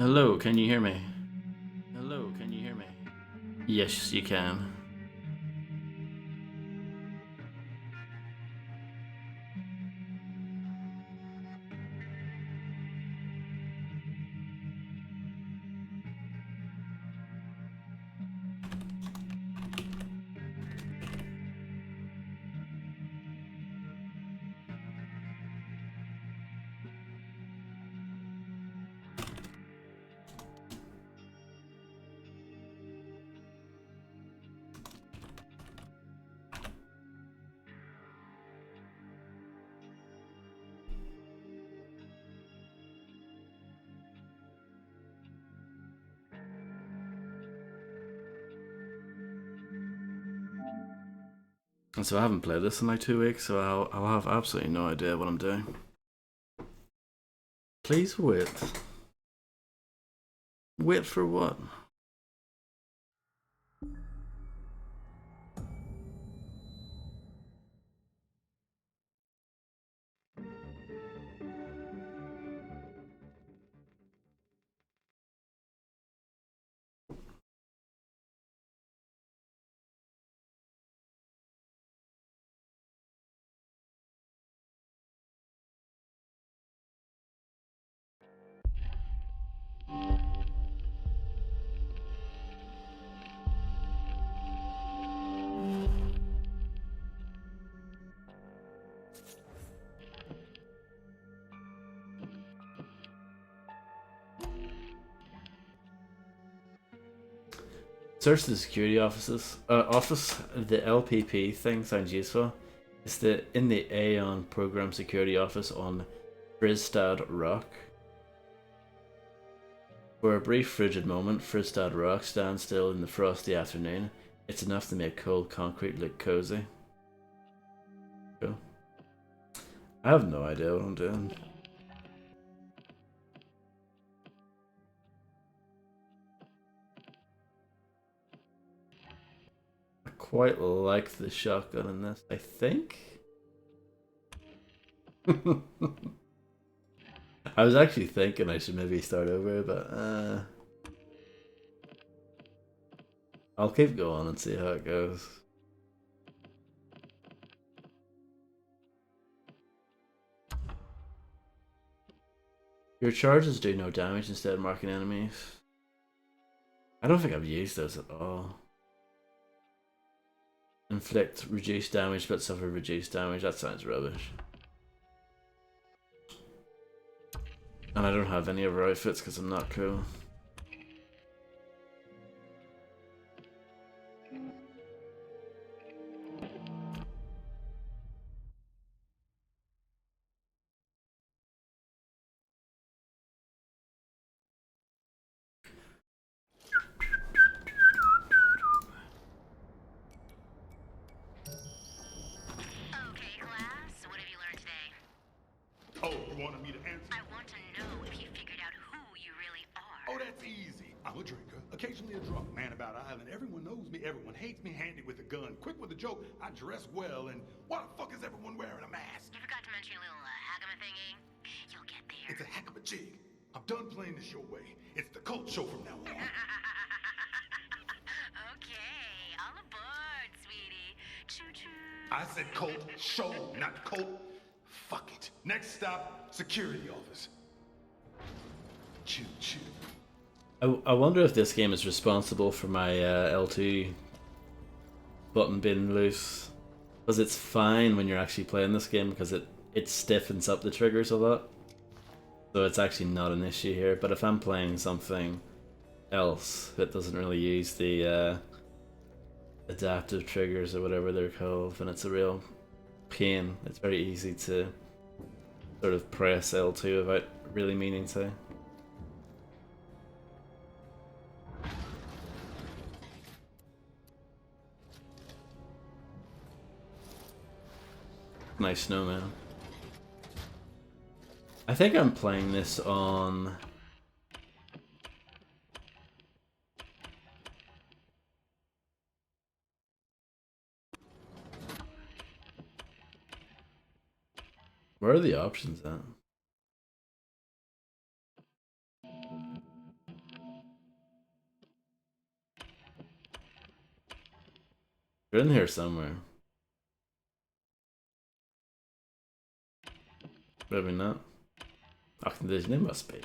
Hello, can you hear me? Hello, can you hear me? Yes, you can. And so I haven't played this in like 2 weeks, so I'll have absolutely no idea what I'm doing. Please wait. Wait for what? Search the security offices. Office. The LPP thing sounds useful. It's in the Aeon Program Security Office on Fristad Rock. For a brief frigid moment, Fristad Rock stands still in the frosty afternoon. It's enough to make cold concrete look cozy. Cool. I have no idea what I'm doing. I quite like the shotgun in this, I think. I was actually thinking I should maybe start over, but I'll keep going and see how it goes. Your charges do no damage instead of marking enemies. I don't think I've used those at all. Inflict reduced damage but suffer reduced damage. That sounds rubbish. And I don't have any other outfits because I'm not cool. Okay, class, what have you learned today? Oh, you wanted me to answer? I want to know if you figured out who you really are. Oh, that's easy. I'm a drinker, occasionally a drunk man about island. Everyone knows me, everyone hates me, handy with a gun, quick with a joke, I dress well, and why the fuck is everyone wearing a mask? You forgot to mention your little Hagama thingy. You'll get there. It's a heck of a jig. I'm done playing this your way. It's the cult show from now on. Okay, all aboard, sweetie. Choo-choo. I said cult show, not cult. Fuck it. Next stop, security office. Choo-choo. I wonder if this game is responsible for my L2 button being loose. Because it's fine when you're actually playing this game because it stiffens up the triggers a lot. So it's actually not an issue here. But if I'm playing something else that doesn't really use the adaptive triggers or whatever they're called, then it's a real pain. It's very easy to sort of press L2 without really meaning to. Nice snowman. I think I'm playing this on... Where are the options at? They're in here somewhere. Maybe not. Oh, they must be.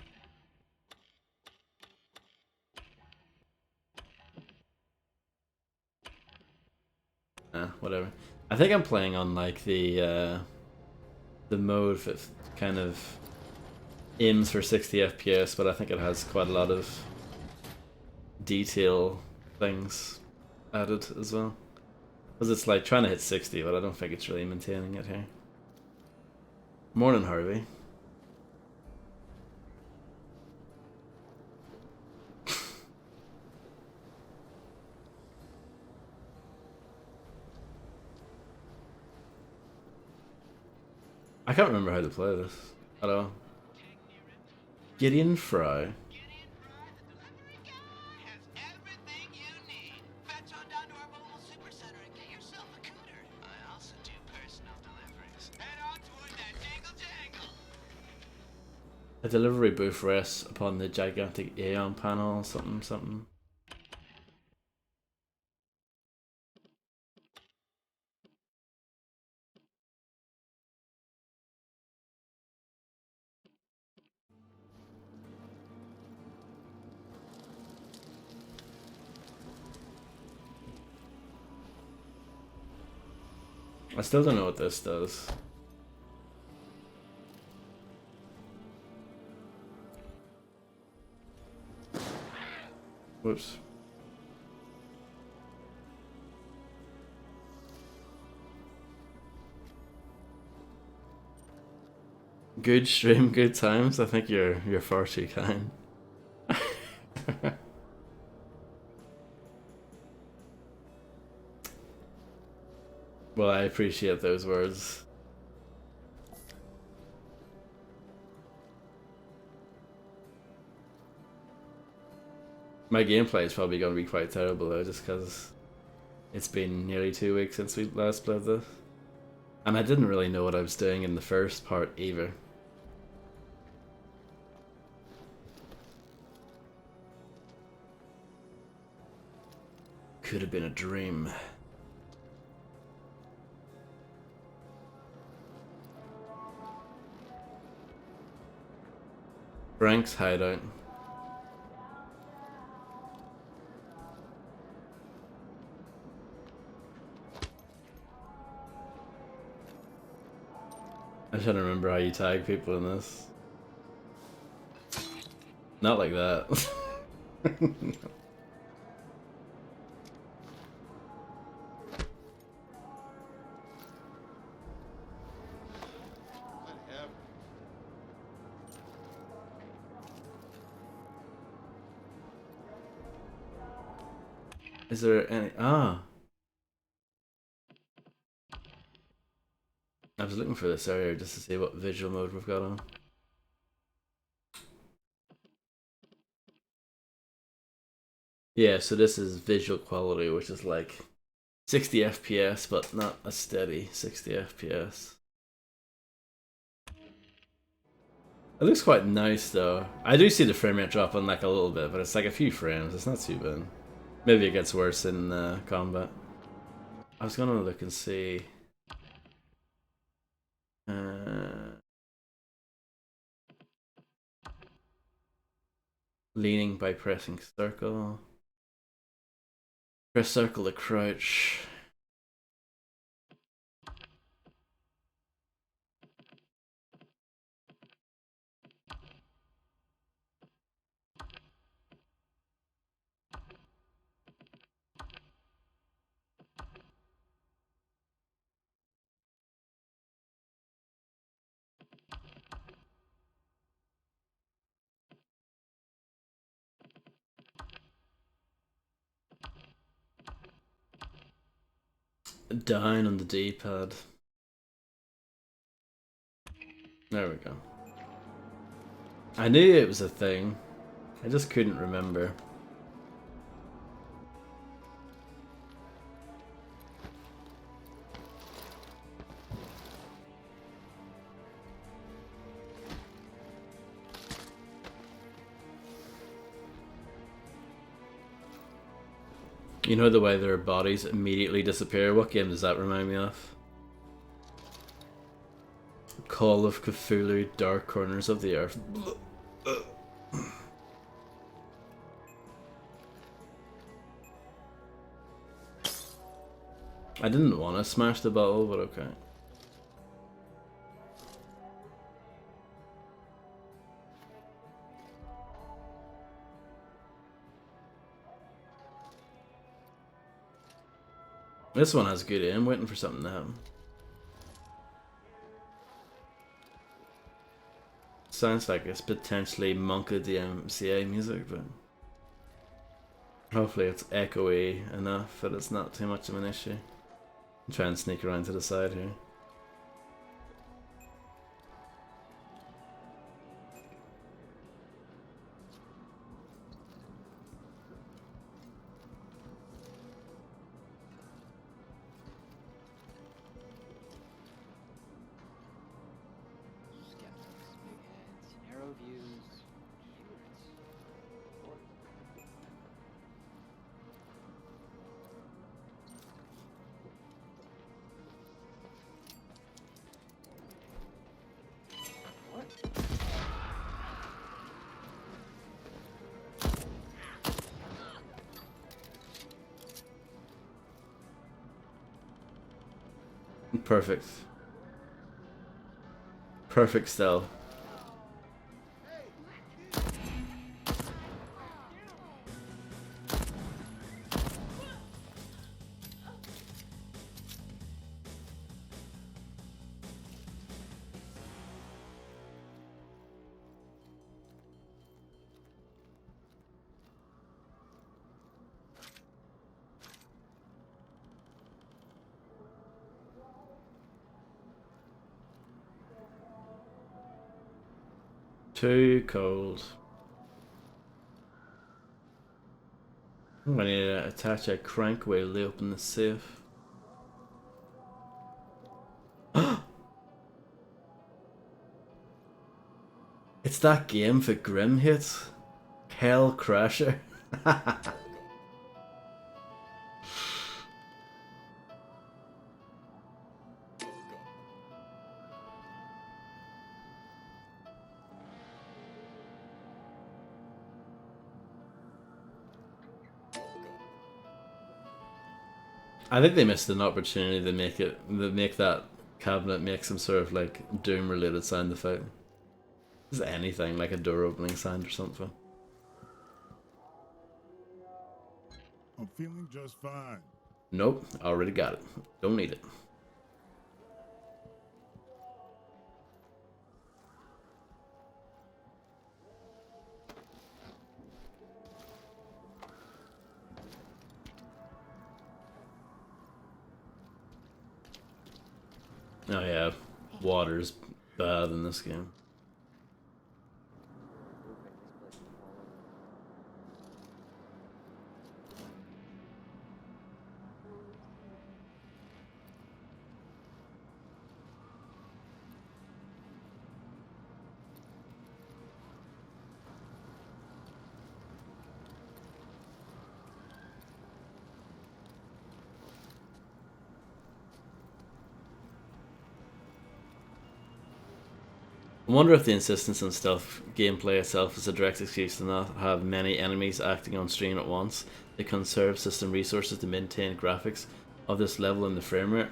Whatever. I think I'm playing on like the mode that kind of aims for 60 FPS, but I think it has quite a lot of detail things added as well. Because it's like trying to hit 60, but I don't think it's really maintaining it here. Morning, Harvey. I can't remember how to play this at all. Gideon Fry. A delivery booth rests upon the gigantic Aeon panel, something, something. I still don't know what this does. Whoops. Good stream, good times. I think you're far too kind. Well, I appreciate those words. My gameplay is probably going to be quite terrible though, just because it's been nearly 2 weeks since we last played this. And I didn't really know what I was doing in the first part either. Could have been a dream. Frank's hideout. I'm trying to remember how you tag people in this. Not like that. Is there any... Ah! I was looking for this area just to see what visual mode we've got on. Yeah, so this is visual quality, which is like 60 FPS, but not a steady 60 FPS. It looks quite nice though. I do see the frame rate dropping like a little bit, but it's like a few frames, it's not too bad. Maybe it gets worse in combat. I was gonna look and see... leaning by pressing circle. Press circle to crouch. Down on the D-pad. There we go. I knew it was a thing. I just couldn't remember. You know the way their bodies immediately disappear? What game does that remind me of? Call of Cthulhu, Dark Corners of the Earth. I didn't want to smash the bottle, but okay. This one has good aim, waiting for something to happen. Sounds like it's potentially Monk of the MCA music, but hopefully it's echoey enough that it's not too much of an issue. I'll try and sneak around to the side here. Skeptics, big heads, narrow views, curates. What? Perfect. Perfect stealth. Too cold. I'm gonna need to attach a crank wheel to open the safe. It's that game for Grim hits. Hell Crasher. I think they missed an opportunity to make that cabinet make some sort of like Doom related sound effect. Just anything, like a door opening sound or something. I'm feeling just fine. Nope, already got it. Don't need it. Oh yeah, water's bad in this game. I wonder if the insistence on stealth gameplay itself is a direct excuse to not have many enemies acting on screen at once. They conserve system resources to maintain graphics of this level in the frame rate.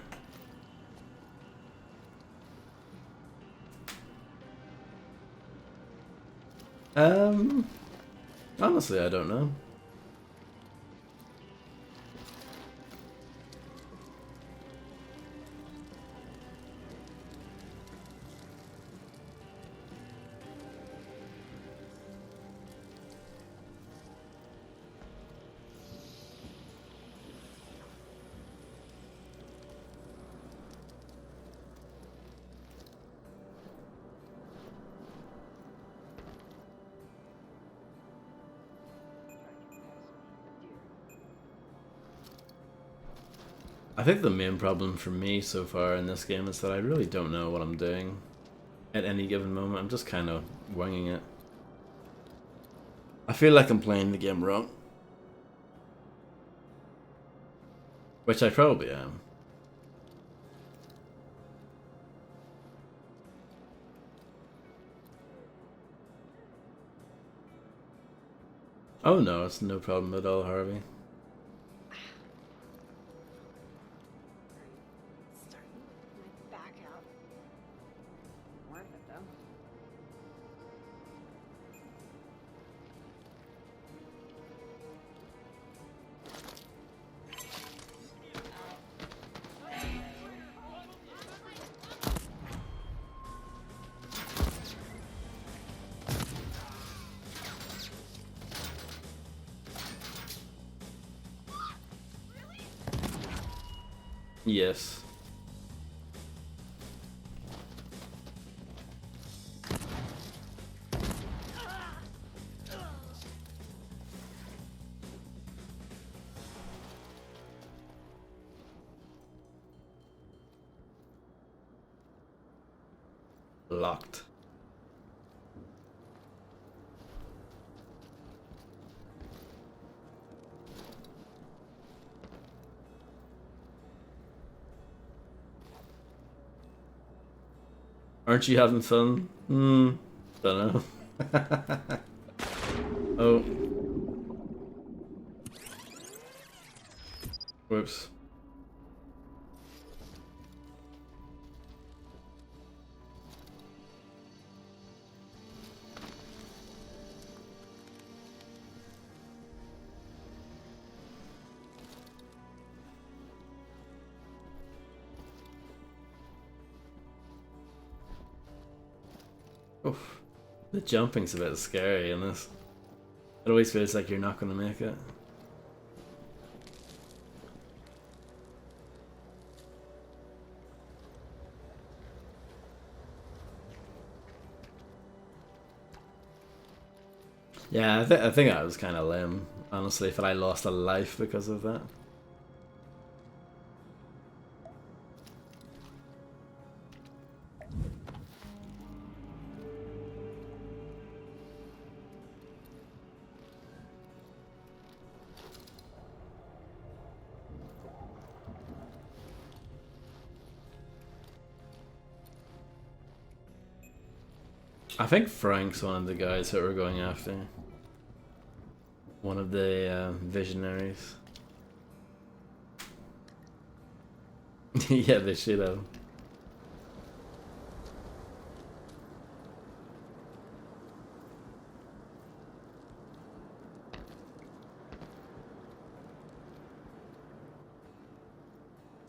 Honestly, I don't know. I think the main problem for me so far in this game is that I really don't know what I'm doing at any given moment. I'm just kind of winging it. I feel like I'm playing the game wrong. Which I probably am. Oh no, it's no problem at all, Harvey. Starting with my back out. Worth it though. Yes. Locked. Aren't you having fun? Don't know. Oh. Whoops. Oof. The jumping's a bit scary in this. It always feels like you're not going to make it. Yeah, I think that was kind of lame, honestly, if I lost a life because of that. I think Frank's one of the guys that we're going after. One of the visionaries. Yeah, they should have.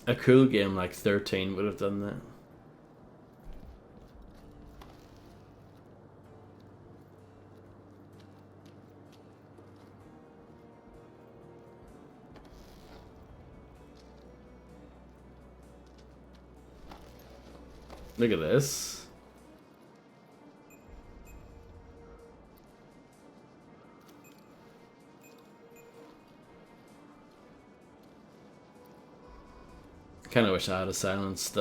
A cool game like 13 would have done that. Look at this. Kind of wish I had a silenced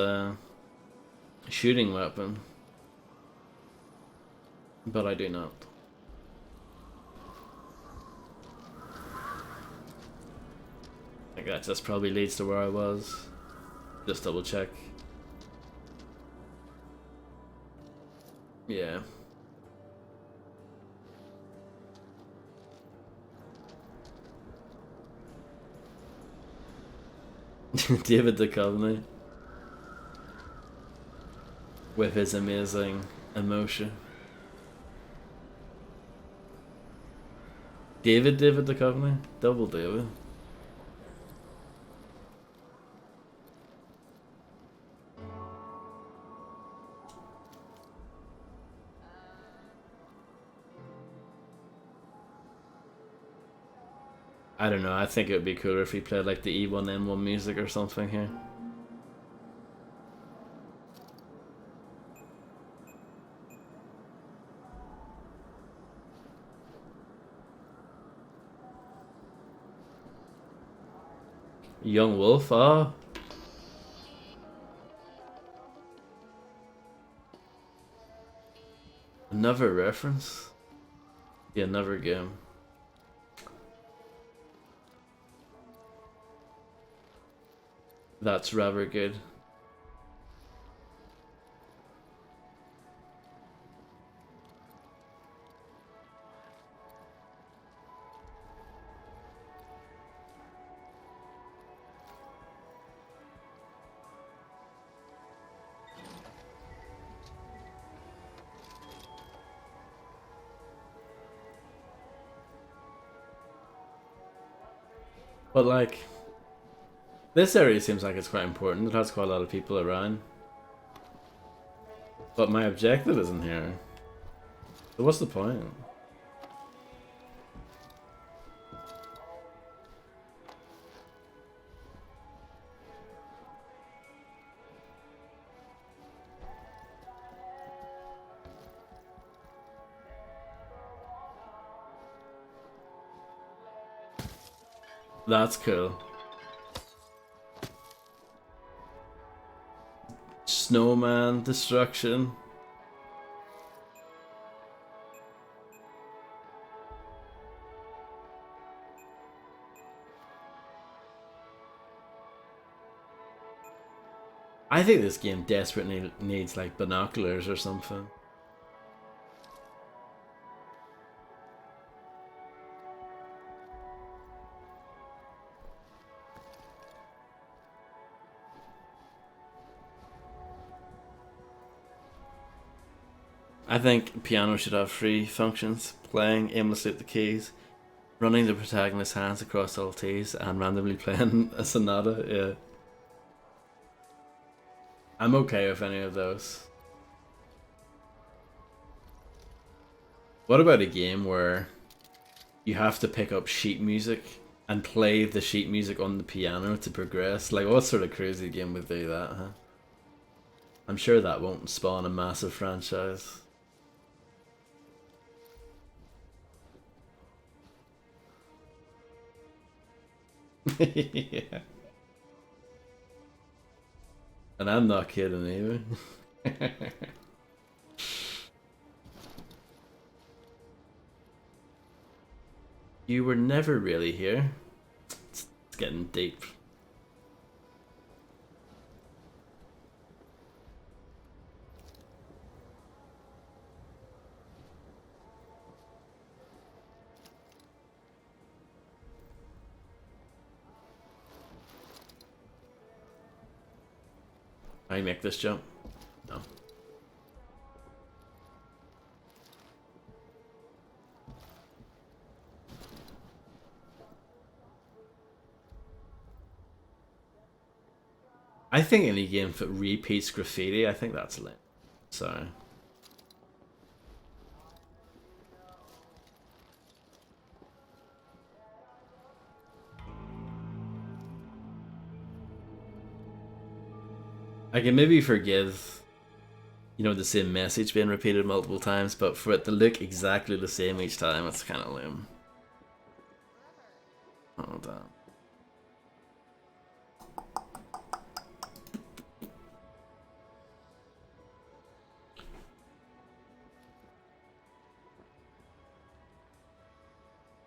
shooting weapon, but I do not. I think that just probably leads to where I was. Just double check. Yeah. David Duchovny with his amazing emotion. David Duchovny? Double David. I don't know, I think it would be cooler if he played like the E1M1 music or something here. Young Wolf, ah. Another reference? Yeah, another game. That's rather good. But like, this area seems like it's quite important. It has quite a lot of people around. But my objective isn't here. So what's the point? That's cool. Snowman destruction. I think this game desperately needs like binoculars or something. I think piano should have three functions: playing aimlessly with the keys, running the protagonist's hands across all keys, and randomly playing a sonata. Yeah. I'm okay with any of those. What about a game where you have to pick up sheet music and play the sheet music on the piano to progress? Like, what sort of crazy game would do that, huh? I'm sure that won't spawn a massive franchise. Yeah. And I'm not kidding either. You were never really here. It's getting deep. I make this jump? No. I think any game that repeats graffiti, I think that's lit. Sorry. I can maybe forgive, you know, the same message being repeated multiple times, but for it to look exactly the same each time, it's kind of lame. Oh, damn.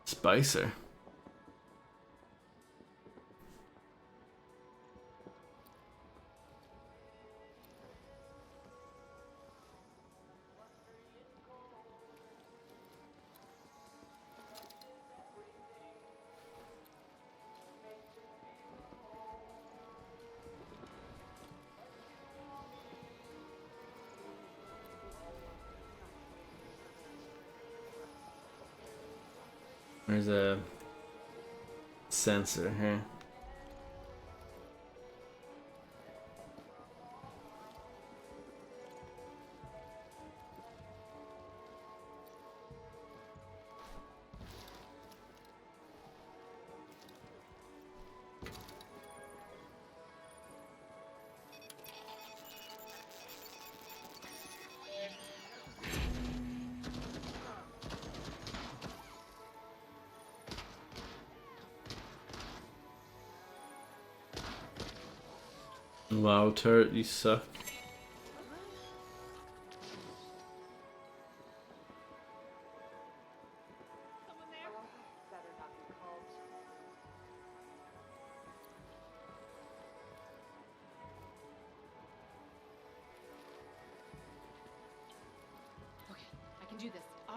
Spicer. There's a sensor here. Wow, turret, you suck.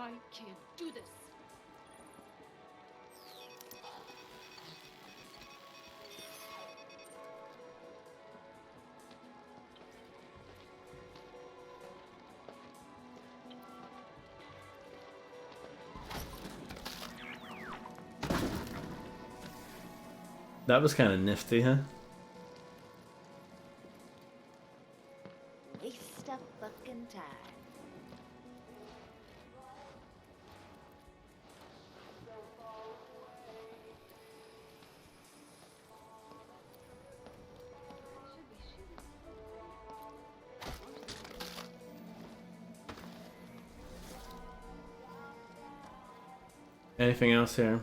I can't do this. That was kind of nifty, huh? Waste of fucking time. Anything else here?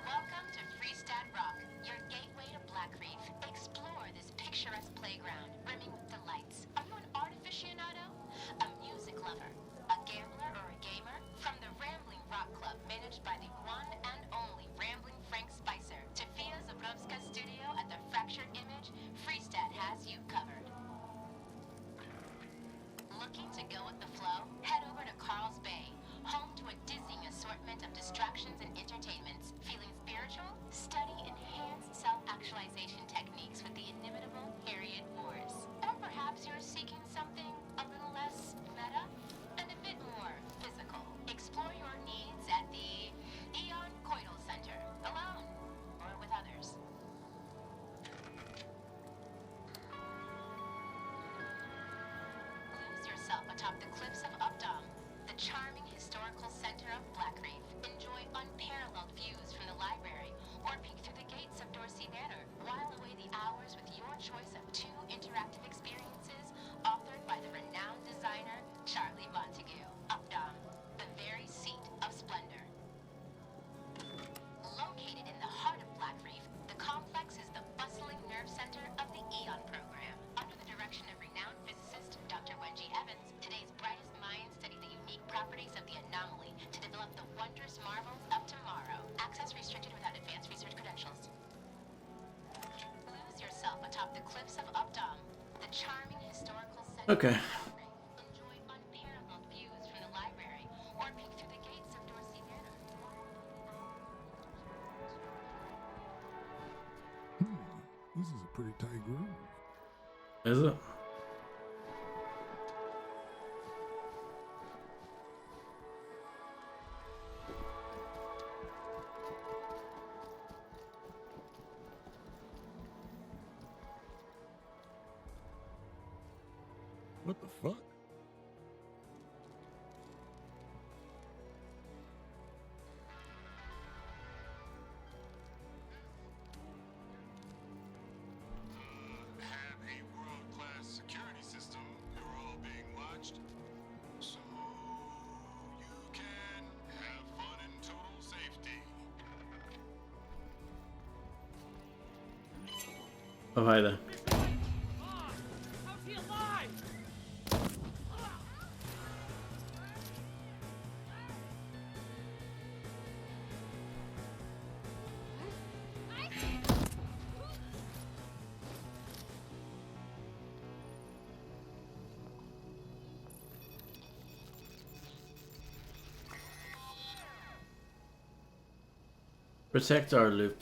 Welcome to Freestad Rock, your gateway to Black Reef. Explore this picturesque playground, brimming with delights. Are you an art aficionado? A music lover? A gambler or a gamer? From the Rambling Rock Club, managed by the one and only Rambling Frank Spicer, to Fia Zabrovska's studio at the Fractured Image, Freestad has you covered. Looking to go with the flow? Head over to Carl's Bay, home to a dizzying assortment of distractions and entertainments. Feeling spiritual? Study enhanced self-actualization techniques with the inimitable Harriet Morris. Or perhaps you're seeking something a little less meta and a bit more physical. Explore your needs at the Eon Coital Center, alone or with others. Lose yourself atop the cliffs of Updom, the charming historical center of Black Reef. Enjoy unparalleled views from the library, or peek through the gates of Dorsey Manor. While away the hours with your choice of 2 interactive experiences, authored by the renowned designer Charlie Montague. Updom, the very seat of splendor. Located in the heart of Black Reef, the complex is the bustling nerve center of the Eon program. Under the direction of renowned physicist Dr. Wenji Evans, today's brightest minds study the unique properties of the anomaly to develop the wondrous marvels of tomorrow. Access restricted without advanced research credentials. Lose yourself atop the cliffs of Updom, the charming historical center. Okay. Enjoy unparalleled views from the library, or peek through the gates of Dorsey Manor. This is a pretty tight groove. Is it? What the fuck? Have a world-class security system. You're all being watched. So you can have fun in total safety. Oh, hi there. How's he alive? Protect our loop.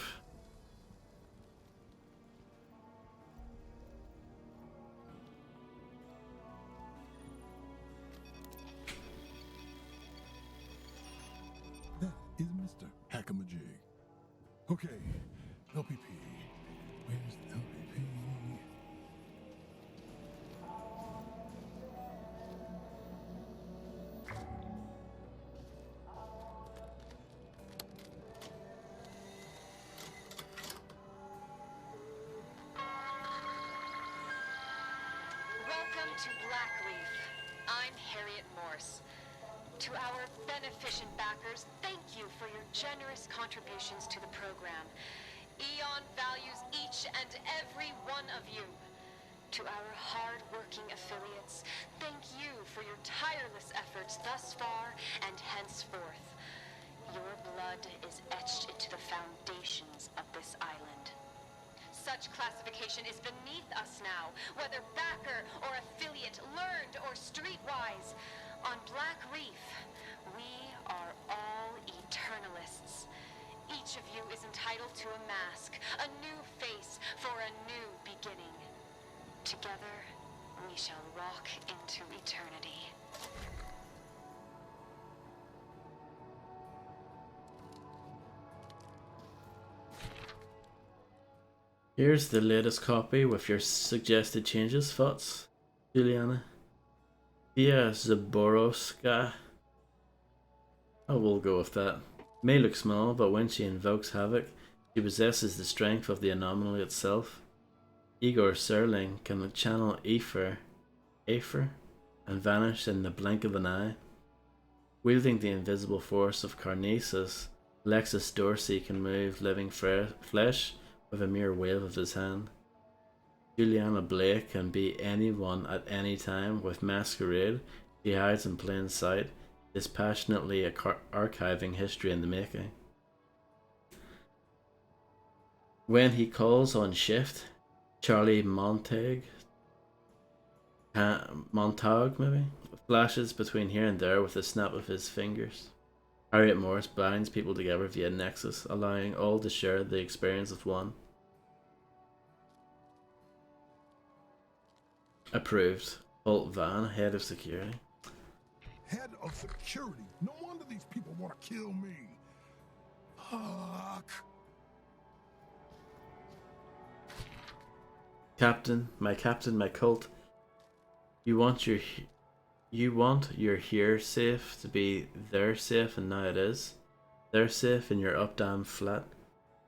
That is Mr. Hackamajig. Okay, LPP. Where's the LPP? Welcome to Black Reef. I'm Harriet Morse. To our beneficent backers, thank you for your generous contributions to the program. Eon values each and every one of you. To our hard-working affiliates, thank you for your tireless efforts thus far and henceforth. Your blood is etched into the foundations of this island. such classification is beneath us now, whether backer or affiliate, learned or streetwise. On Black Reef, we are all eternalists. Each of you is entitled to a mask, a new face for a new beginning. Together, we shall walk into eternity. Here's the latest copy with your suggested changes, thoughts, Juliana? Via Zaborowska. Oh, we'll go with that. May look small, but when she invokes havoc, she possesses the strength of the anomaly itself. Igor Serling can channel Aether, and vanish in the blink of an eye. Wielding the invisible force of Carnesis, Alexis Dorsey can move living flesh with a mere wave of his hand. Juliana Blake can be anyone at any time. With Masquerade, she hides in plain sight, dispassionately archiving history in the making. When he calls on shift, Charlie Montag maybe, flashes between here and there with a snap of his fingers. Harriet Morse binds people together via Nexus, allowing all to share the experience of one. Approved. Holt Van, head of security. Head of security? No wonder these people want to kill me. Fuck. Captain, my cult. You want your here safe to be their safe, and now it is. They're safe in your up-damn flat.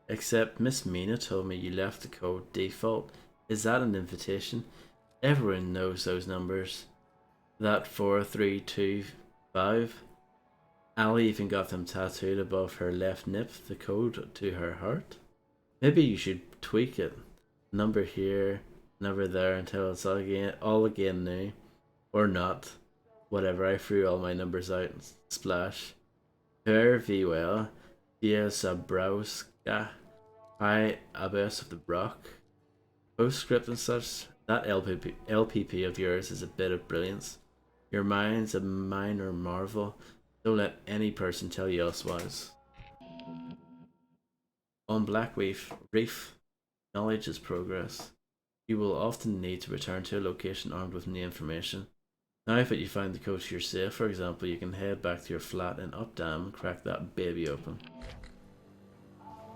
Except Miss Mina told me you left the code default. Is that an invitation? Everyone knows those numbers. That 4325. Ali even got them tattooed above her left nip, the code to her heart. Maybe you should tweak it. Number here, number there, until it's all again new. Or not. Whatever, I threw all my numbers out. Splash. Her well. Dia Zabrowska. Hi, Abbess of the Rock. Postscript and such. That LPP of yours is a bit of brilliance. Your mind's a minor marvel. Don't let any person tell you elsewise. On Black Reef, knowledge is progress. You will often need to return to a location armed with new information. Now that you find the code to your safe, for example, you can head back to your flat in Updam and crack that baby open.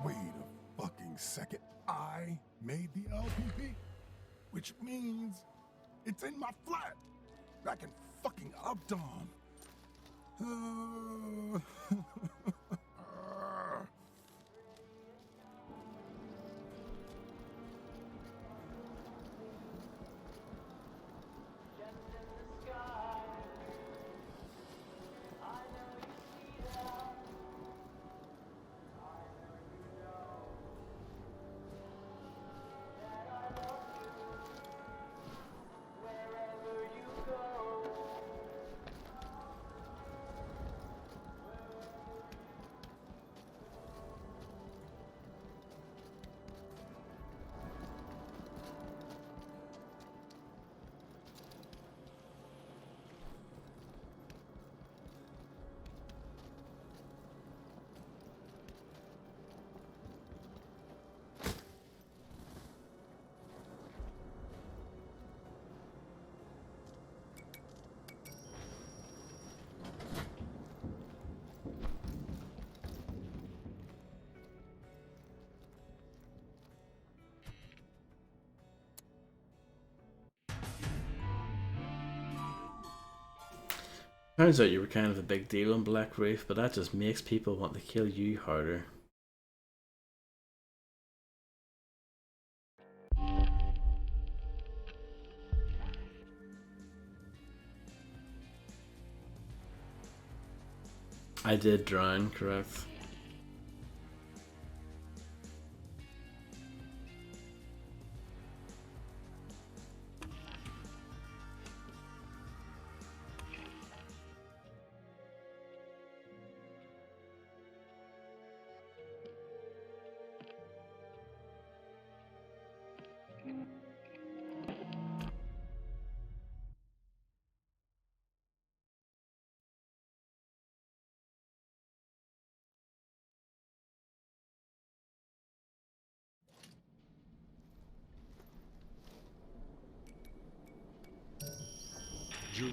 Wait a fucking second. I made the LPP? Which means it's in my flat. Back in fucking Updam. Turns out you were kind of a big deal on Black Reef, but that just makes people want to kill you harder. I did drown, correct?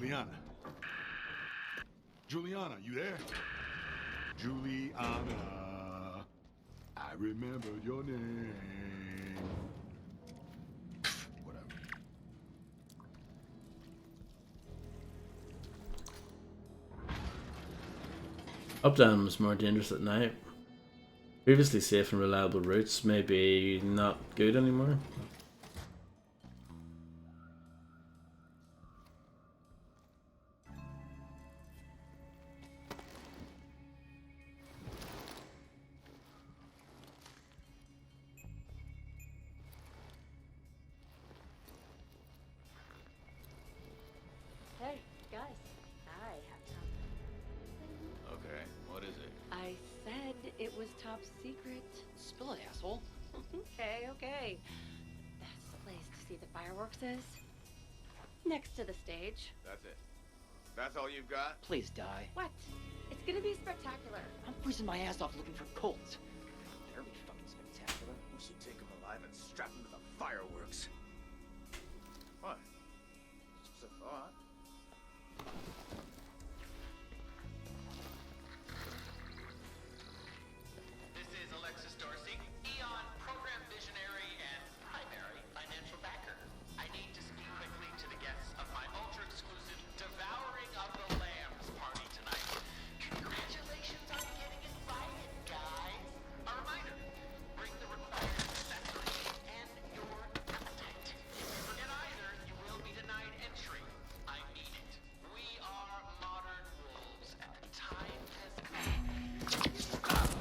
Juliana. Juliana, you there? Juliana. I remember your name. Whatever. Updown was more dangerous at night. Previously safe and reliable routes may be not good anymore. Hey, guys. I have top. Okay, what is it? I said it was top secret. Spill it, asshole. Okay. That's the place to see the fireworks is. Next to the stage. That's it. That's all you've got? Please die. What? It's gonna be spectacular. I'm freezing my ass off looking for colts. Better be fucking spectacular. We should take him alive and strap him to the fireworks. What? Just a thought. This is Alexis Dorsey, Eon program visionary and primary financial backer. I need to speak quickly to the guests of my ultra-exclusive Devouring of the Lambs party tonight. Congratulations on getting invited, guys. A reminder, bring the required accessories and your appetite. If you forget either, you will be denied entry. I mean it. We are modern wolves, and the time has come.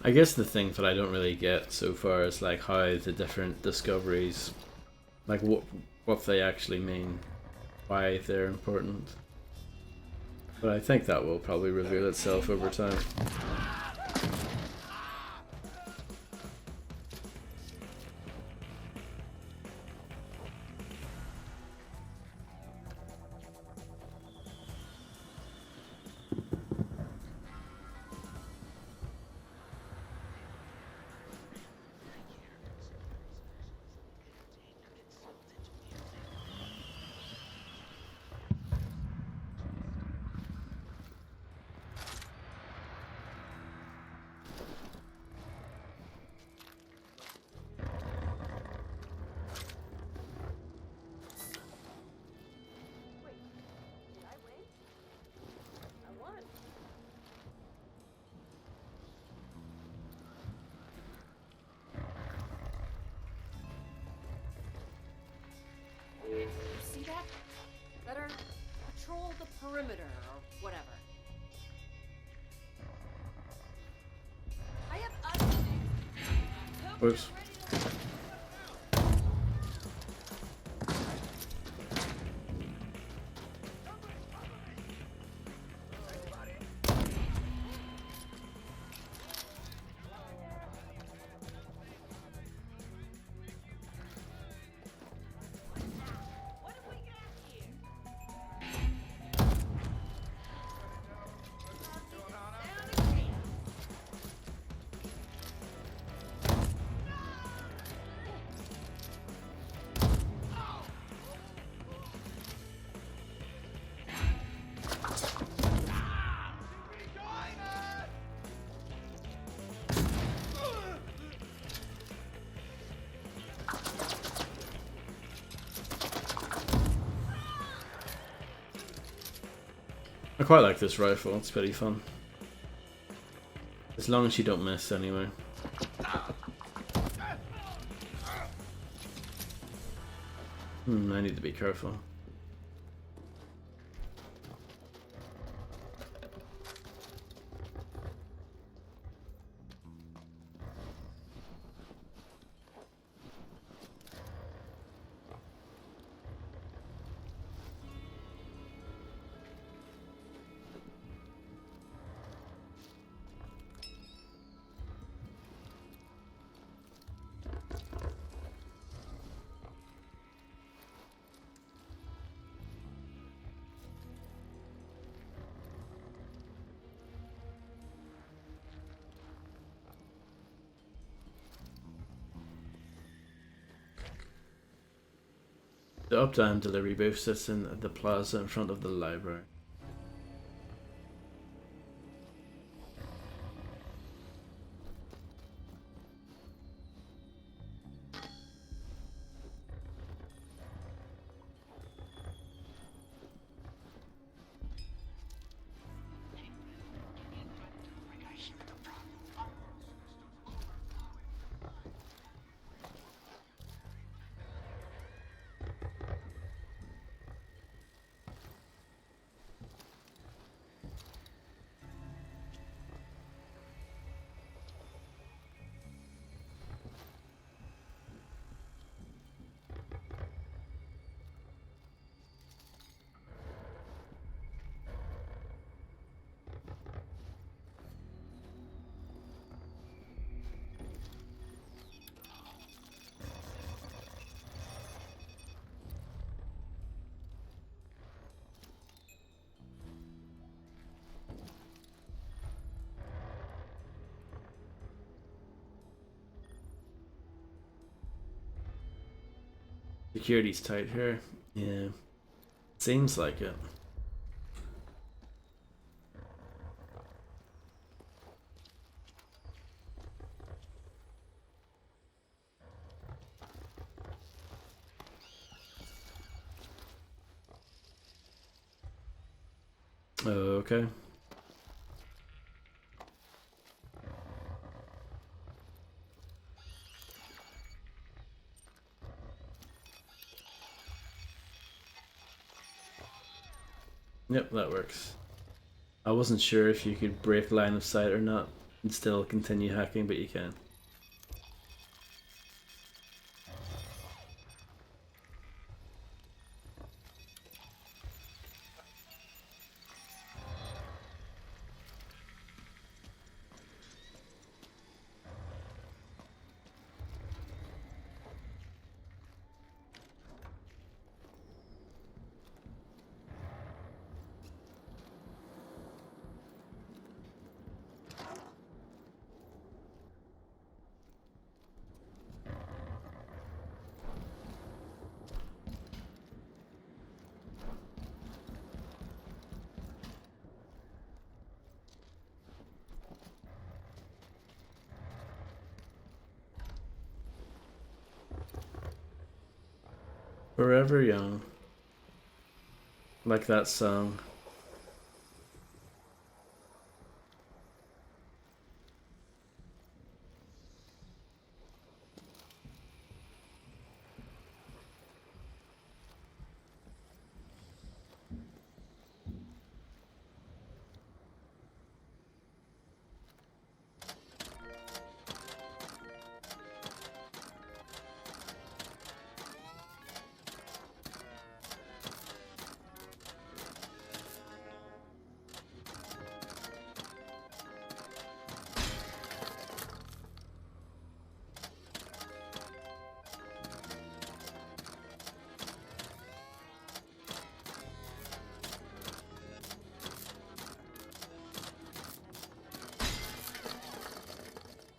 I guess the thing that I don't really get so far is like how the different discoveries, like what they actually mean, why they're important. But I think that will probably reveal itself over time. Did I win? I won. You see that? Better patrol the perimeter or whatever. I have other things. Whoops. What have we got here? I quite like this rifle, it's pretty fun. As long as you don't miss anyway. I need to be careful. The uptime delivery booth sits in the plaza in front of the library. Security's tight here. Yeah. Seems like it. Okay. Yep, that works. I wasn't sure if you could break line of sight or not and still continue hacking, but you can. Forever Young. Like that song.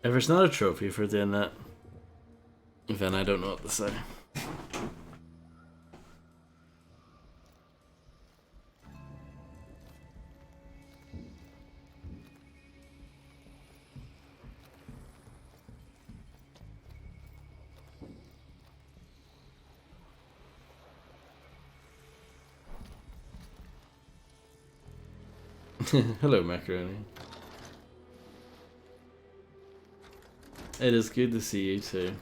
If it's not a trophy for doing that, then I don't know what to say. Hello, Macaroni. It is good to see you too.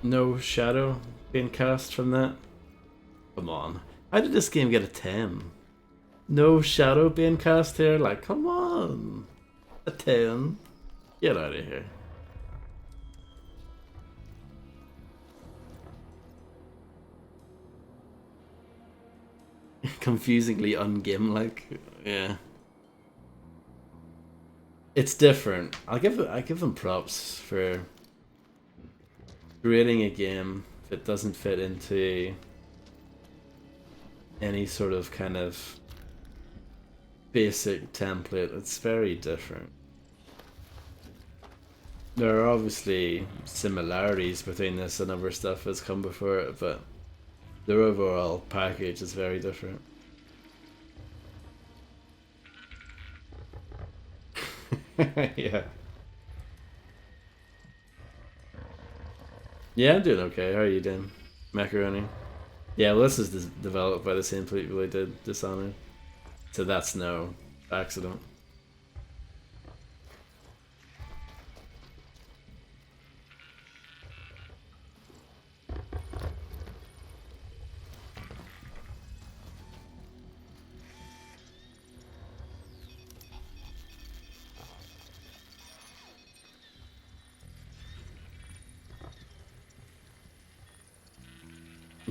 No shadow being cast from that? Come on. How did this game get a 10? No shadow being cast here? Like, come on. A 10? Get out of here. Confusingly ungim-like. Yeah. It's different. I give them props for creating a game that doesn't fit into any sort of kind of basic template. It's very different. There are obviously similarities between this and other stuff that's come before it, but the overall package is very different. Yeah. Yeah, I'm doing okay. How are you doing? Macaroni? Yeah, well, this is developed by the same people who did Dishonored. So that's no accident.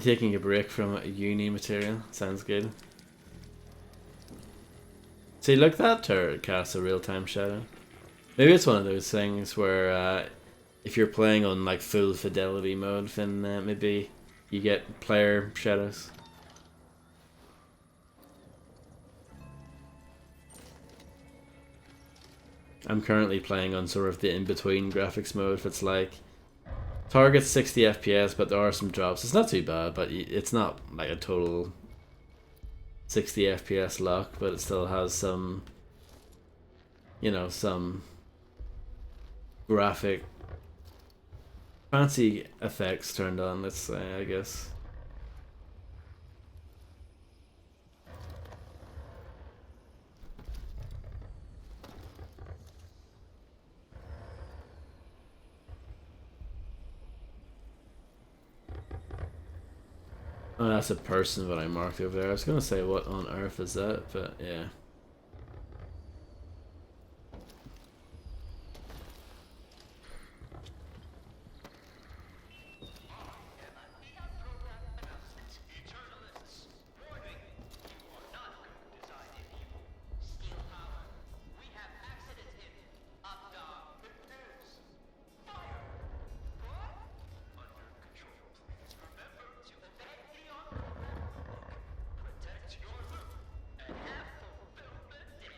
Taking a break from uni material. Sounds good. See, look, that turret casts a real-time shadow. Maybe it's one of those things where if you're playing on like full fidelity mode, then maybe you get player shadows. I'm currently playing on sort of the in-between graphics mode. If it's like targets 60 FPS, but there are some drops. It's not too bad, but it's not like a total 60 FPS lock, but it still has some, you know, some graphic fancy effects turned on, let's say, I guess. Oh, that's a person that I marked over there. I was gonna say what on earth is that, but yeah. Eternalists, warning! You are not going to design in evil. Steel power. We have accidents in Updog. News. Fire. What? Under control, please. Remember to obey Eon program. Protect your loop and have fulfillment day.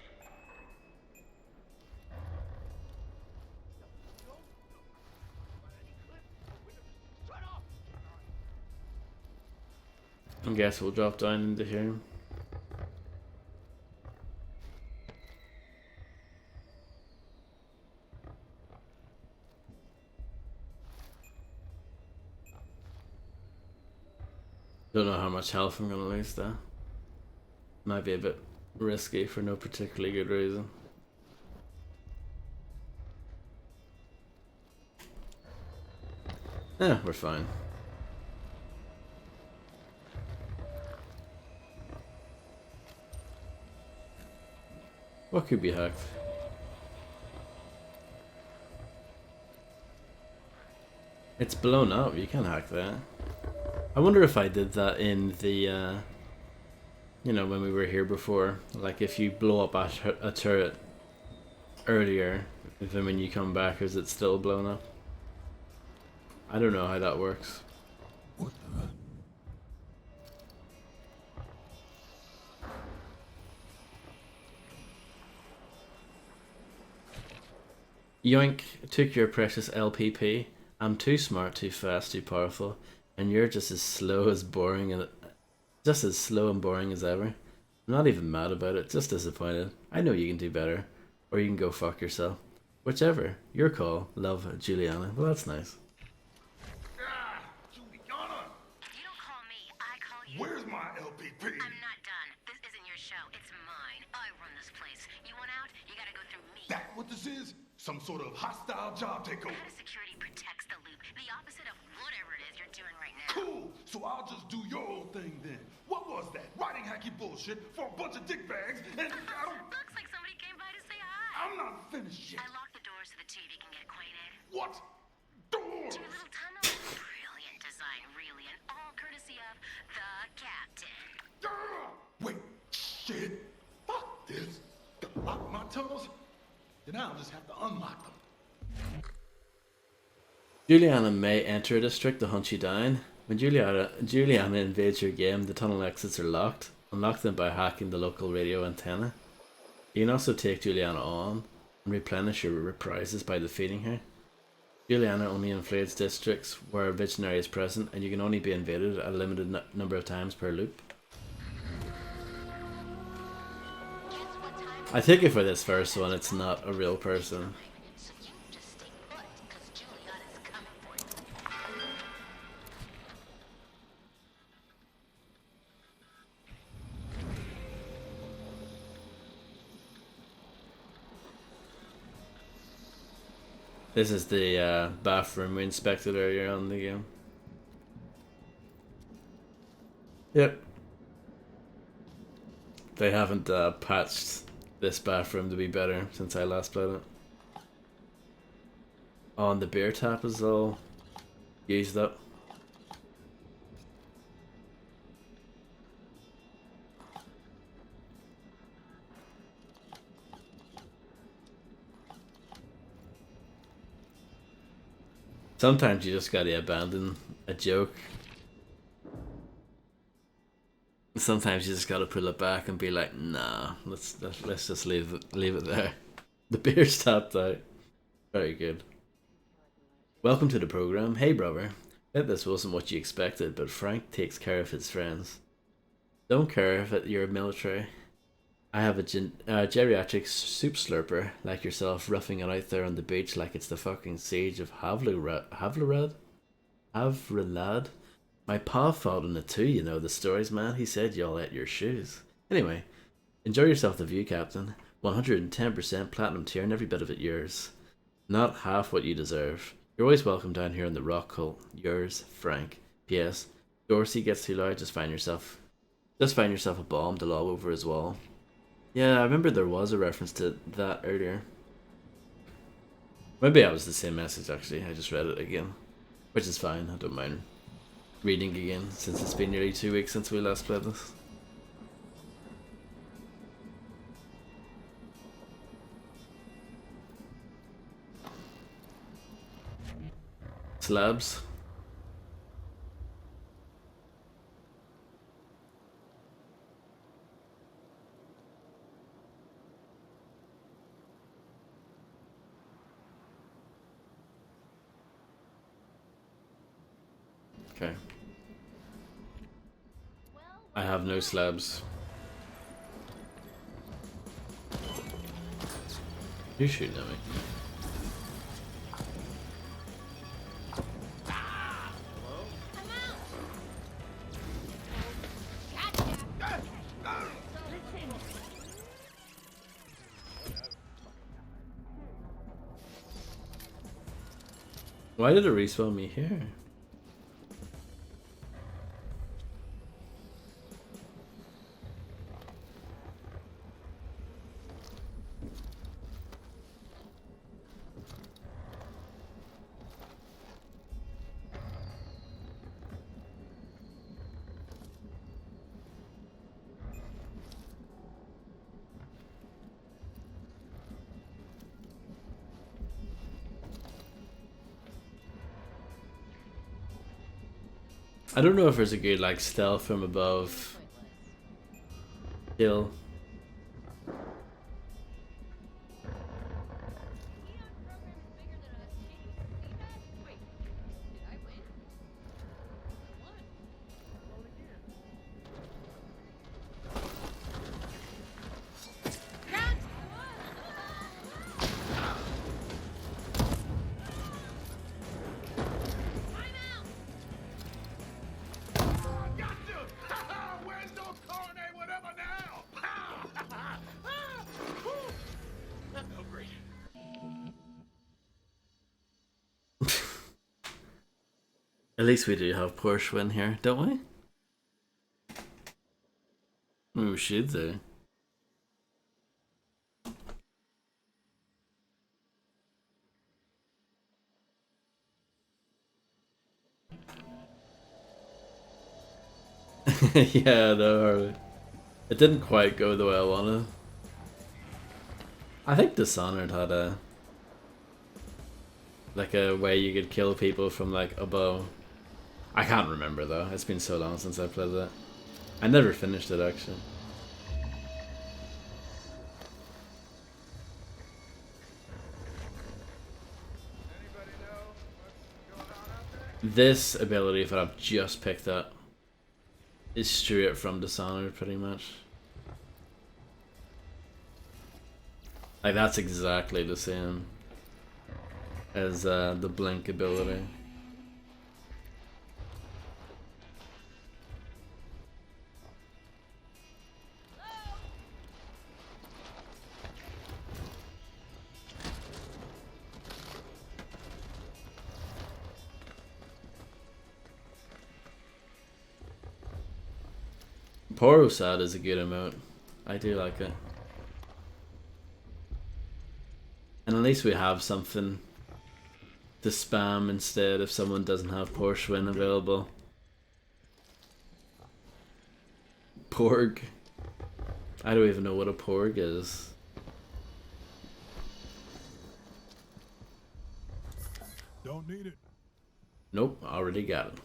I guess we'll drop down into here. Don't know how much health I'm gonna lose though. Might be a bit risky for no particularly good reason. Yeah, we're fine. What could be hacked? It's blown up, you can't hack that. I wonder if I did that in the, you know, when we were here before. Like if you blow up a turret earlier, then when you come back, is it still blown up? I don't know how that works. What the? Yoink, took your precious LPP. I'm too smart, too fast, too powerful, and you're just as slow as boring and just as slow and boring as ever. I'm not even mad about it, just disappointed. I know you can do better, or you can go fuck yourself. Whichever, your call. Love, Juliana. Well, that's nice. Juliana! If you don't call me, I call you. Where's my LPP? I'm not done. This isn't your show. It's mine. I run this place. You want out? You gotta go through me. That what this is? Some sort of hostile job takeover. How does security protects the loop? The opposite of whatever it is you're doing right now. Cool. So I'll just do your old thing then. What was that? Writing hacky bullshit for a bunch of dick bags and I don't... Looks like somebody came by to say hi. I'm not finished yet. I locked the doors so the TV can get acquainted. What? Doors! Two little tunnels. Brilliant design, really, and all courtesy of the captain. Wait, shit. Fuck this. Gotta lock my tunnels? Then I'll just have to unlock them. Juliana may enter a district to hunt you down. When Juliana invades your game, the tunnel exits are locked. Unlock them by hacking the local radio antenna. You can also take Juliana on and replenish your reprisals by defeating her. Juliana only invades districts where a visionary is present, and you can only be invaded a limited number of times per loop. I take it for this first one, it's not a real person. So you just stay put, because Juliana's coming for you. This is the bathroom we inspected earlier on in the game. Yep. They haven't patched this bathroom to be better since I last played it. Oh, and the beer tap is all used up. Sometimes you just gotta abandon a joke. Sometimes you just gotta pull it back and be like, nah, let's just leave it there. The beer's tapped out. Very good. Welcome to the program. Hey brother, bet this wasn't what you expected, but Frank takes care of his friends. Don't care if you're military. I have a geriatric soup slurper like yourself roughing it out there on the beach like it's the fucking siege of Havrelad? My pa fought in it too, you know the stories, man. He said y'all ate your shoes. Anyway, enjoy yourself the view, Captain. 110% platinum tier and every bit of it yours. Not half what you deserve. You're always welcome down here in the rock cult. Yours, Frank. P.S. Dorsey gets too loud, just find yourself a bomb to lob over his wall. Yeah, I remember there was a reference to that earlier. Maybe that was the same message actually, I just read it again. Which is fine, I don't mind reading again since it's been nearly 2 weeks since we last played this. Slabs. Okay. I have no slabs. You're shooting at me. Why did it respawn me here? I don't know if there's a good like stealth from above kill. At least we do have Porsche win here, don't we? We should do. Yeah, no, Harley. It didn't quite go the way I wanted. I think Dishonored had a way you could kill people from like above. I can't remember though. It's been so long since I played that. I never finished it actually. This ability that I've just picked up is straight from Dishonored, pretty much. Like, that's exactly the same as the blink ability. Porosad is a good emote. I do like it. And at least we have something to spam instead if someone doesn't have Porshwin available. Porg. I don't even know what a Porg is. Don't need it. Nope, already got it.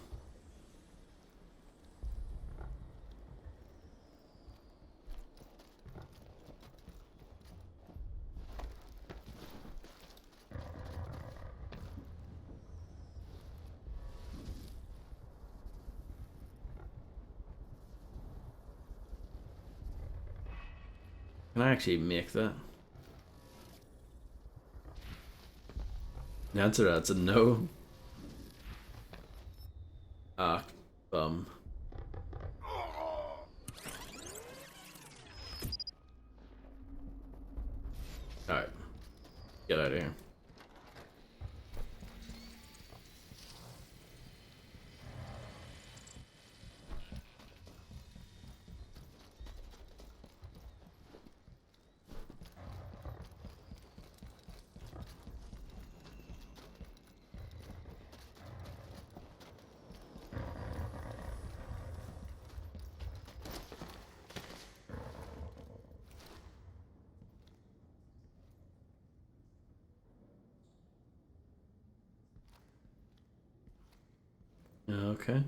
Can I actually make that? The answer to that's a no. Ah, bum. Alright. Get out of here. Okay.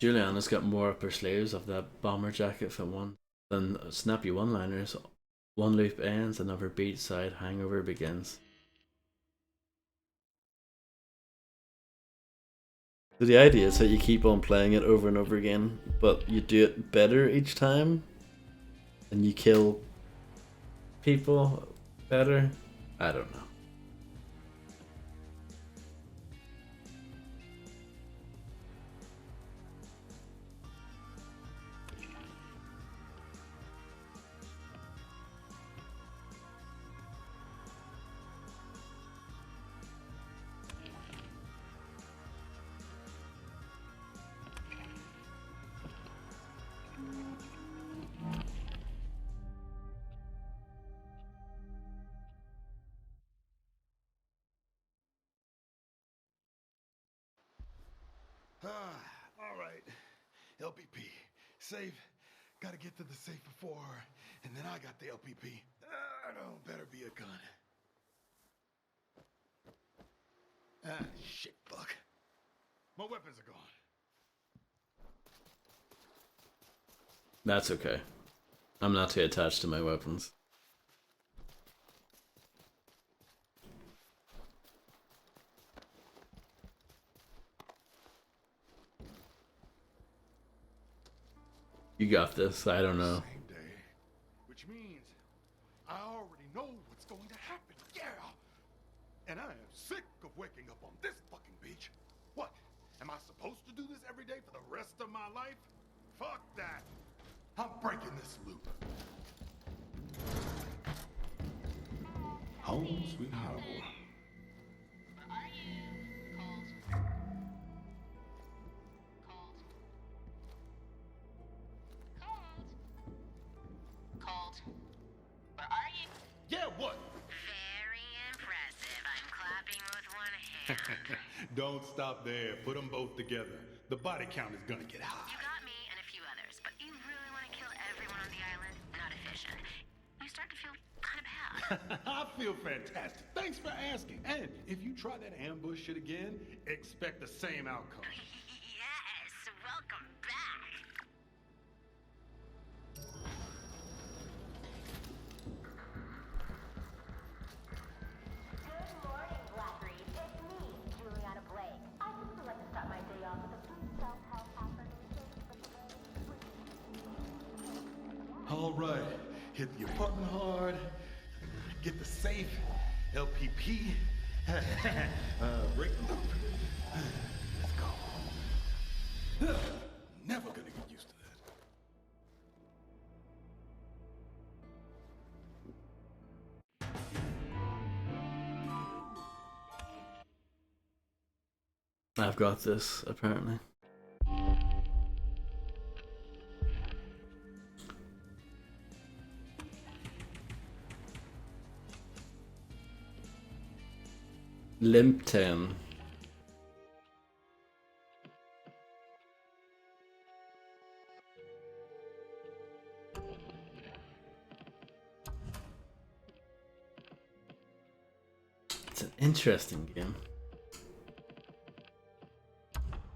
Juliana's got more up her sleeves of that bomber jacket for one than snappy one-liners. One loop ends, another beat side hangover begins. So the idea is that you keep on playing it over and over again, but you do it better each time, and you kill people better. I don't know. All right. LPP. Safe. Gotta get to the safe before her. And then I got the LPP. No, better be a gun. Shit, fuck. My weapons are gone. That's okay. I'm not too attached to my weapons. You got this. I don't know. Same day. Which means I already know what's going to happen. Yeah. And I am sick of waking up on this fucking beach. What? Am I supposed to do this every day for the rest of my life? Fuck that. I'm breaking this loop. Home sweet home. Where are you? Cold. Cold. Cold. Where are you? Yeah, what? Very impressive. I'm clapping with one hand. Don't stop there. Put them both together. The body count is gonna get high. You got me and a few others, but you really want to kill everyone on the island? Not efficient. You start to feel kind of bad. I feel fantastic. Thanks for asking. And if you try that ambush shit again, expect the same outcome. Yes, welcome back. Good morning, Blackreed. It's me, Juliana Blake. I typically like to start my day off with a few self-help affirmations. All right, hit the apartment hard, get the safe, LPP, break the loop. Let's go. Never gonna get used to that. I've got this, apparently. Limpton. It's an interesting game.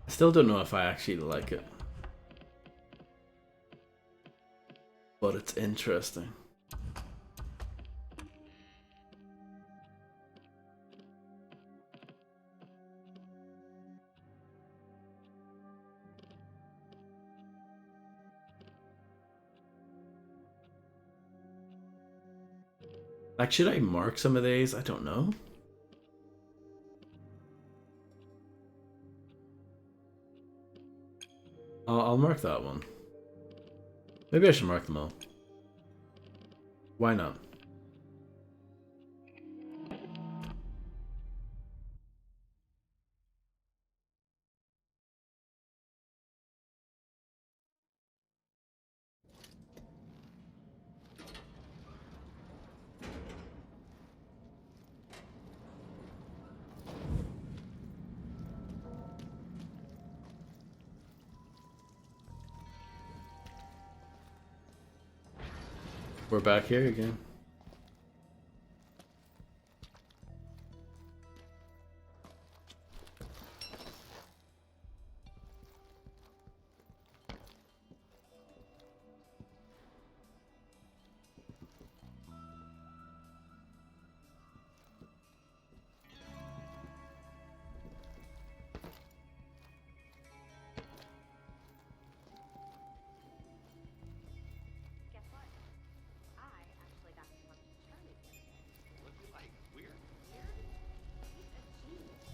I still don't know if I actually like it. But it's interesting. Like, should I mark some of these? I don't know. I'll mark that one. Maybe I should mark them all. Why not? We're back here again. Guess what? I actually got to talk to Charlie the other day. What's it like? Weird? Weird? He's a genius.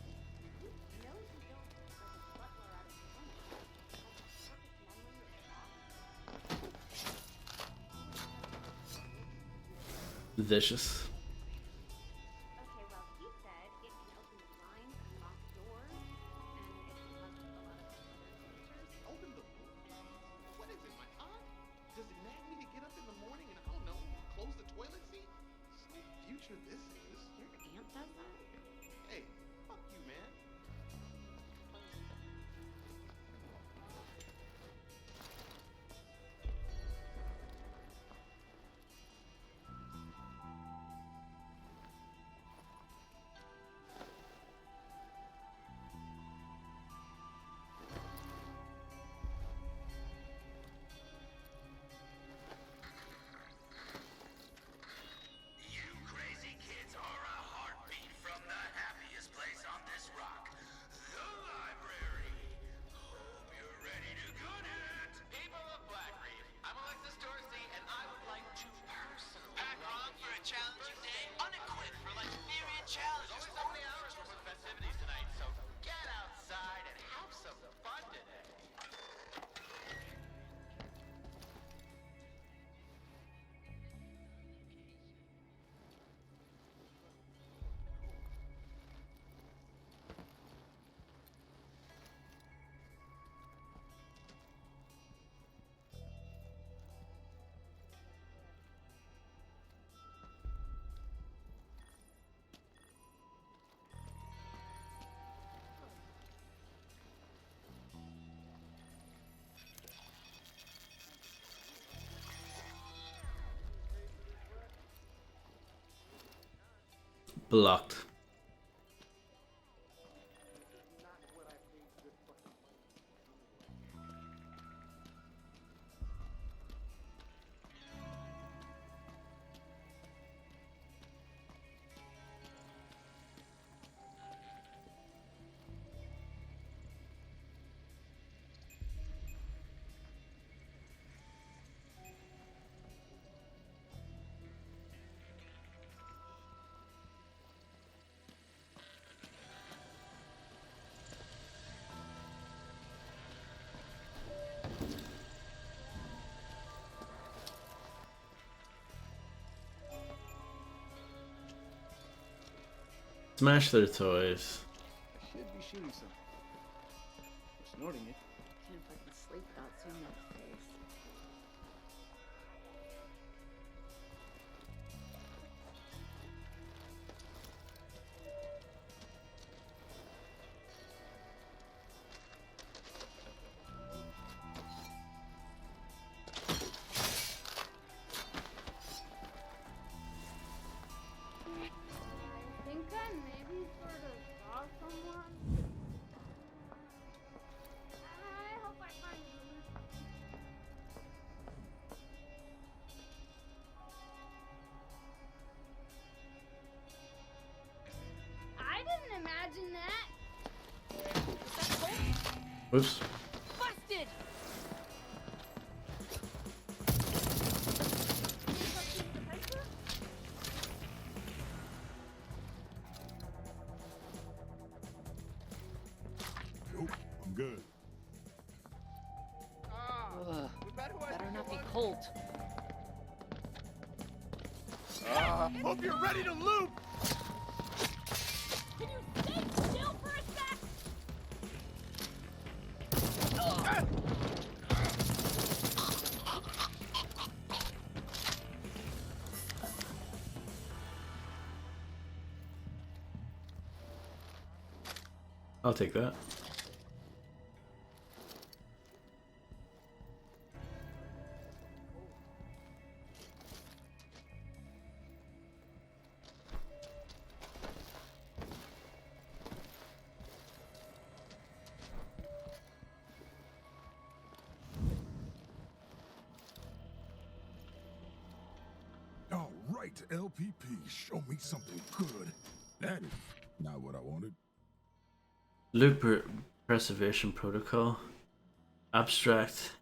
He knows he built like a butler out of money. Has the perfect memory of Vicious. Okay, well, he said it can open the blinds, unlock doors, and it can cause a lot of other adventures. Open the What is it, my aunt? Does it nag me to get up in the morning and, I don't know, close the toilet seat? Some future this is. Your aunt does that? Hey, fuck you, man. Blocked. Smash their toys. I should be shooting something. Or snorting it. Can't fucking sleep without seeing that face. I think I maybe sort of saw someone. I hope I find you. I didn't imagine that. Whoops. Busted. Nope, I'm good. Better not be cold. Hope you're ready to loop! Can you stay still for a sec? I'll take that. All right, LPP, show me something good. That is not what I wanted. Loop Preservation Protocol. Abstract.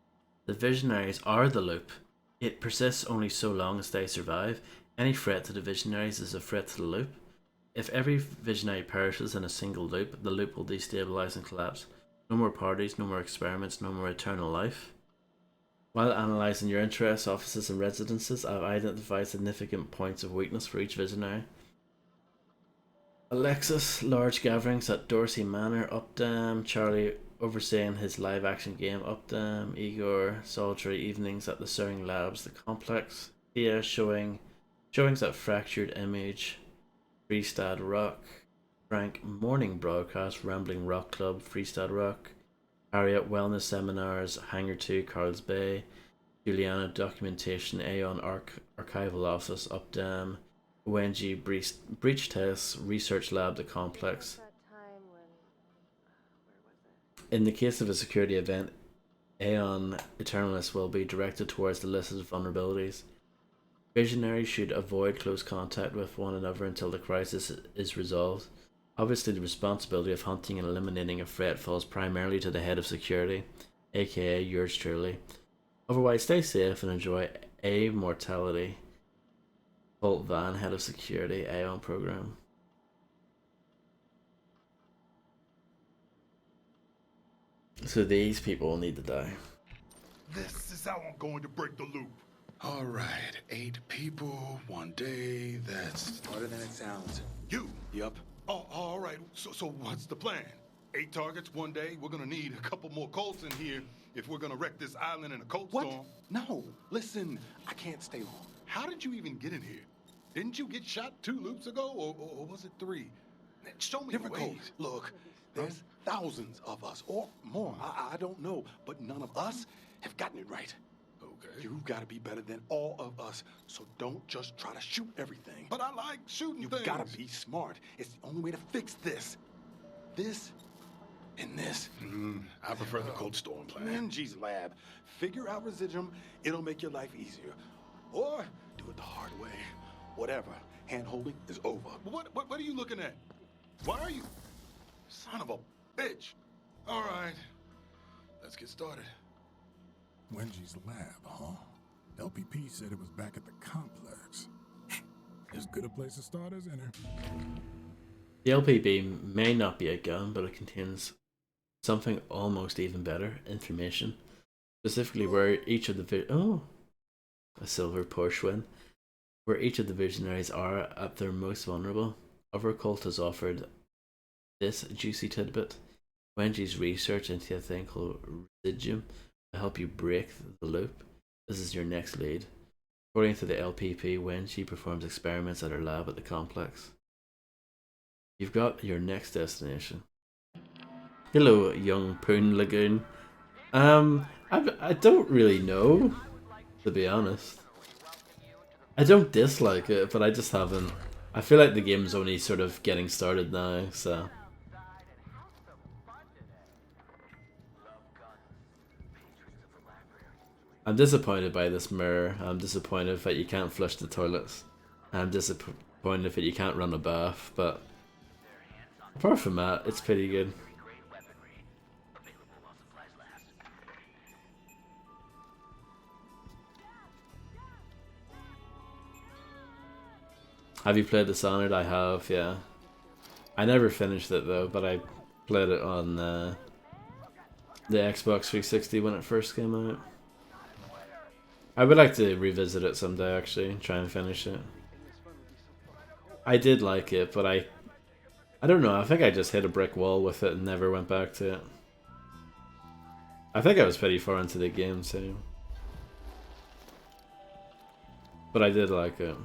The visionaries are the loop. It persists only so long as they survive. Any threat to the visionaries is a threat to the loop. If every visionary perishes in a single loop, the loop will destabilize and collapse. No more parties, no more experiments, no more eternal life. While analysing your interests, offices and residences, I've identified significant points of weakness for each visionary. Alexis, large gatherings at Dorsey Manor, Updam. Charlie overseeing his live action game, Updam. Igor, solitary evenings at the Suring Labs, the complex. Thea, showings at Fractured Image, Freestad Rock. Frank, morning broadcast, Rambling Rock Club, Freestad Rock. Harriet, wellness seminars, Hangar 2, Carl's Bay. Juliana, documentation, Aeon archival office, Updam. ONG breach tests, research lab, the complex. That time when, where was it? In the case of a security event, Aeon Eternalist will be directed towards the listed vulnerabilities. Visionaries should avoid close contact with one another until the crisis is resolved. Obviously, the responsibility of hunting and eliminating a threat falls primarily to the head of security, aka yours truly. Otherwise, stay safe and enjoy Mortality. Holt Van, head of security, Aeon program. So these people need to die. This is how I'm going to break the loop. All right, 8 people, 1 day, that's Harder than it sounds. You? Yup. Oh, all right. So what's the plan? 8 targets 1 day. We're gonna need a couple more Colts in here if we're gonna wreck this island in a Colt What? storm. No, listen, I can't stay long. How did you even get in here? Didn't you get shot 2 loops ago, or was it 3? Show me Different the ways. codes. Look, there's thousands of us, or more. I don't know, but none of us have gotten it right. Okay. You gotta be better than all of us, so don't just try to shoot everything. But I like shooting things. You gotta be smart. It's the only way to fix this. This and this. I prefer the Cold Storm plan. Menji's lab. Figure out residuum, it'll make your life easier. Or do it the hard way. Whatever. Hand-holding is over. What are you looking at? Why are you... Son of a bitch. All right, let's get started. Wenji's lab, huh? LPP said it was back at the complex. As good a place to start as any. The LPB may not be a gun, but it contains something almost even better, information. Specifically where each of the a silver Porsche win. Where each of the visionaries are at their most vulnerable. Our cult has offered this juicy tidbit. Wenji's research into a thing called residuum will help you break the loop. This is your next lead. According to the LPP, Wenji performs experiments at her lab at the complex. You've got your next destination. Hello, young Poon Lagoon. I don't really know, to be honest. I don't dislike it, but I just haven't. I feel like the game's only sort of getting started now, so. I'm disappointed by this mirror. I'm disappointed that you can't flush the toilets. I'm disappointed that you can't run a bath, but apart from that, it's pretty good. Have you played Dishonored? I have, yeah. I never finished it though, but I played it on the Xbox 360 when it first came out. I would like to revisit it someday, actually, and try and finish it. I did like it, but I don't know, I think I just hit a brick wall with it and never went back to it. I think I was pretty far into the game too. But I did like it.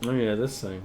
Oh yeah, this thing.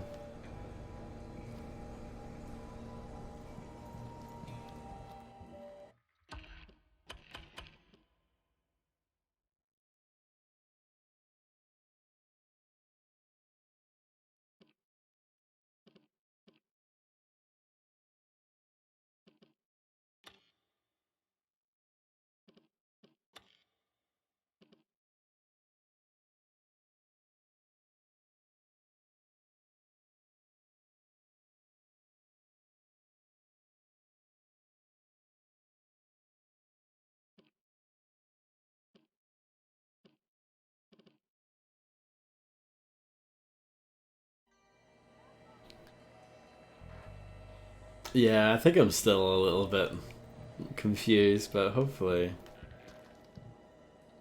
Yeah, I think I'm still a little bit confused, but hopefully...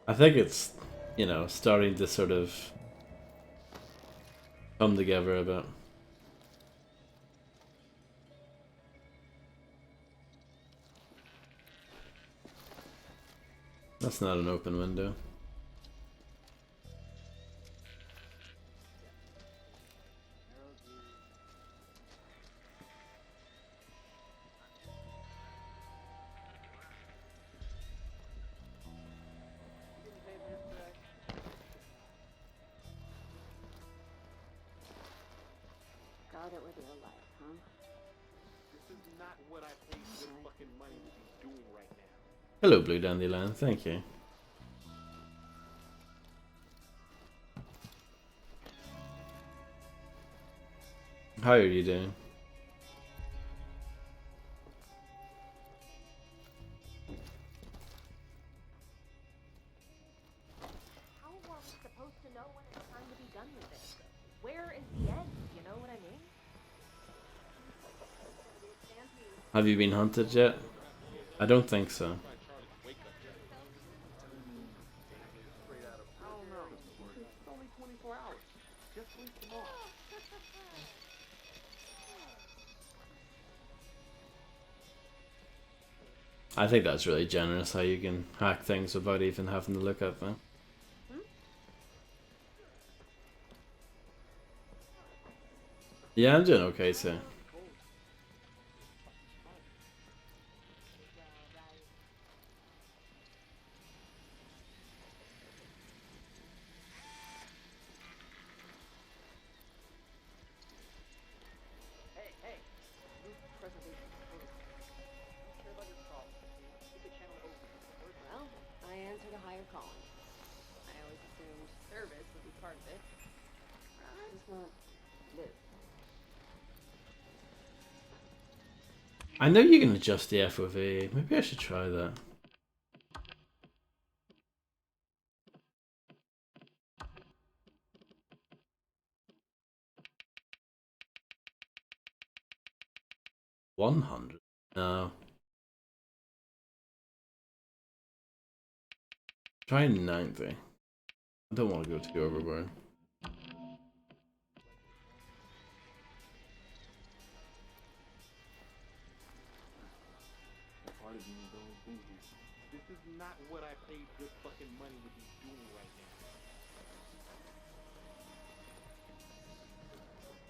I think it's, you know, starting to sort of come together a bit. That's not an open window. Got it with your life, huh? This is not what I paid your fucking money to be doing right now. Hello, Blue Dandelion. Thank you. How are you doing? How are we supposed to know when it's time to be done with this? Where is the end? You know what I mean? Have you been hunted yet? I don't think so. I don't know. It's only 24 hours. Just leave tomorrow. I think that's really generous how you can hack things without even having to look at them. Yeah, I'm doing okay, so. Hey, hey! Group preservation protocol. Don't care about your problems, okay? Keep the channel open. Well, I answer to higher calling. I always assumed service would be part of it. Just not this. I know you can adjust the FOV. Maybe I should try that. $100? No. Try 90. I don't want to go too overboard. This is not what I paid good fucking money to be doing right now.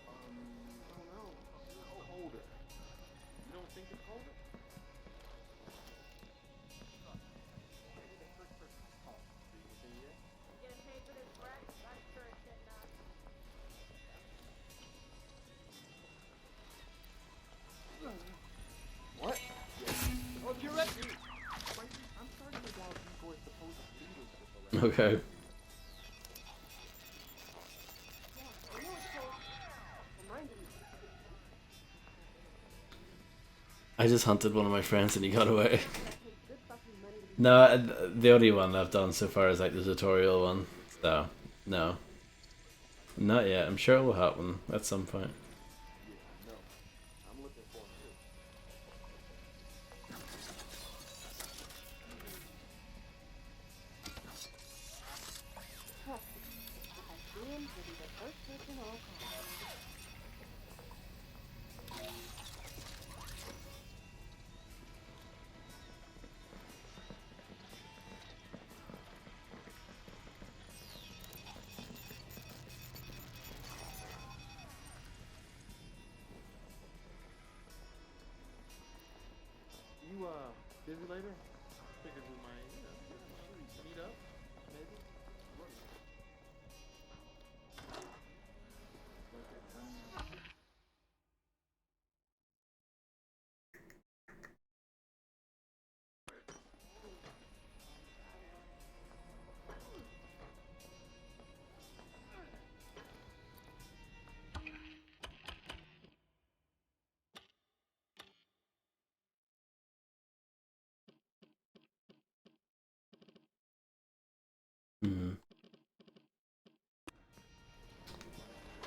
I don't know. Colder. You don't think it's colder? What? Oh, you're right. I'm starting to doubt Igor's supposed leadership around. Okay. I just hunted one of my friends and he got away. No, the only one I've done so far is like the tutorial one. So, no. Not yet. I'm sure it will happen at some point. I'm looking forward to it. Trust me. If I see him, he'll be the first person I'll call. You busy later? Figured we might, meet up, maybe.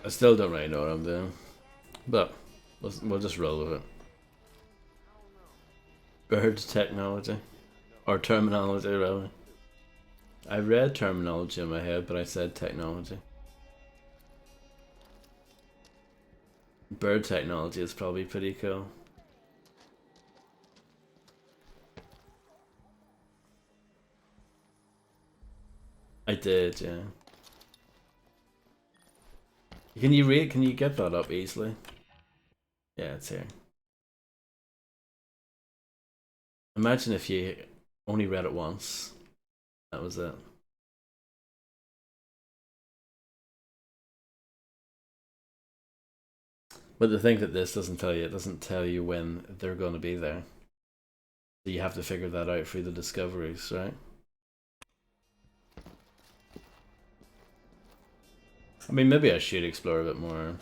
I still don't really know what I'm doing. But we'll just roll with it. Bird technology. Or terminology, rather. I read terminology in my head, but I said technology. Bird technology is probably pretty cool. I did, yeah. Can you read? Can you get that up easily? Yeah, it's here. Imagine if you only read it once. That was it. But the thing that this doesn't tell you, it doesn't tell you when they're going to be there. So you have to figure that out through the discoveries, right? I mean, maybe I should explore a bit more.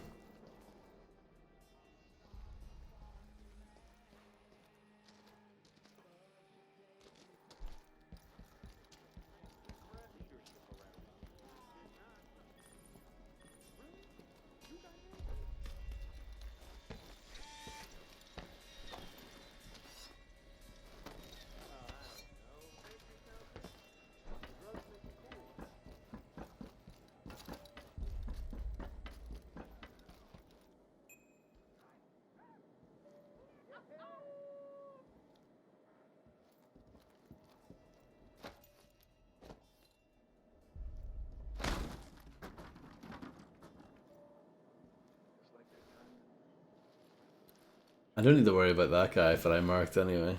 I don't need to worry about that guy that I marked anyway.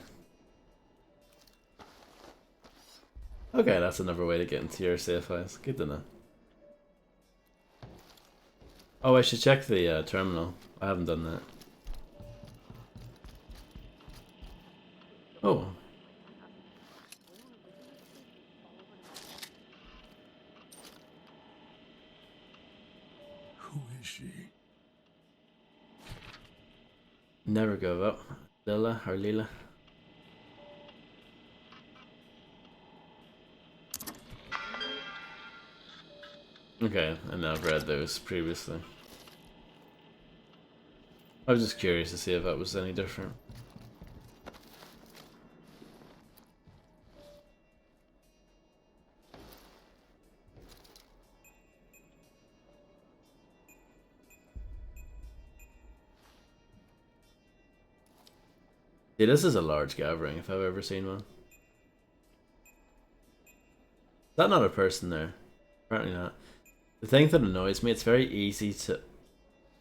Okay, that's another way to get into your safe house. Good to know. Oh, I should check the terminal. I haven't done that. Oh. Who is she? Never give up. Lila or Lila. Okay, I know I've read those previously. I was just curious to see if that was any different. Yeah, this is a large gathering if I've ever seen one. Is that not a person there? Apparently not. The thing that annoys me, it's very easy to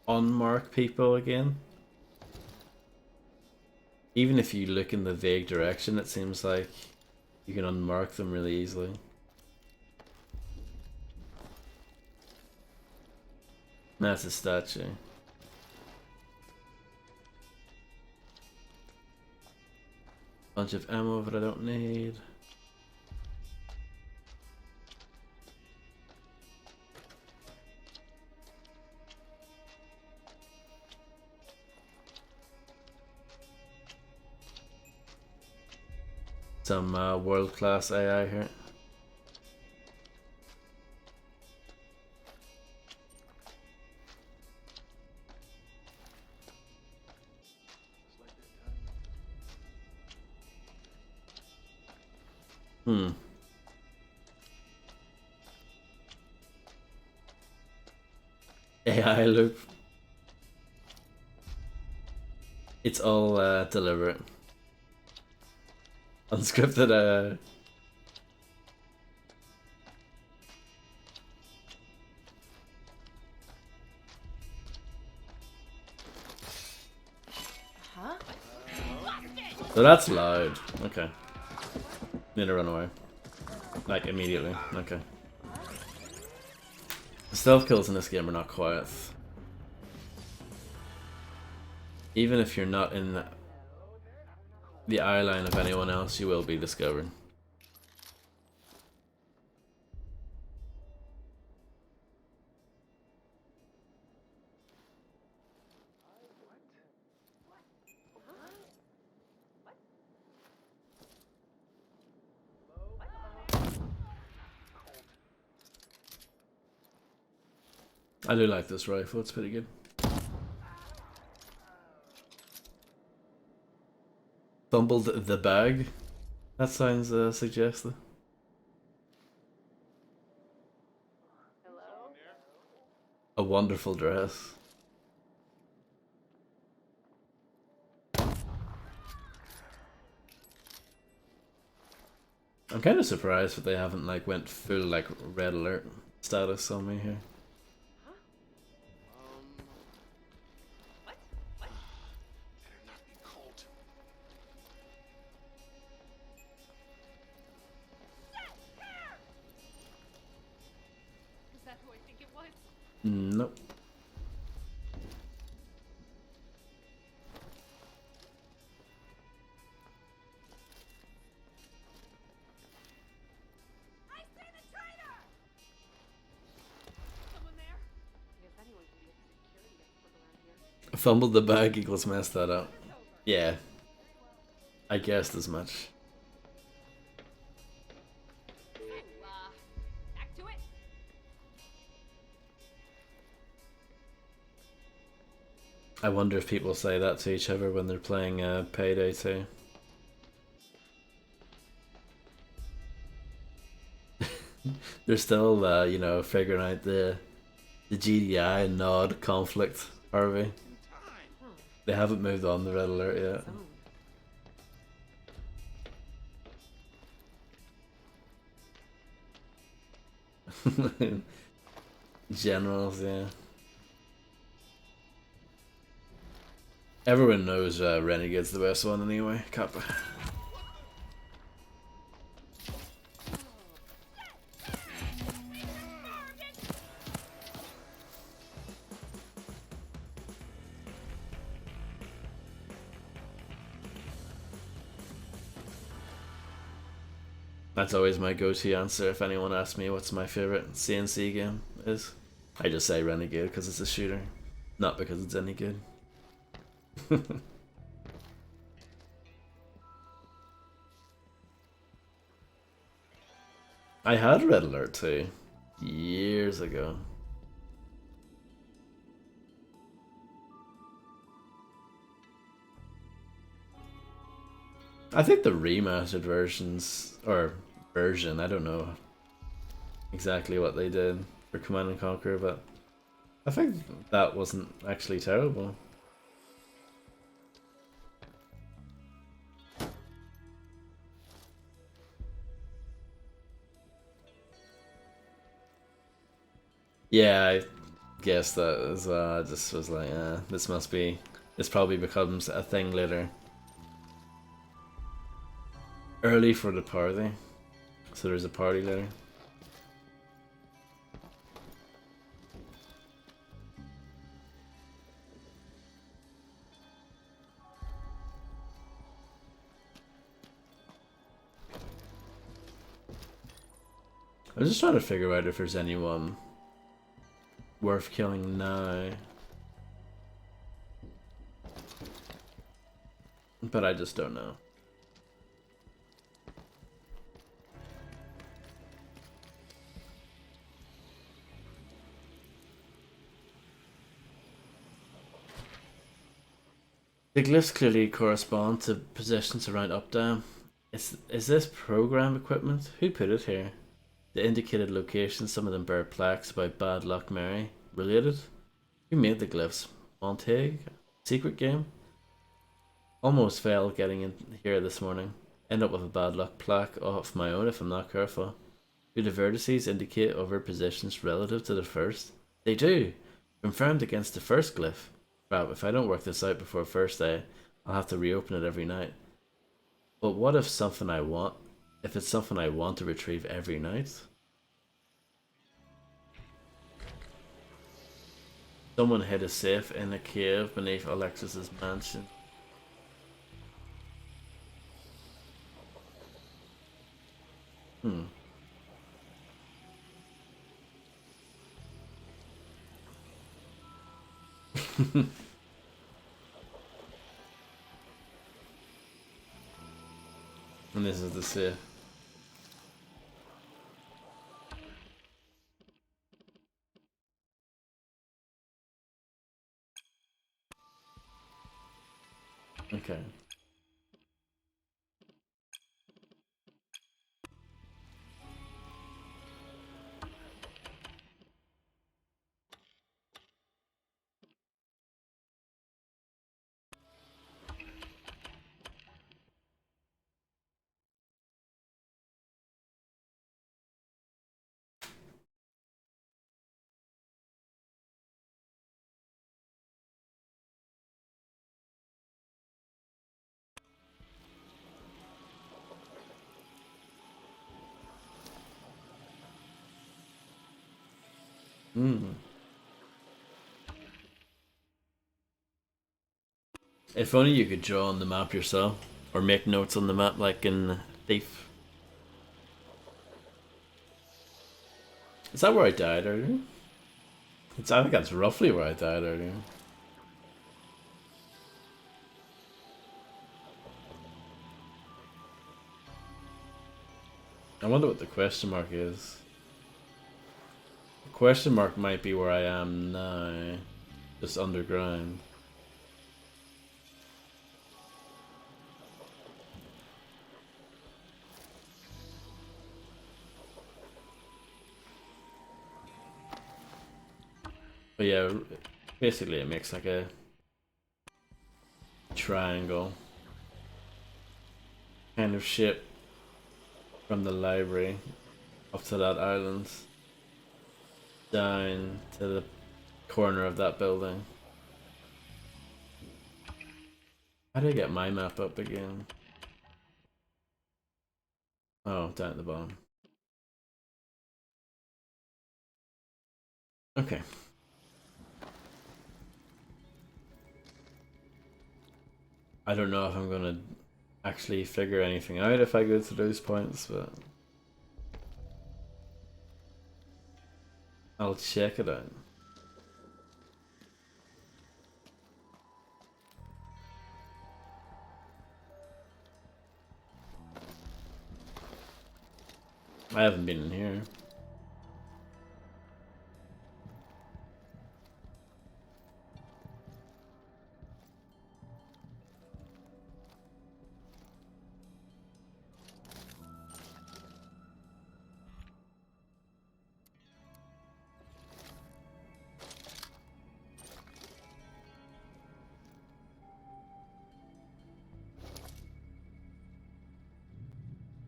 unmark people again. Even if you look in the vague direction, it seems like you can unmark them really easily. That's a statue. Bunch of ammo that I don't need. Some world-class AI here. AI loop. It's all deliberate. Unscripted Huh? So that's loud. Okay. Need to run away. Like immediately. Okay. The stealth kills in this game are not quiet. Even if you're not in the eye line of anyone else, you will be discovered. I do like this rifle, it's pretty good. Fumbled the bag? That sounds suggestive. Hello? A wonderful dress. I'm kind of surprised that they haven't like went full like red alert status on me here. What? Better not be cold. Is that who I think it was? Nope. I see the traitor! Someone there? If anyone can be a security expert around here. Fumbled the bag equals messed that up. Yeah. I guessed as much. So, back to it. I wonder if people say that to each other when they're playing Payday 2. They're still, you know, figuring out the GDI and nod conflict, Harvey. They haven't moved on the red alert yet. Generals, yeah. Everyone knows Renegade's the best one anyway. Kappa. That's always my go-to answer if anyone asks me what's my favorite CNC game is. I just say Renegade because it's a shooter, not because it's any good. I had Red Alert 2 years ago. I think the remastered versions, or version, I don't know exactly what they did for Command and Conquer, but I think that wasn't actually terrible. Yeah, I guess that as well. I just was like, this probably becomes a thing later. Early for the party. So there's a party later. I'm just trying to figure out if there's anyone worth killing now. But I just don't know. The glyphs clearly correspond to positions around Updam. Is this program equipment? Who put it here? The indicated locations, some of them bear plaques about Bad Luck Mary. Related? Who made the glyphs? Montague? Secret game? Almost failed getting in here this morning. End up with a bad luck plaque off my own if I'm not careful. Do the vertices indicate other positions relative to the first? They do! Confirmed against the first glyph. Crap, if I don't work this out before first day, I'll have to reopen it every night. But what if it's something I want to retrieve every night? Someone hid a safe in a cave beneath Alexis's mansion. And this is the safe. Okay. If only you could draw on the map yourself, or make notes on the map like in Thief. Is that where I died earlier? I think that's roughly where I died earlier. I wonder what the question mark is. The question mark might be where I am now, just underground. But yeah, basically it makes like a triangle kind of shape from the library up to that island, down to the corner of that building. How do I get my map up again? Oh, down at the bottom. Okay. I don't know if I'm gonna actually figure anything out if I go to those points, but I'll check it out. I haven't been in here.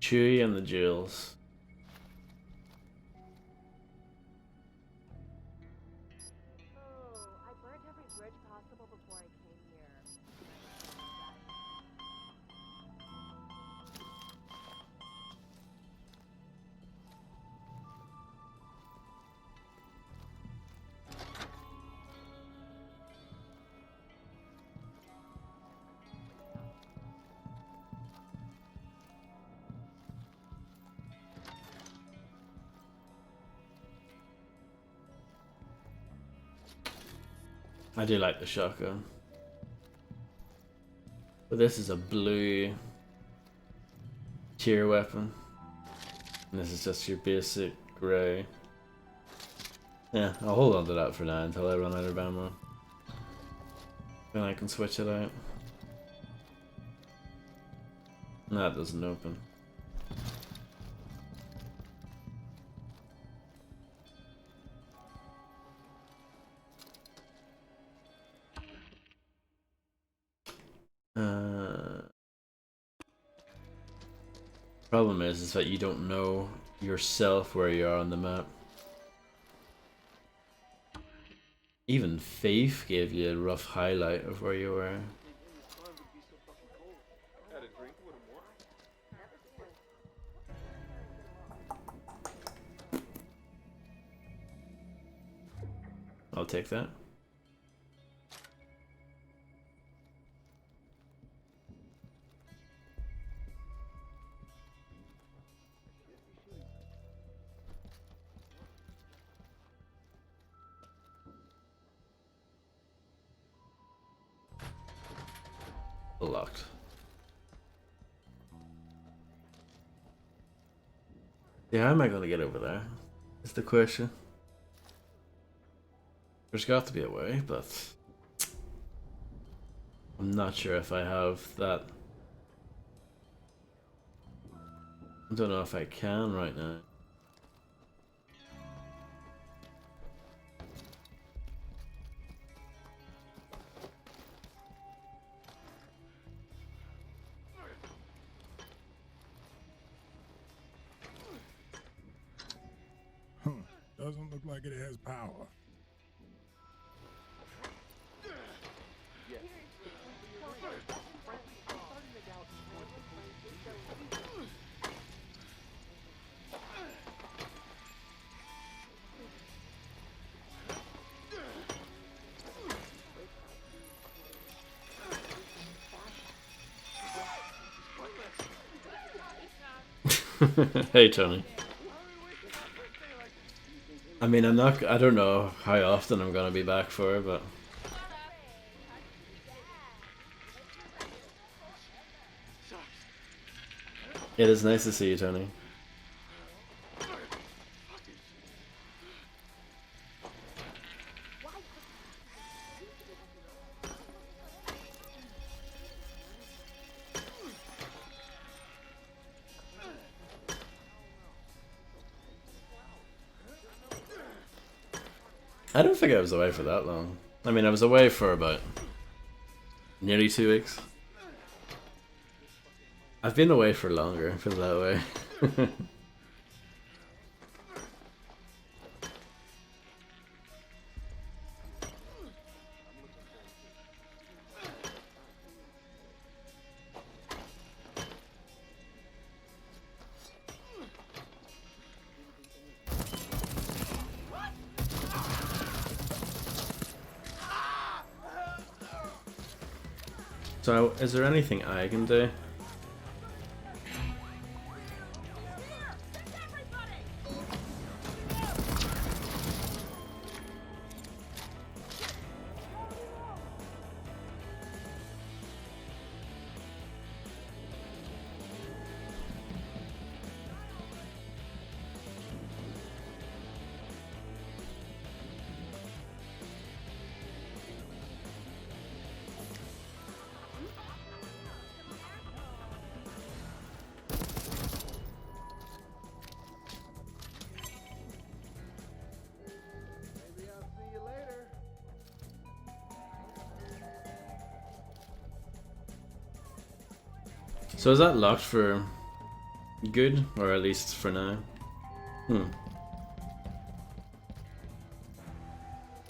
Chewie and the jewels. Oh, I burnt every bridge possible before I came here. I do like the shotgun. But this is a blue tier weapon. And this is just your basic grey. Yeah, I'll hold on to that for now until I run out of ammo. Then I can switch it out. That doesn't open. Problem is that you don't know yourself where you are on the map. Even Faith gave you a rough highlight of where you were. I'll take that. Locked. Yeah, how am I gonna get over there? Is the question. There's got to be a way, but I'm not sure if I have that. I don't know if I can right now. Doesn't look like it has power. Hey Tony. I mean, I don't know how often I'm gonna be back for it, but it is nice to see you, Tony. I don't think I was away for that long. I mean, I was away for about nearly 2 weeks. I've been away for longer, put it that way. So, is there anything I can do? Maybe I'll see you later. So is that locked for good, or at least for now?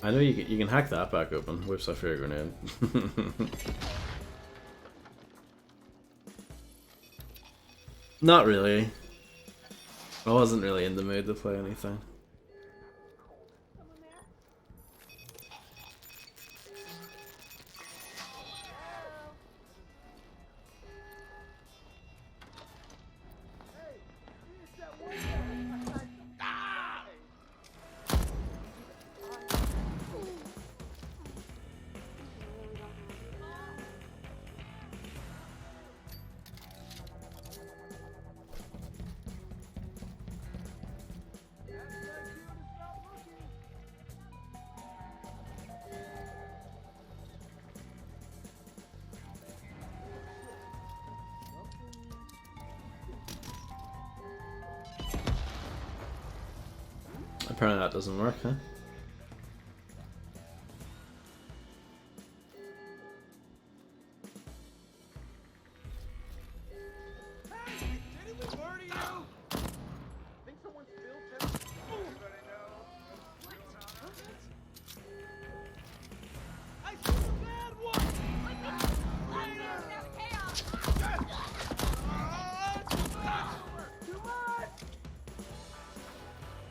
I know you can hack that back open. Whips off your grenade. Not really. I wasn't really in the mood to play anything. Apparently that doesn't work, huh? Think someone spilled test? Anybody know? I see the bad one! Too much!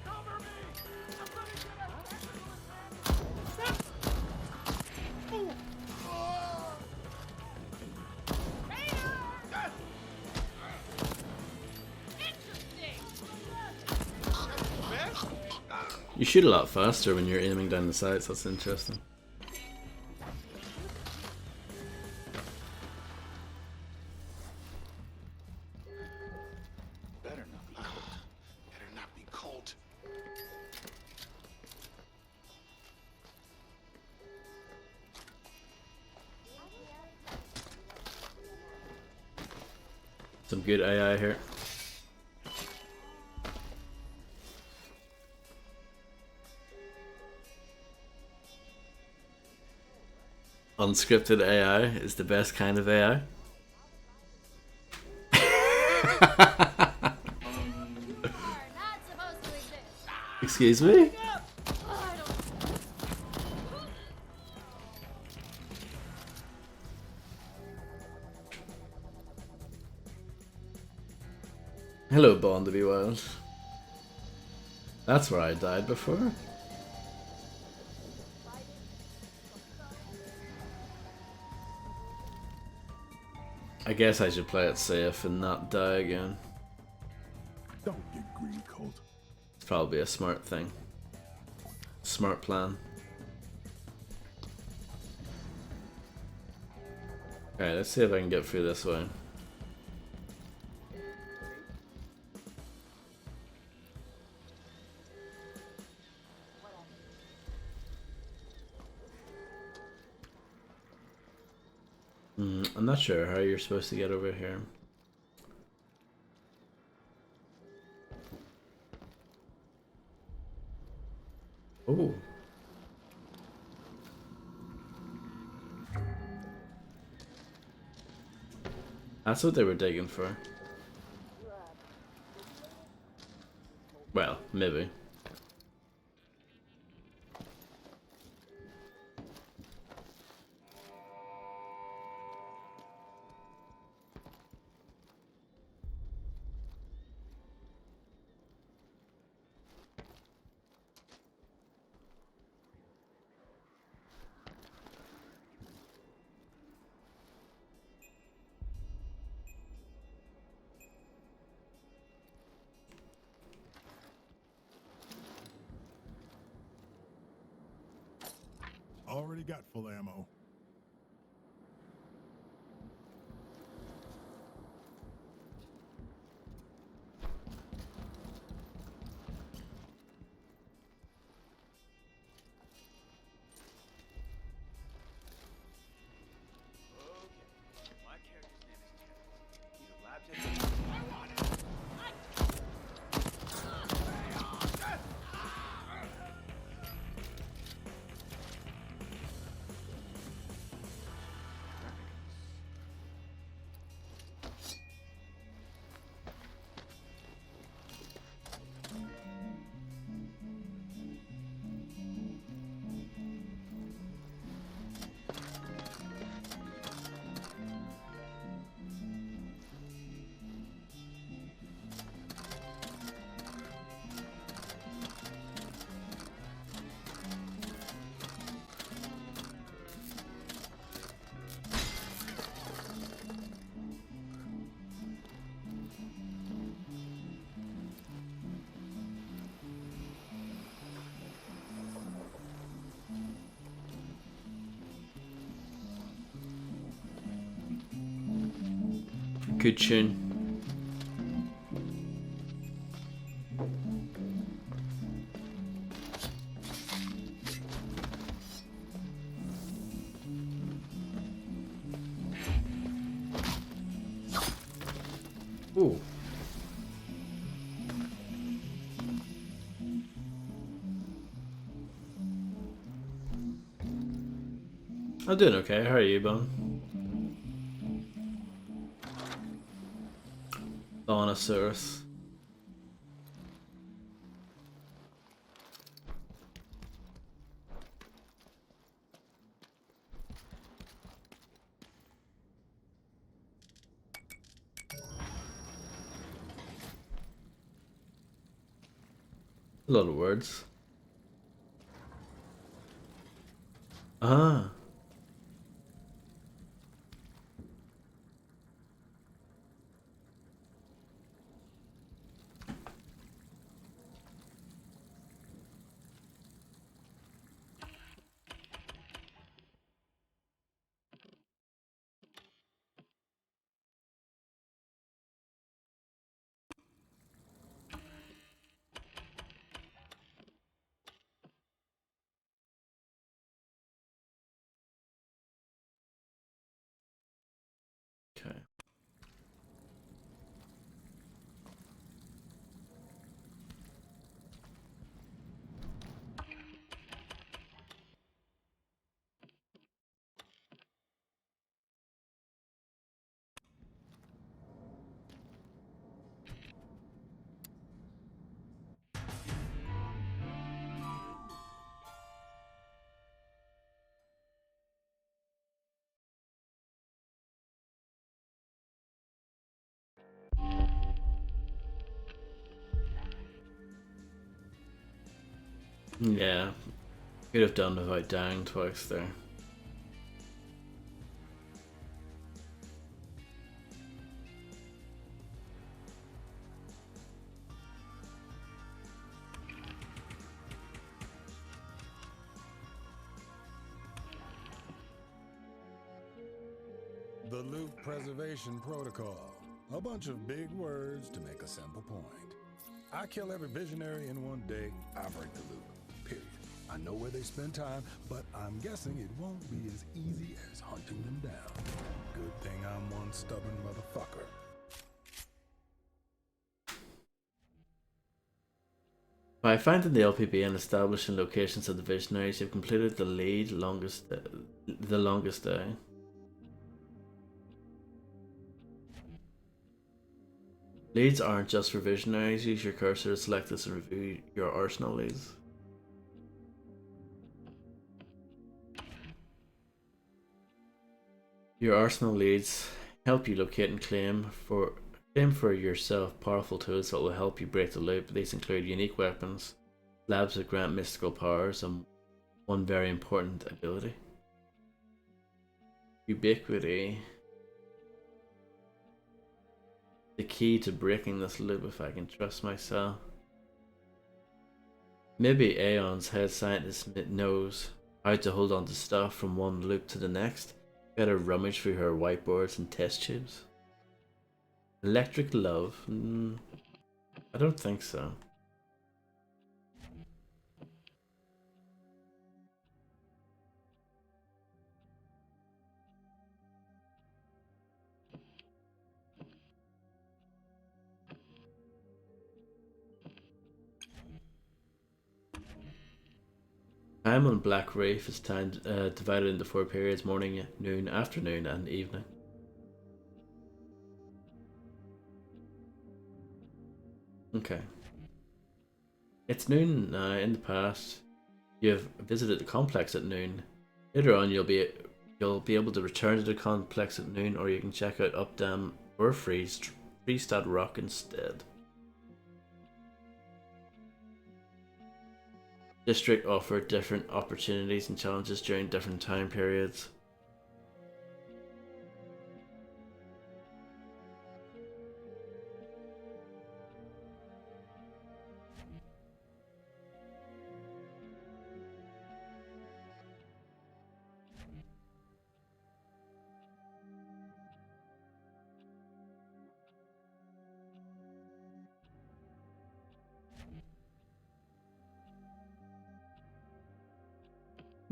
Cover me! I'm gonna get a You shoot a lot faster when you're aiming down the sights, that's interesting. Better not be cold. Better not be cold. Some good AI here. Unscripted AI is the best kind of AI. Excuse me? Hello, Bond to be wild. That's where I died before. I guess I should play it safe and not die again. Don't get greedy, Colt. It's probably a smart thing. Smart plan. Alright, let's see if I can get through this way. I'm not sure how you're supposed to get over here. Oh. That's what they were digging for. Well, maybe. got full ammo. Okay. My character's name is Terrence. He's a lab technician. I want it! Good tune. Ooh. I'm doing okay. How are you, Bone? Dinosaurus. A lot of words. Ah. Okay. Yeah. Could have done without dying twice there. The Loop Preservation Protocol. A bunch of big words to make a simple point. I kill every visionary in one day, I break the loop. Period. I know where they spend time, but I'm guessing it won't be as easy as hunting them down. Good thing I'm one stubborn motherfucker. By finding the LPB and establishing locations of the visionaries, you've completed the longest day. Leads aren't just for visionaries. Use your cursor to select this and review your arsenal leads. Your arsenal leads help you locate and claim for yourself powerful tools that will help you break the loop. These include unique weapons, labs that grant mystical powers, and one very important ability. Ubiquity. The key to breaking this loop if I can trust myself. Maybe Aeon's head scientist knows how to hold on to stuff from one loop to the next. Better rummage through her whiteboards and test tubes. Electric love? I don't think so. Time on Black Reef is time divided into 4 periods: morning, noon, afternoon, and evening. Okay. It's noon now. In the past, you have visited the complex at noon. Later on, you'll be able to return to the complex at noon, or you can check out Up Dam or Freestad Rock instead. District offer different opportunities and challenges during different time periods.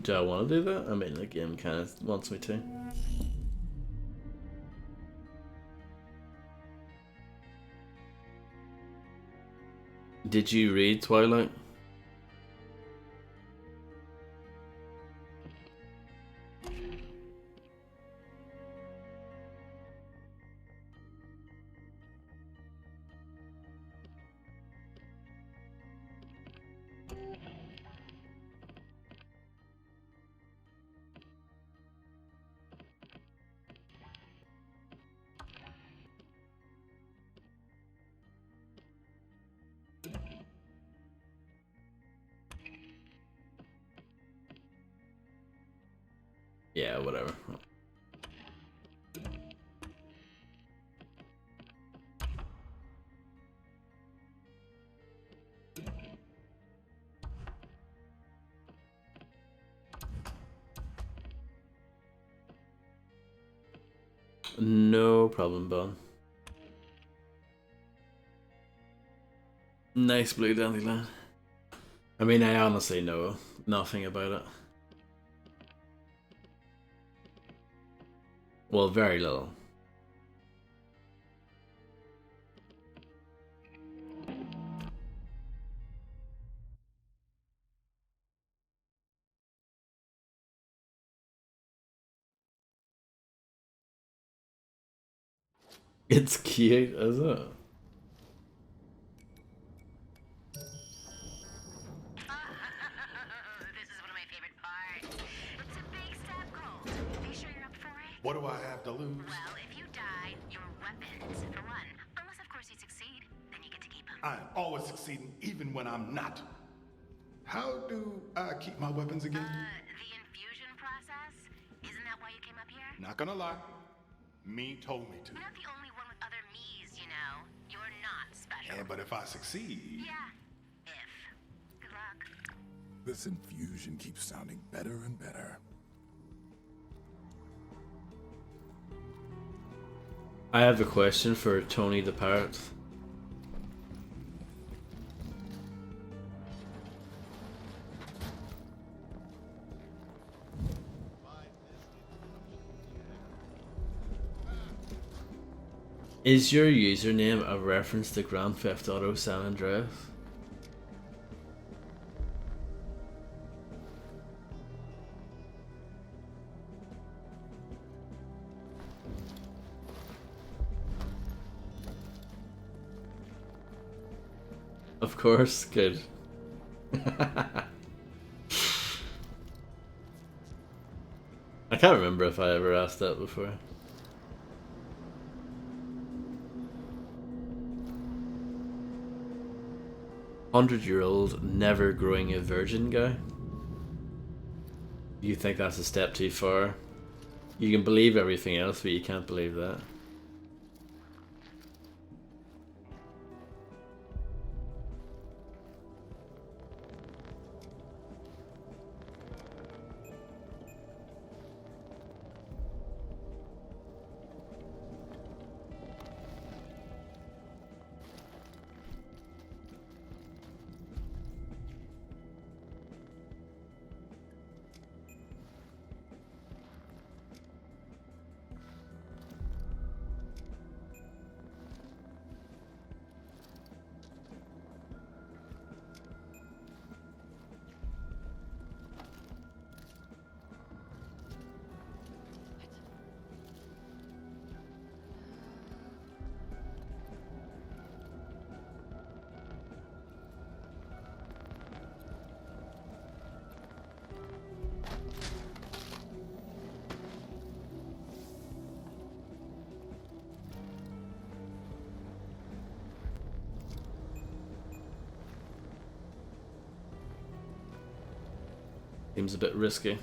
Do I want to do that? I mean, the game kind of wants me to. Did you read Twilight? Yeah, whatever. No problem, Bon. Nice blue dandelion. I mean, I honestly know nothing about it. Well, very little. It's cute, is it? This is one of my favorite parts. It's a big step goal. Are you sure you're up for it? What do I have to lose? Well, if you die, your weapons, for one. Unless, of course, you succeed. Then you get to keep them. I'm always succeeding, even when I'm not. How do I keep my weapons again? The infusion process? Isn't that why you came up here? Not gonna lie. Me told me to. You're not the only one with other me's, you know. You're not special. Yeah, but if I succeed... Yeah. If. Good luck. This infusion keeps sounding better and better. I have a question for Tony the Parrot. Is your username a reference to Grand Theft Auto San Andreas? Of course, good. I can't remember if I ever asked that before. Hundred-year-old, never growing a virgin guy? You think that's a step too far? You can believe everything else, but you can't believe that. Seems a bit risky.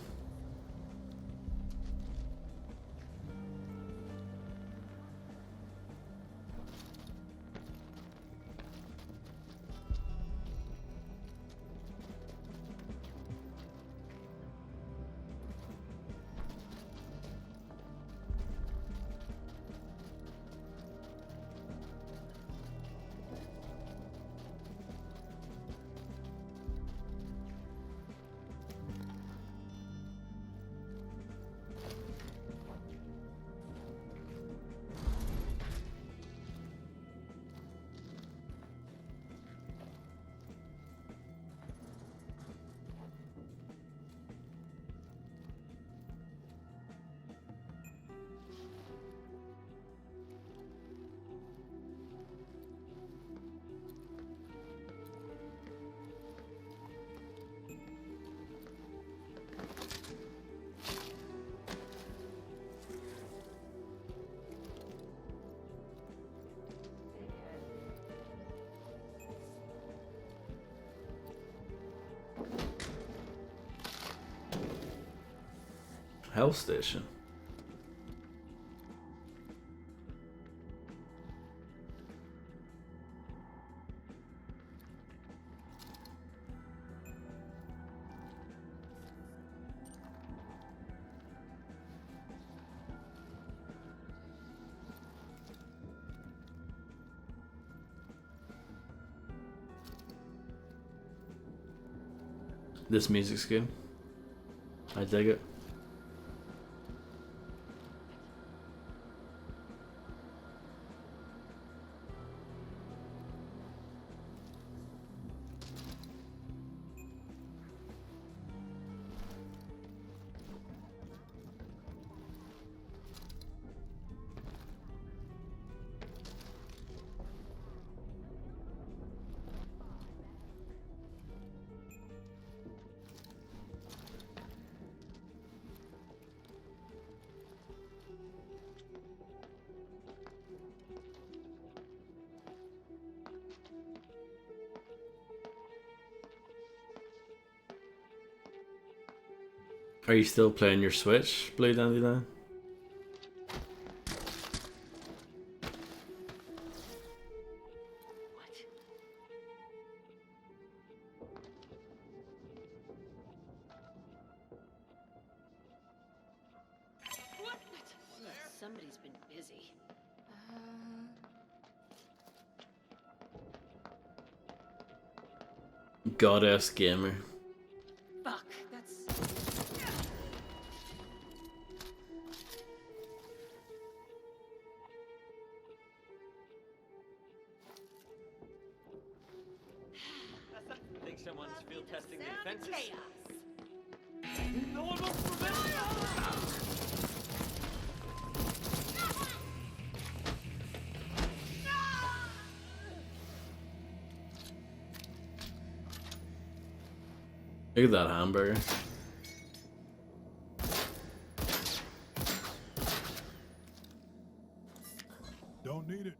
Health station. This music's good. I dig it. Are you still playing your Switch, Blue Dandelion? Somebody's been busy. Goddess gamer. Fuck, that's... Think someone's field testing the defenses? Chaos. No one wants to prevent it! Look at that hamburger. Don't need it.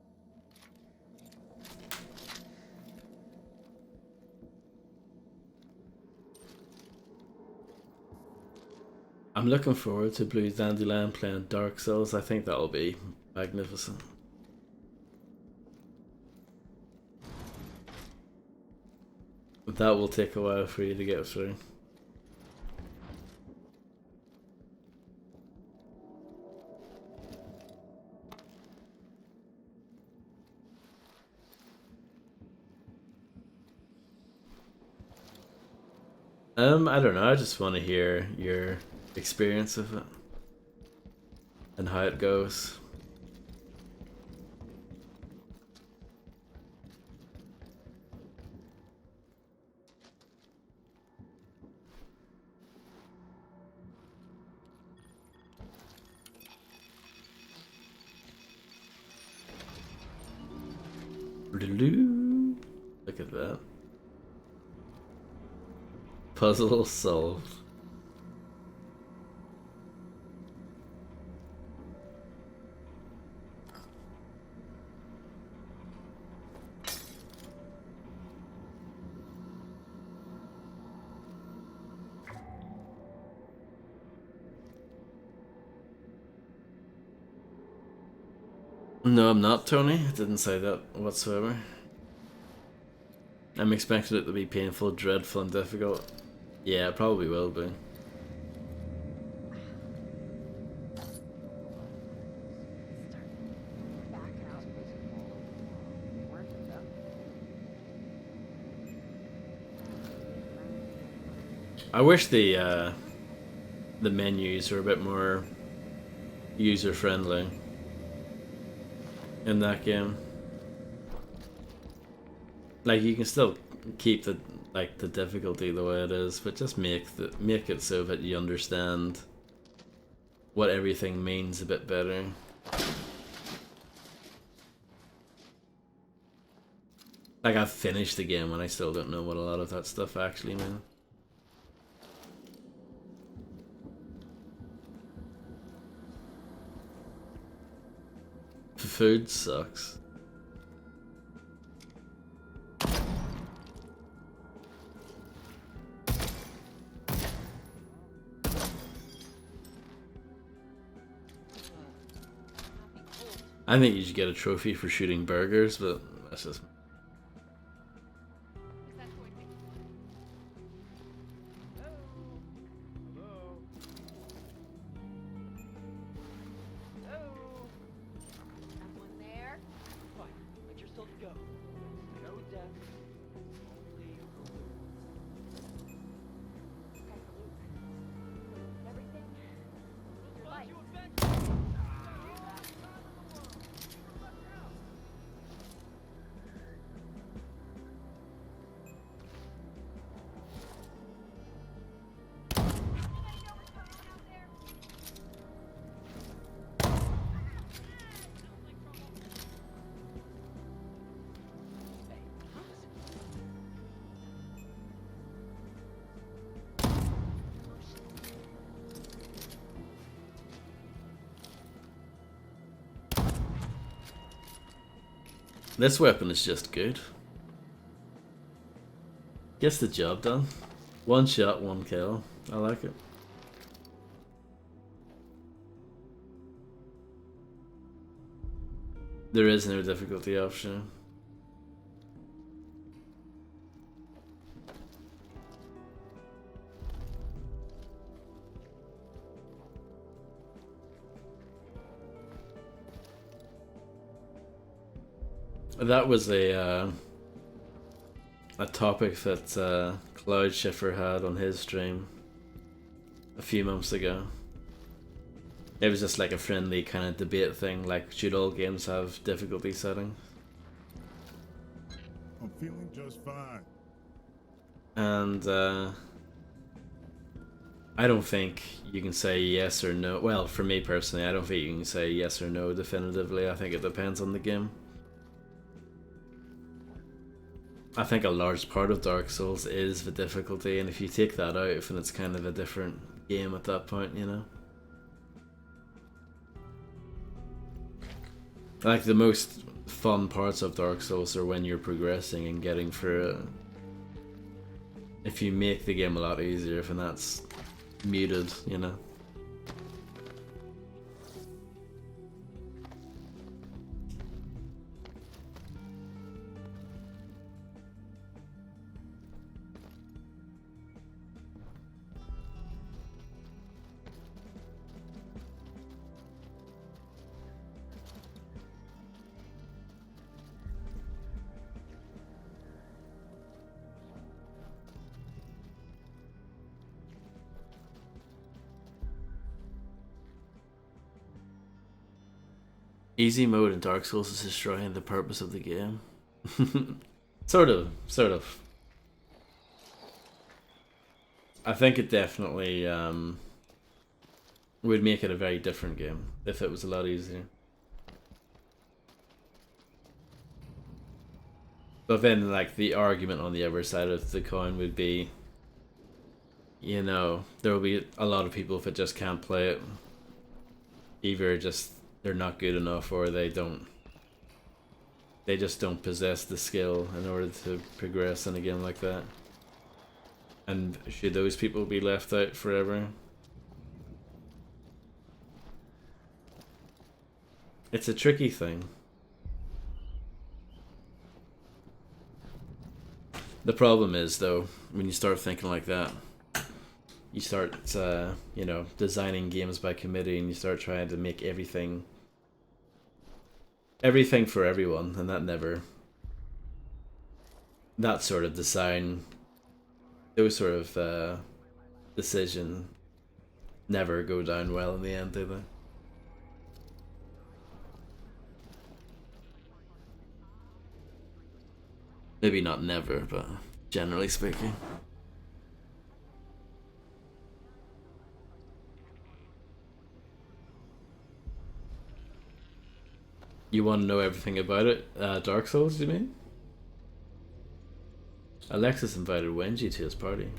I'm looking forward to Blue Dandelion playing Dark Souls. I think that'll be magnificent. But that will take a while for you to get through. I don't know, I just want to hear your experience of it and how it goes. Look at that. Puzzle solved. No, I'm not, Tony. I didn't say that whatsoever. I'm expecting it to be painful, dreadful, and difficult. Yeah, it probably will be. Back out. Weren't it them? I wish the menus were a bit more user friendly in that game. Like you can still keep the difficulty the way it is, but just make it so that you understand what everything means a bit better. Like I've finished the game and I still don't know what a lot of that stuff actually means. Food sucks. I think you should get a trophy for shooting burgers, but that's just... Someone there? Fine, let yourself go. No death. Only Everything? Your life. This weapon is just good. Gets the job done. One shot, one kill. I like it. There is no difficulty option. That was a topic that Cloud Schiffer had on his stream a few months ago. It was just like a friendly kind of debate thing, like should all games have difficulty settings? I'm feeling just fine. And I don't think you can say yes or no. Well, for me personally, I don't think you can say yes or no definitively. I think it depends on the game. I think a large part of Dark Souls is the difficulty, and if you take that out, then it's kind of a different game at that point, you know? Like, the most fun parts of Dark Souls are when you're progressing and getting through it. If you make the game a lot easier, then that's muted, you know? Easy mode in Dark Souls is destroying the purpose of the game. Sort of, sort of. I think it definitely would make it a very different game if it was a lot easier. But then, like, the argument on the other side of the coin would be, you know, there will be a lot of people that just can't play it. Either just they're not good enough, or they just don't possess the skill in order to progress in a game like that. And should those people be left out forever? It's a tricky thing. The problem is, though, when you start thinking like that, you start, you know, designing games by committee, and you start trying to make everything for everyone, and that sort of design, those sort of decision never go down well in the end, do they? Maybe not never, but generally speaking. You want to know everything about it? Dark Souls, you mean? Alexis invited Wenji to his party.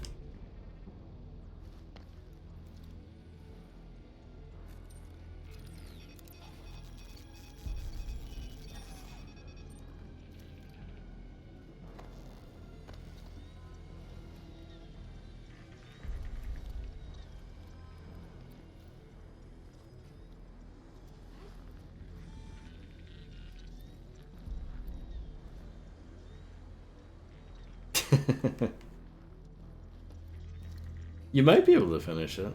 You might be able to finish it.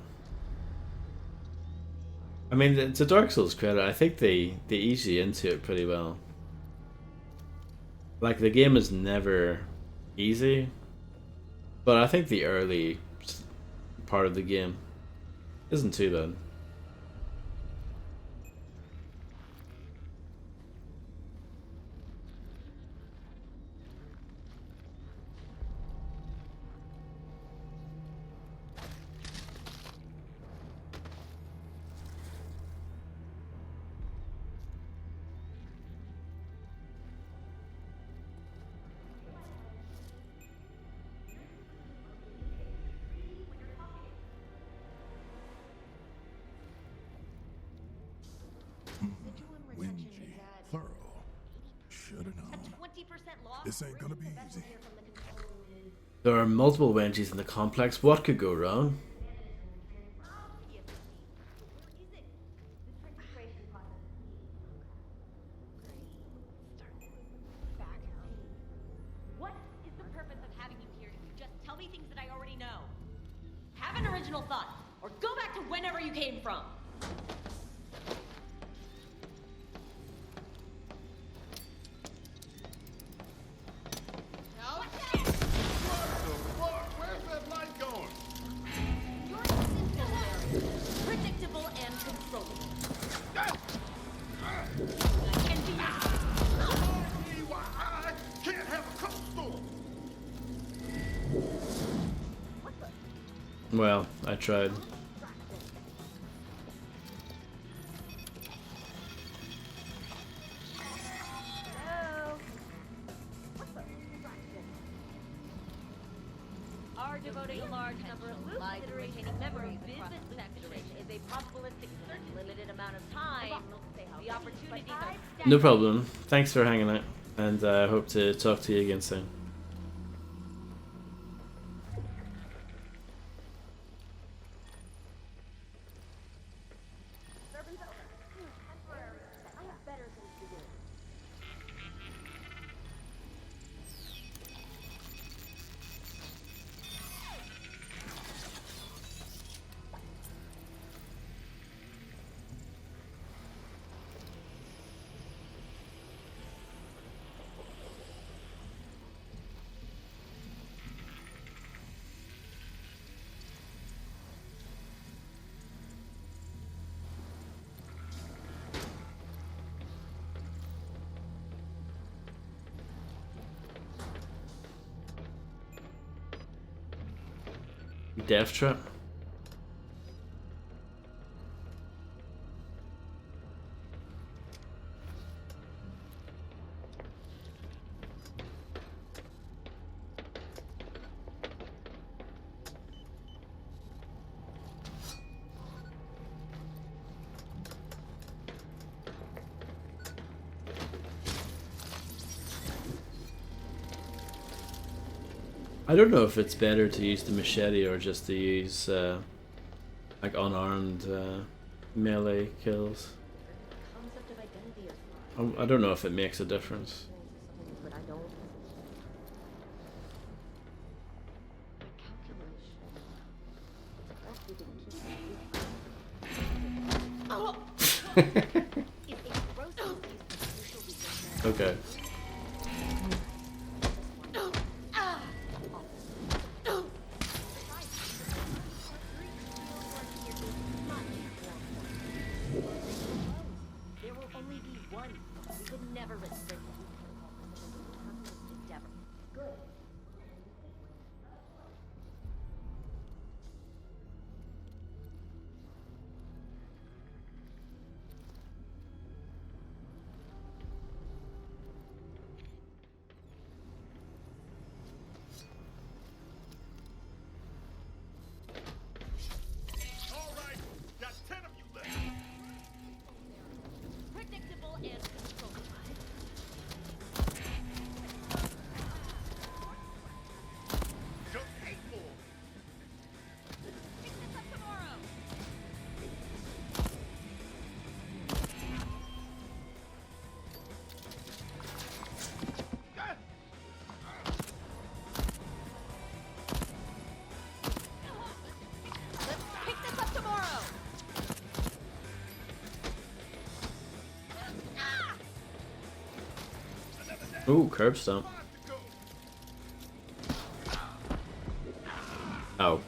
I mean, it's a Dark Souls credit. I think they ease you into it pretty well. Like, the game is never easy, but I think the early part of the game isn't too bad. Wenji, thorough. Should've known. This ain't gonna be easy. There are multiple Wenjis in the complex. What could go wrong? What is the purpose of having you here if you just tell me things that I already know? Have an original thought, or go back to whenever you came from. Where's that light going? You're simple, Larry. Predictable and controllable. And be Why I can't have a coat store. Well, I tried. are devoting a large number of lives to retaining memories across the section is a probabilistic search limited amount of time. The opportunities are No problem. Thanks for hanging out, and I hope to talk to you again soon. Death Trap. I don't know if it's better to use the machete or just to use like unarmed melee kills. concept of identity. I don't know if it makes a difference. But I don't. My calculation. Actually didn't keep me. Oh! If explosives used to usually get Okay. There will only be one. We could never restrict what we protocol for such a superfluous endeavor. Good. All right, got 10 of you left. Predictable and controllable. Just 8 more. Pick this up tomorrow. Let's pick this up tomorrow. Ooh, curb stomp. Oh.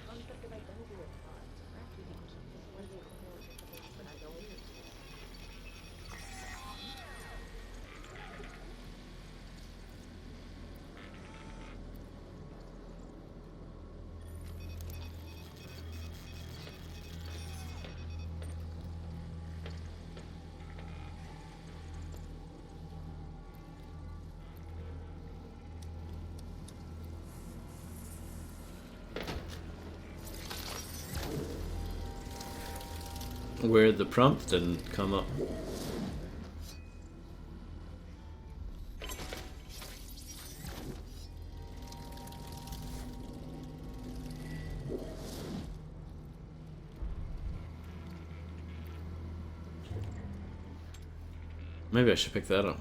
Concept of identity is fun. Actually didn't keep this one but I don't. Where the prompt didn't come up. Maybe I should pick that up.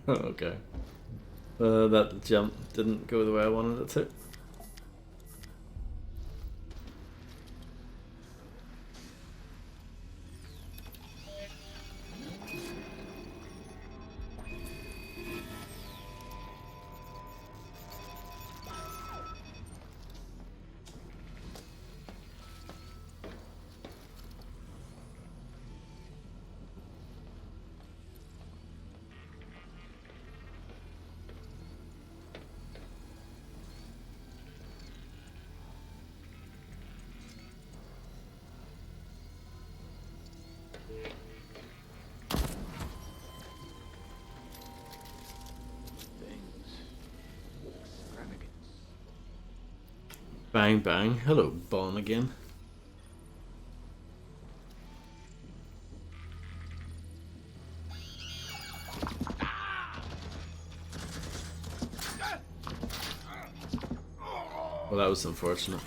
Okay. That jump didn't go the way I wanted it to. Bang bang. Hello, Bon again. Well, that was unfortunate.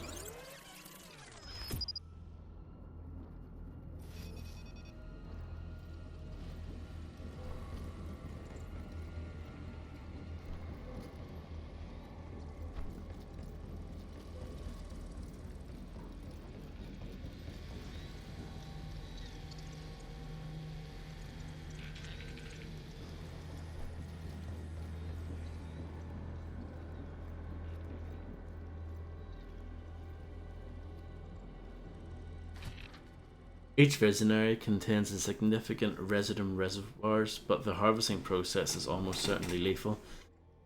Each visionary contains a significant residue reservoirs, but the harvesting process is almost certainly lethal.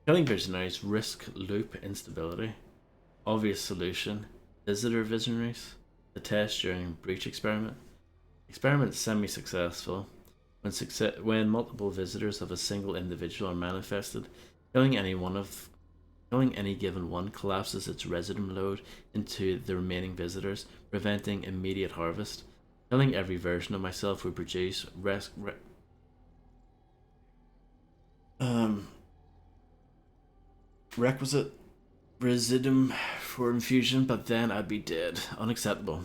Killing visionaries risk loop instability. Obvious solution: visitor visionaries. The test during breach experiment. Experiment semi-successful. When multiple visitors of a single individual are manifested, killing any given one collapses its residue load into the remaining visitors, preventing immediate harvest. Killing every version of myself would produce requisite residuum for infusion, but then I'd be dead. Unacceptable.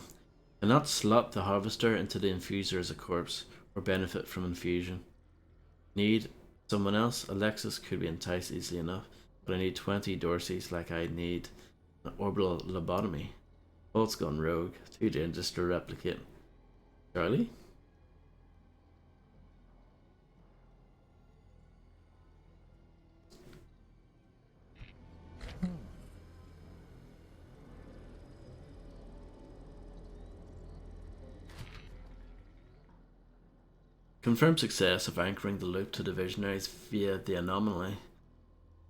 Cannot slot the harvester into the infuser as a corpse, or benefit from infusion. Need someone else? Alexis could be enticed easily enough, but I need 20 Dorseys like I need an orbital lobotomy. Bolt's gone rogue. Too dangerous to replicate. Charlie? Confirmed success of anchoring the loop to the visionaries via the anomaly.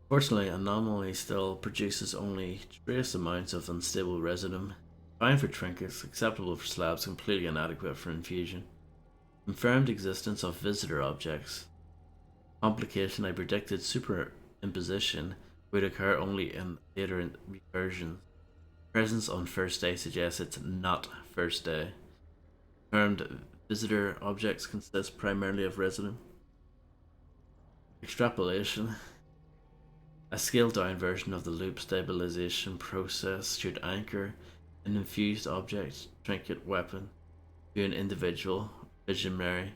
Fortunately, anomaly still produces only trace amounts of unstable residue. Fine for trinkets, acceptable for slabs, completely inadequate for infusion. Confirmed existence of visitor objects. Complication: I predicted superimposition would occur only in later recursions. Presence on first day suggests it's not first day. Confirmed visitor objects consist primarily of residue. Extrapolation. A scaled down version of the loop stabilization process should anchor an infused object, trinket, weapon to an individual visionary,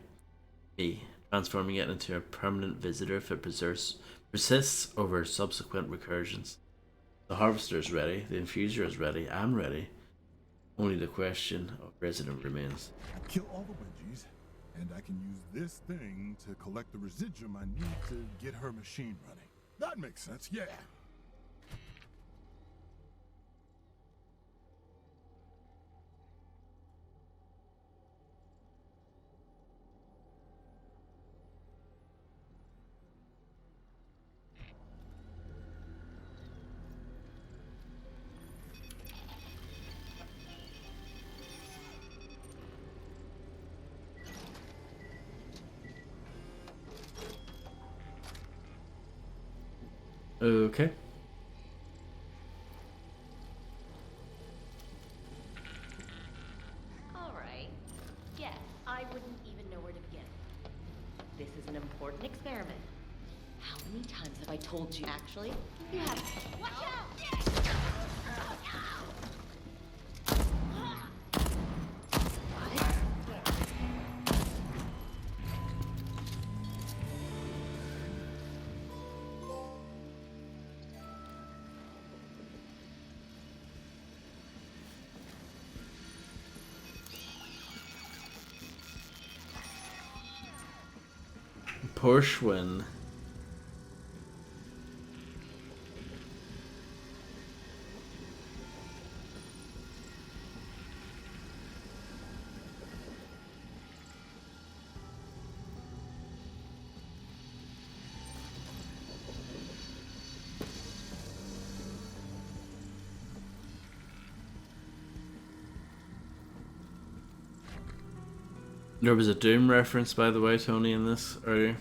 me, transforming it into a permanent visitor if it persists over subsequent recursions. The harvester is ready, the infuser is ready, I'm ready. Only the question of resident remains. Kill all the wedgies, and I can use this thing to collect the residuum I need to get her machine running. That makes sense, yeah. Okay. Alright. Yes, I wouldn't even know where to begin. This is an important experiment. How many times have I told you? Actually, you have. Watch out! Porshwin. There was a Doom reference, by the way, Tony, in this earlier.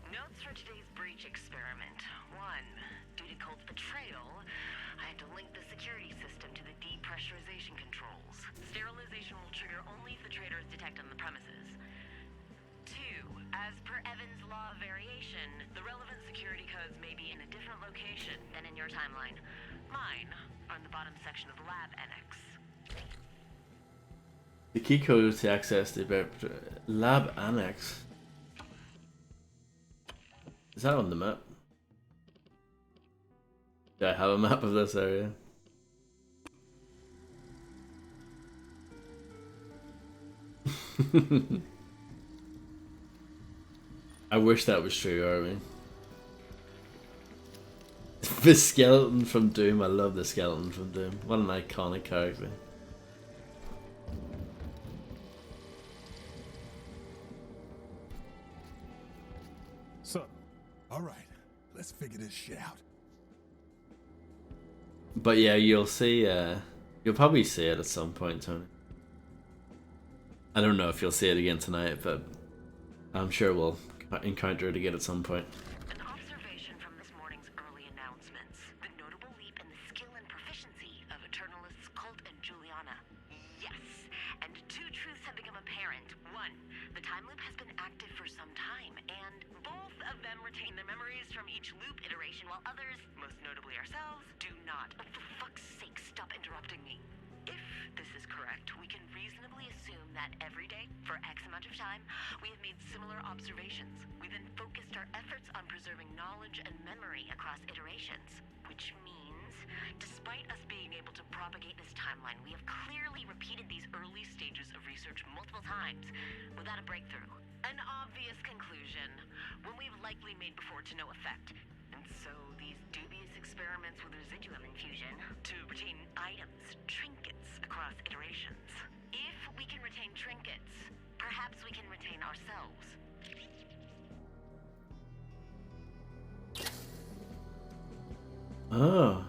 Notes for today's breach experiment. 1. Due to Colt's betrayal, I had to link the security system to the depressurization controls. Sterilization will trigger only if the traitor is detected on the premises. 2. As per Evans' law of variation, the relevant security codes may be in a different location than in your timeline. Mine are in the bottom section of the lab annex. The key code to access the lab annex. Is that on the map? Do I have a map of this area? I wish that was true, Army. The skeleton from Doom. I love the skeleton from Doom. What an iconic character. So, all right, let's figure this shit out. But yeah, you'll see. You'll probably see it at some point, Tony. I don't know if you'll see it again tonight, but I'm sure we'll encounter it again at some point. An observation from this morning's early announcements. The notable leap in the skill and proficiency of Eternalists Colt and Juliana. Yes, and two truths have become apparent. One, the time loop has been active for some time, and both of them retain their memories from each loop iteration, while others, most notably ourselves, do not. Oh, for fuck's sake, stop interrupting me. If this is correct, we can reasonably assume that every day, for X amount of time, we have made similar observations. We then focused our efforts on preserving knowledge and memory across iterations. Which means, despite us being able to propagate this timeline, we have clearly repeated these early stages of research multiple times, without a breakthrough. An obvious conclusion, one we've likely made before to no effect. And so these dubious experiments with residuum infusion to retain items, trinkets across iterations. If we can retain trinkets, perhaps we can retain ourselves. Oh.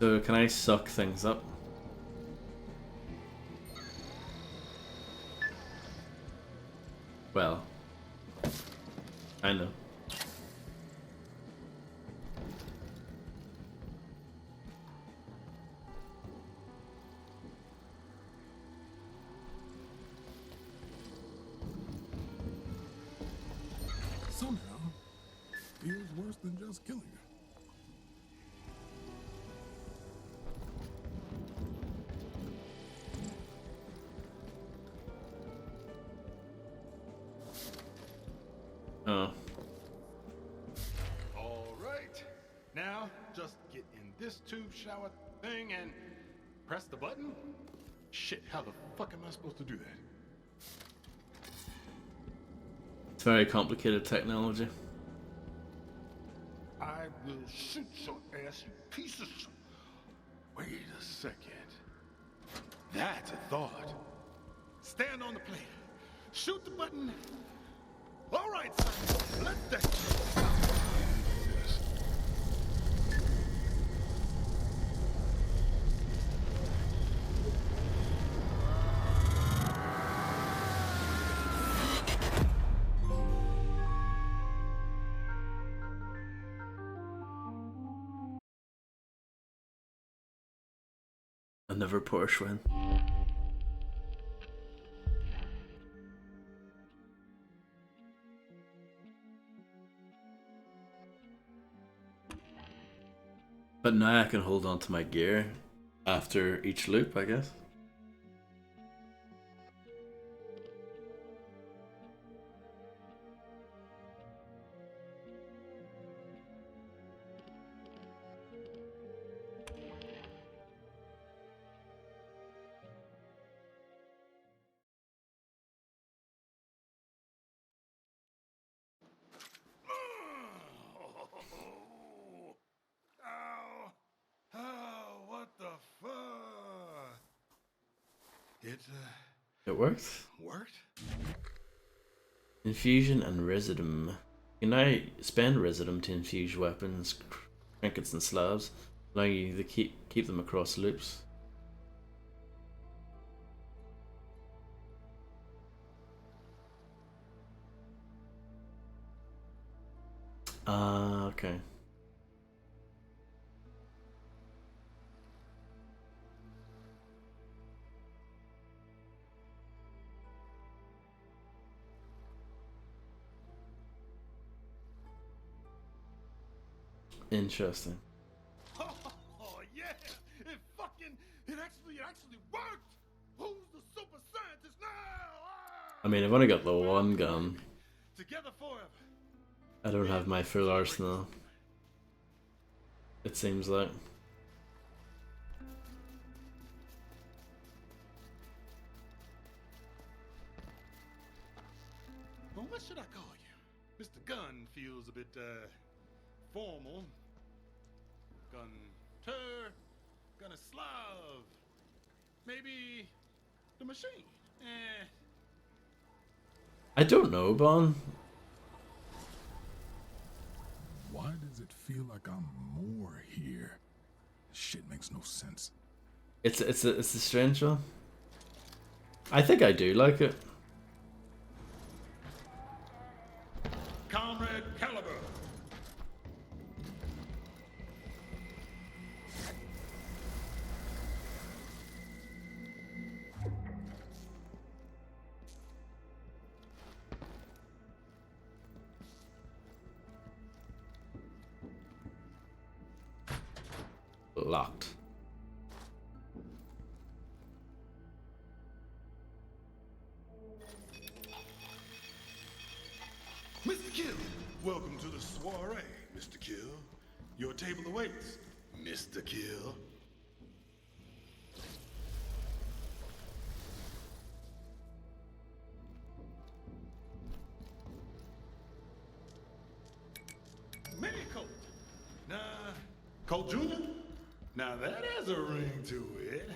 So can I suck things up? Well, I know. Somehow, feels worse than just killing her. Oh. All right. Now, just get in this tube shower thing and press the button? Shit, how the fuck am I supposed to do that? It's very complicated technology. I will shoot your ass, you piece of shit. Wait a second. That's a thought. Stand on the plate. Shoot the button. All right, son. Let that shit go. Another Porsche win. But now I can hold on to my gear after each loop, I guess. Ow! Oh, what the fuck? It works. Worked? Infusion and Residuum. You can now spend Residuum to infuse weapons, trinkets and slabs, allowing you to keep them across loops. Ah, okay. Interesting. Oh yeah! It actually worked! Who's the super scientist now? I mean, I've only got the one gun. Together forever. I don't have my full arsenal. It seems like. what should I call you? Mr. Gunn feels a bit, formal. Gunter, Gunnislav. Maybe the machine. I don't know, Bon. Why does it feel like I'm more here? Shit makes no sense. It's a strange one. I think I do like it. Comrade Caliber. Locked. Mr. Kill, welcome to the soiree, Mr. Kill. Your table awaits, Mr. Kill. Mini Colt. Nah, Colt Jr.? Now that has a ring to it.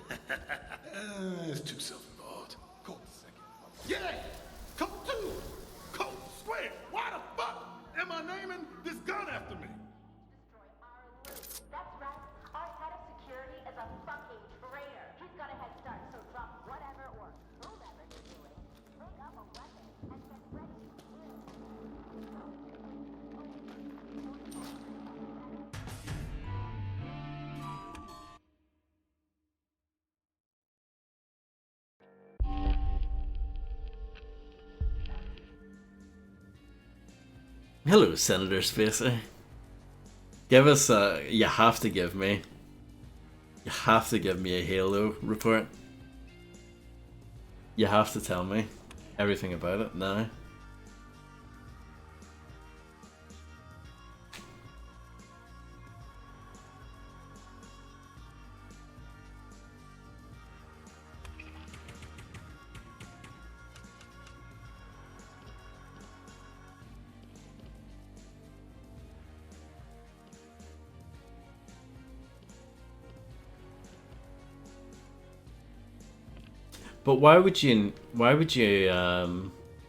It's too self-involved. Colt second. Yeah! Colt 2! Colt square! Why the fuck am I naming this gun after me? That's right. Our head of security is a fucking traitor. He's got a head start, so drop whatever or whomever you're doing. Pick up a weapon and get ready to kill. Hello, Senator Spacey. Give us you have to give me a Halo report. You have to tell me everything about it now. But why would you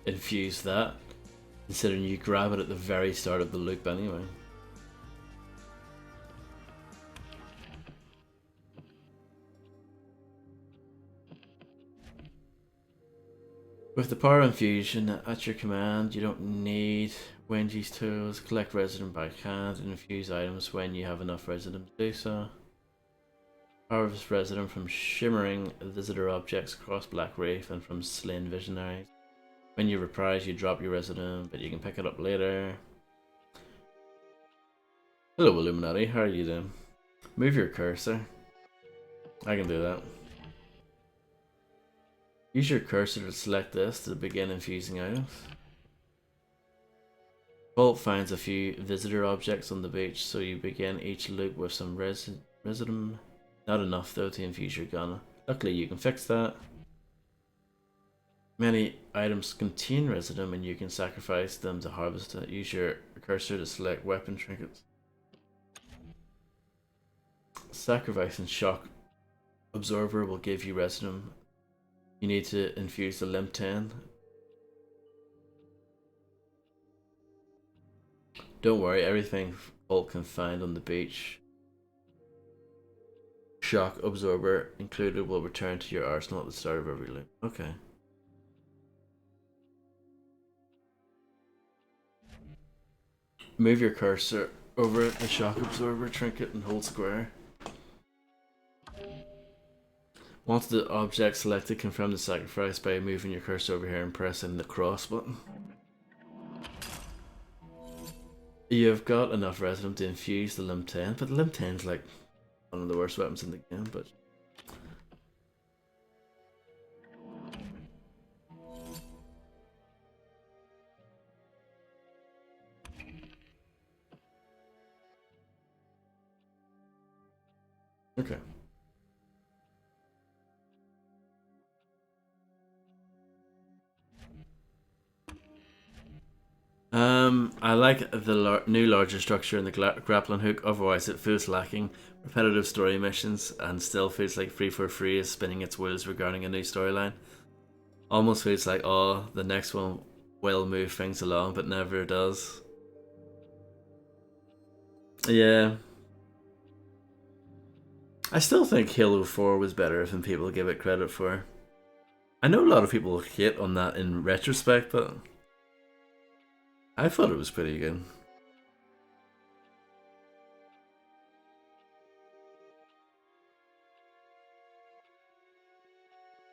infuse that, considering you grab it at the very start of the loop anyway? With the power infusion at your command, you don't need Wenji's tools. Collect resident by hand and infuse items when you have enough resident to do so. Harvest resident from shimmering visitor objects across Black Reef and from slain visionaries. When you reprise, you drop your resident, but you can pick it up later. Hello, Illuminati. How are you doing? Move your cursor. I can do that. Use your cursor to select this to begin infusing items. Bolt finds a few visitor objects on the beach, so you begin each loop with some resident. Not enough though to infuse your gun. Luckily you can fix that. Many items contain residue and you can sacrifice them to harvest it. Use your cursor to select weapon trinkets. Sacrificing shock absorber will give you residue. You need to infuse the limb 10. Don't worry, everything Bolt can find on the beach, shock absorber included, will return to your arsenal at the start of every loop. Okay. Move your cursor over the shock absorber trinket and hold square. Once the object selected, confirm the sacrifice by moving your cursor over here and pressing the cross button. You've got enough residue to infuse the limb 10, but the limb 10 is like one of the worst weapons in the game, but okay. I like the new larger structure in the grappling hook. Otherwise, it feels lacking. Repetitive story missions, and still feels like Free for Free is spinning its wheels regarding a new storyline. Almost feels like, oh, the next one will move things along, but never does. Yeah. I still think Halo 4 was better than people give it credit for. I know a lot of people hate on that in retrospect, but I thought it was pretty good.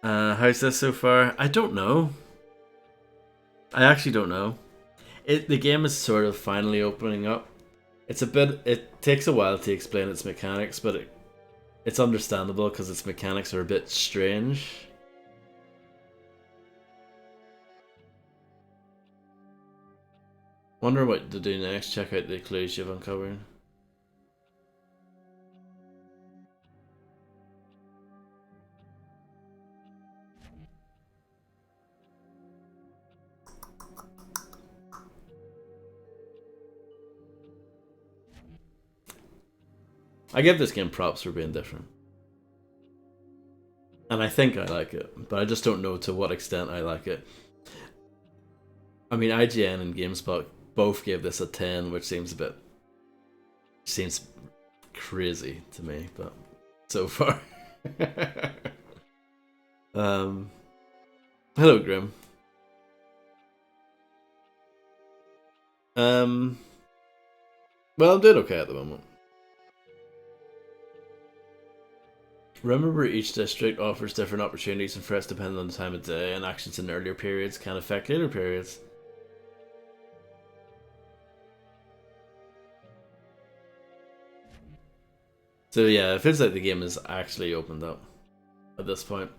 How's this so far? I don't know. I actually don't know. The game is sort of finally opening up. It takes a while to explain its mechanics, but it's understandable because its mechanics are a bit strange. Wonder what to do next. Check out the clues you've uncovered. I give this game props for being different. And I think I like it, but I just don't know to what extent I like it. I mean, IGN and GameSpot both gave this a 10, which seems crazy to me, but so far. Hello, Grim. Well, I'm doing okay at the moment. Remember, each district offers different opportunities and threats depending on the time of day, and actions in earlier periods can affect later periods. So yeah, it feels like the game is actually opened up at this point.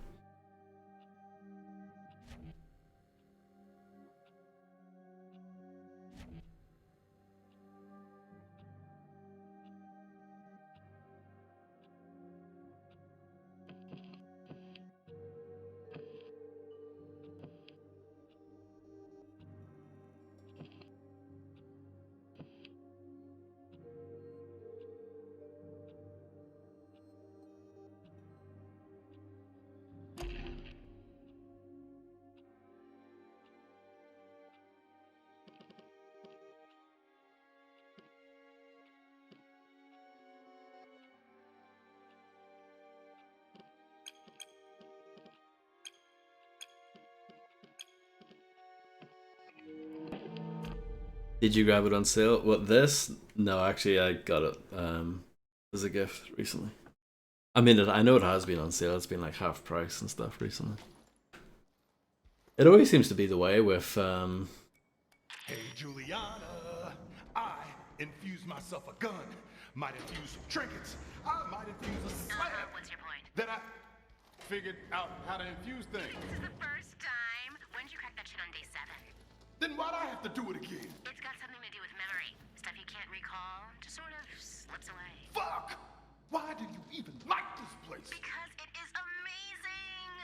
Did you grab it on sale? What, this? No, actually, I got it as a gift recently. I mean, I know it has been on sale. It's been like half price and stuff recently. It always seems to be the way with. Hey, Juliana, I infused myself a gun. Might infuse some trinkets. I might infuse a slab. What's your point? Then I figured out how to infuse things. This is the first time. When did you crack that shit on day 7? Then why'd I have to do it again? It's got something to do with memory. Stuff you can't recall just sort of slips away. Fuck! Why do you even like this place? Because it is amazing!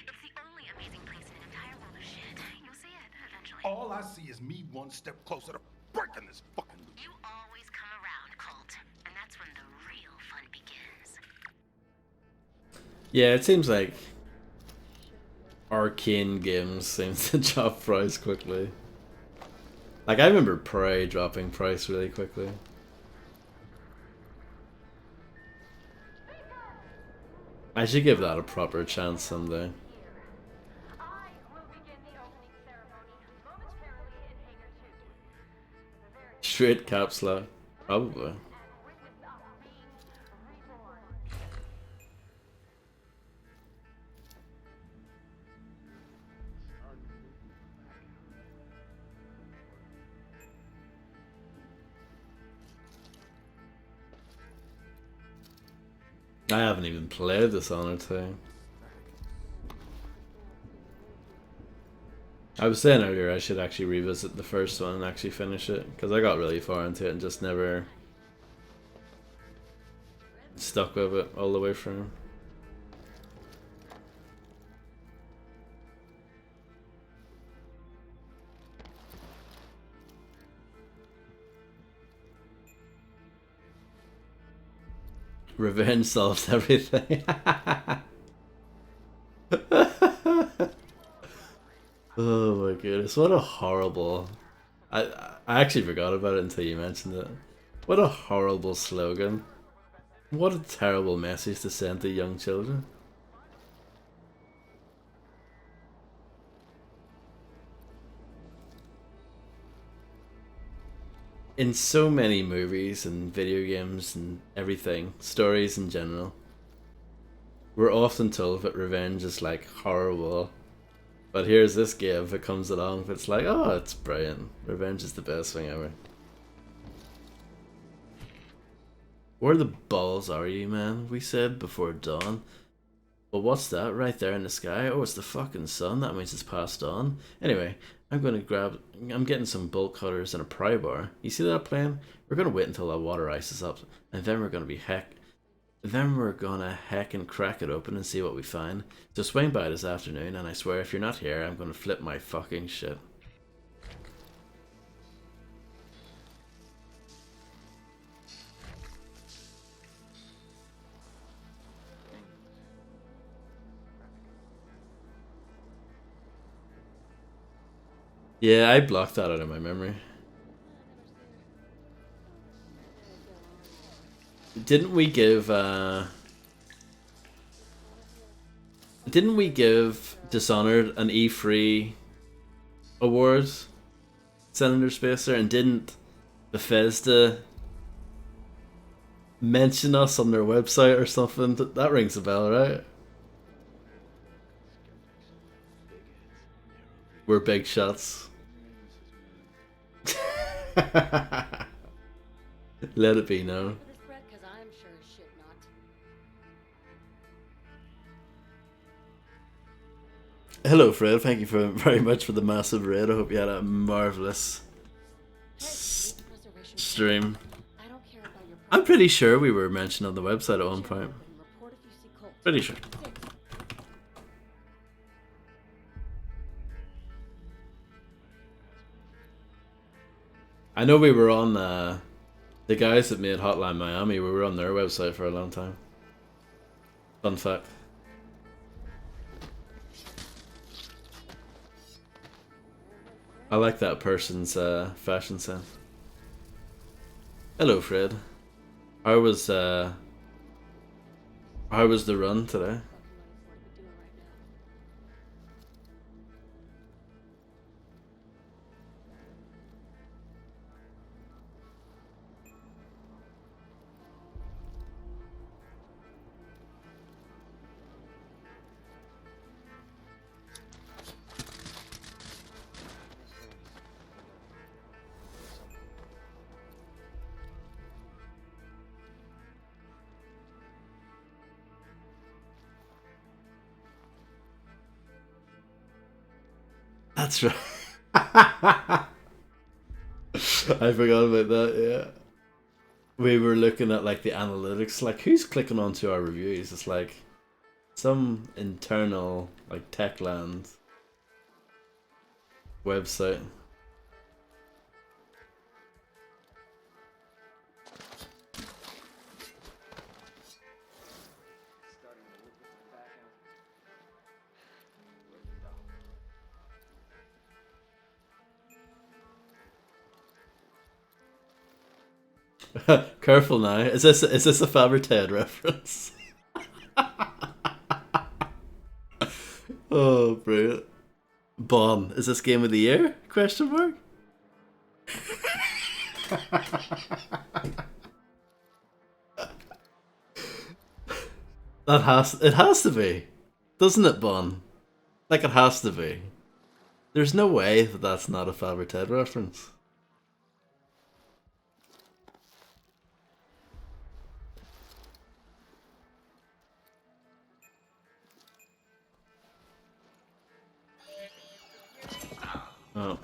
It's the only amazing place in an entire world of shit. You'll see it eventually. All I see is me one step closer to breaking this fucking loop. You always come around, Colt. And that's when the real fun begins. Yeah, it seems like Arcane games seem to drop price quickly. Like, I remember Prey dropping price really quickly. I should give that a proper chance someday. Straight caps lock, probably. I haven't even played Dishonored 2. I was saying earlier I should actually revisit the first one and actually finish it, because I got really far into it and just never stuck with it all the way through. Revenge solves everything. Oh my goodness, what a horrible... I actually forgot about it until you mentioned it. What a horrible slogan. What a terrible message to send to young children. In so many movies and video games and everything, stories in general, we're often told that revenge is like horrible. But here's this game that comes along that's like, oh, it's brilliant. Revenge is the best thing ever. Where the balls are you, man? We said before dawn. Well, what's that right there in the sky? Oh, it's the fucking sun. That means it's past dawn. Anyway, I'm getting some bolt cutters and a pry bar. You see that plane? We're gonna wait until that water ices up, and then we're gonna heck and crack it open and see what we find. So swing by this afternoon, and I swear if you're not here, I'm gonna flip my fucking shit. Yeah, I blocked that out of my memory. Didn't we give Dishonored an E3 award, Senator Spacer, and didn't Bethesda mention us on their website or something? That rings a bell, right? We're big shots. Let it be known. Hello, Fred. Thank you very much for the massive raid. I hope you had a marvelous stream. I'm pretty sure we were mentioned on the website at one point. Pretty sure. I know we were on the guys that made Hotline Miami. We were on their website for a long time. Fun fact. I like that person's fashion sense. Hello, Fred. How was the run today? That's right. I forgot about that, yeah. We were looking at like the analytics, like who's clicking onto our reviews? It's like some internal like Techland website. Careful now. Is this a Faber Ted reference? Oh, brilliant. Bon, is this game of the year? Question mark. It has to be, doesn't it, Bon? Like it has to be. There's no way that that's not a Faber Ted reference. Oh.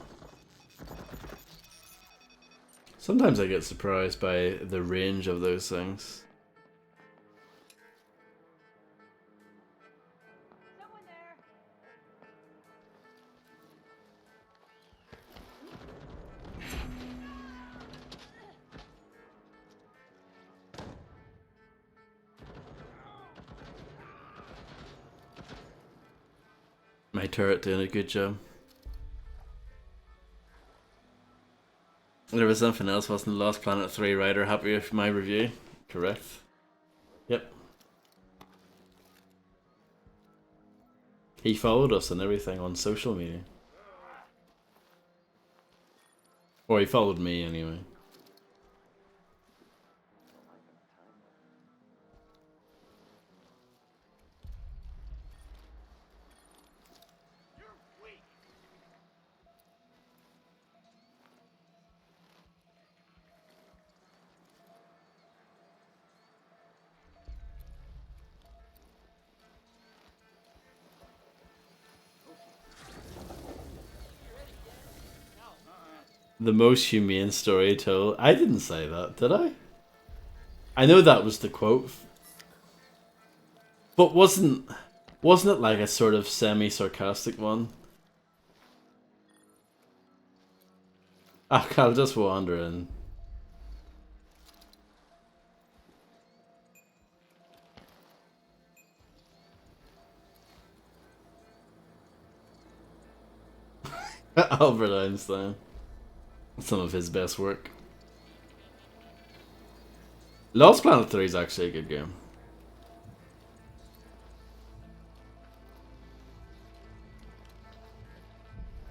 Sometimes I get surprised by the range of those things. My turret doing a good job. There was something else, wasn't Lost Planet 3 writer happy with my review? Correct. Yep. He followed us and everything on social media. Or he followed me anyway. The most humane story told. I didn't say that, did I? I know that was the quote. But wasn't it like a sort of semi-sarcastic one? I'll just wander in. Albert Einstein. Some of his best work. Lost Planet 3 is actually a good game.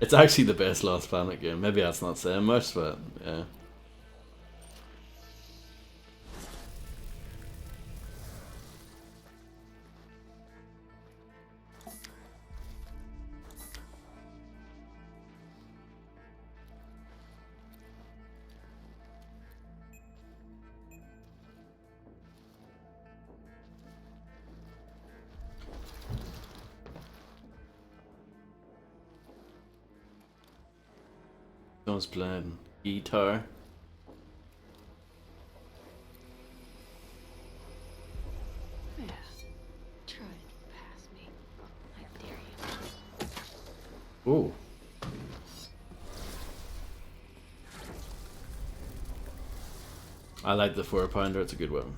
It's actually the best Lost Planet game. Maybe that's not saying much, but yeah. Someone's playing guitar. Yeah. Try to get past me. I dare you. Ooh. I like the 4-pounder, it's a good one.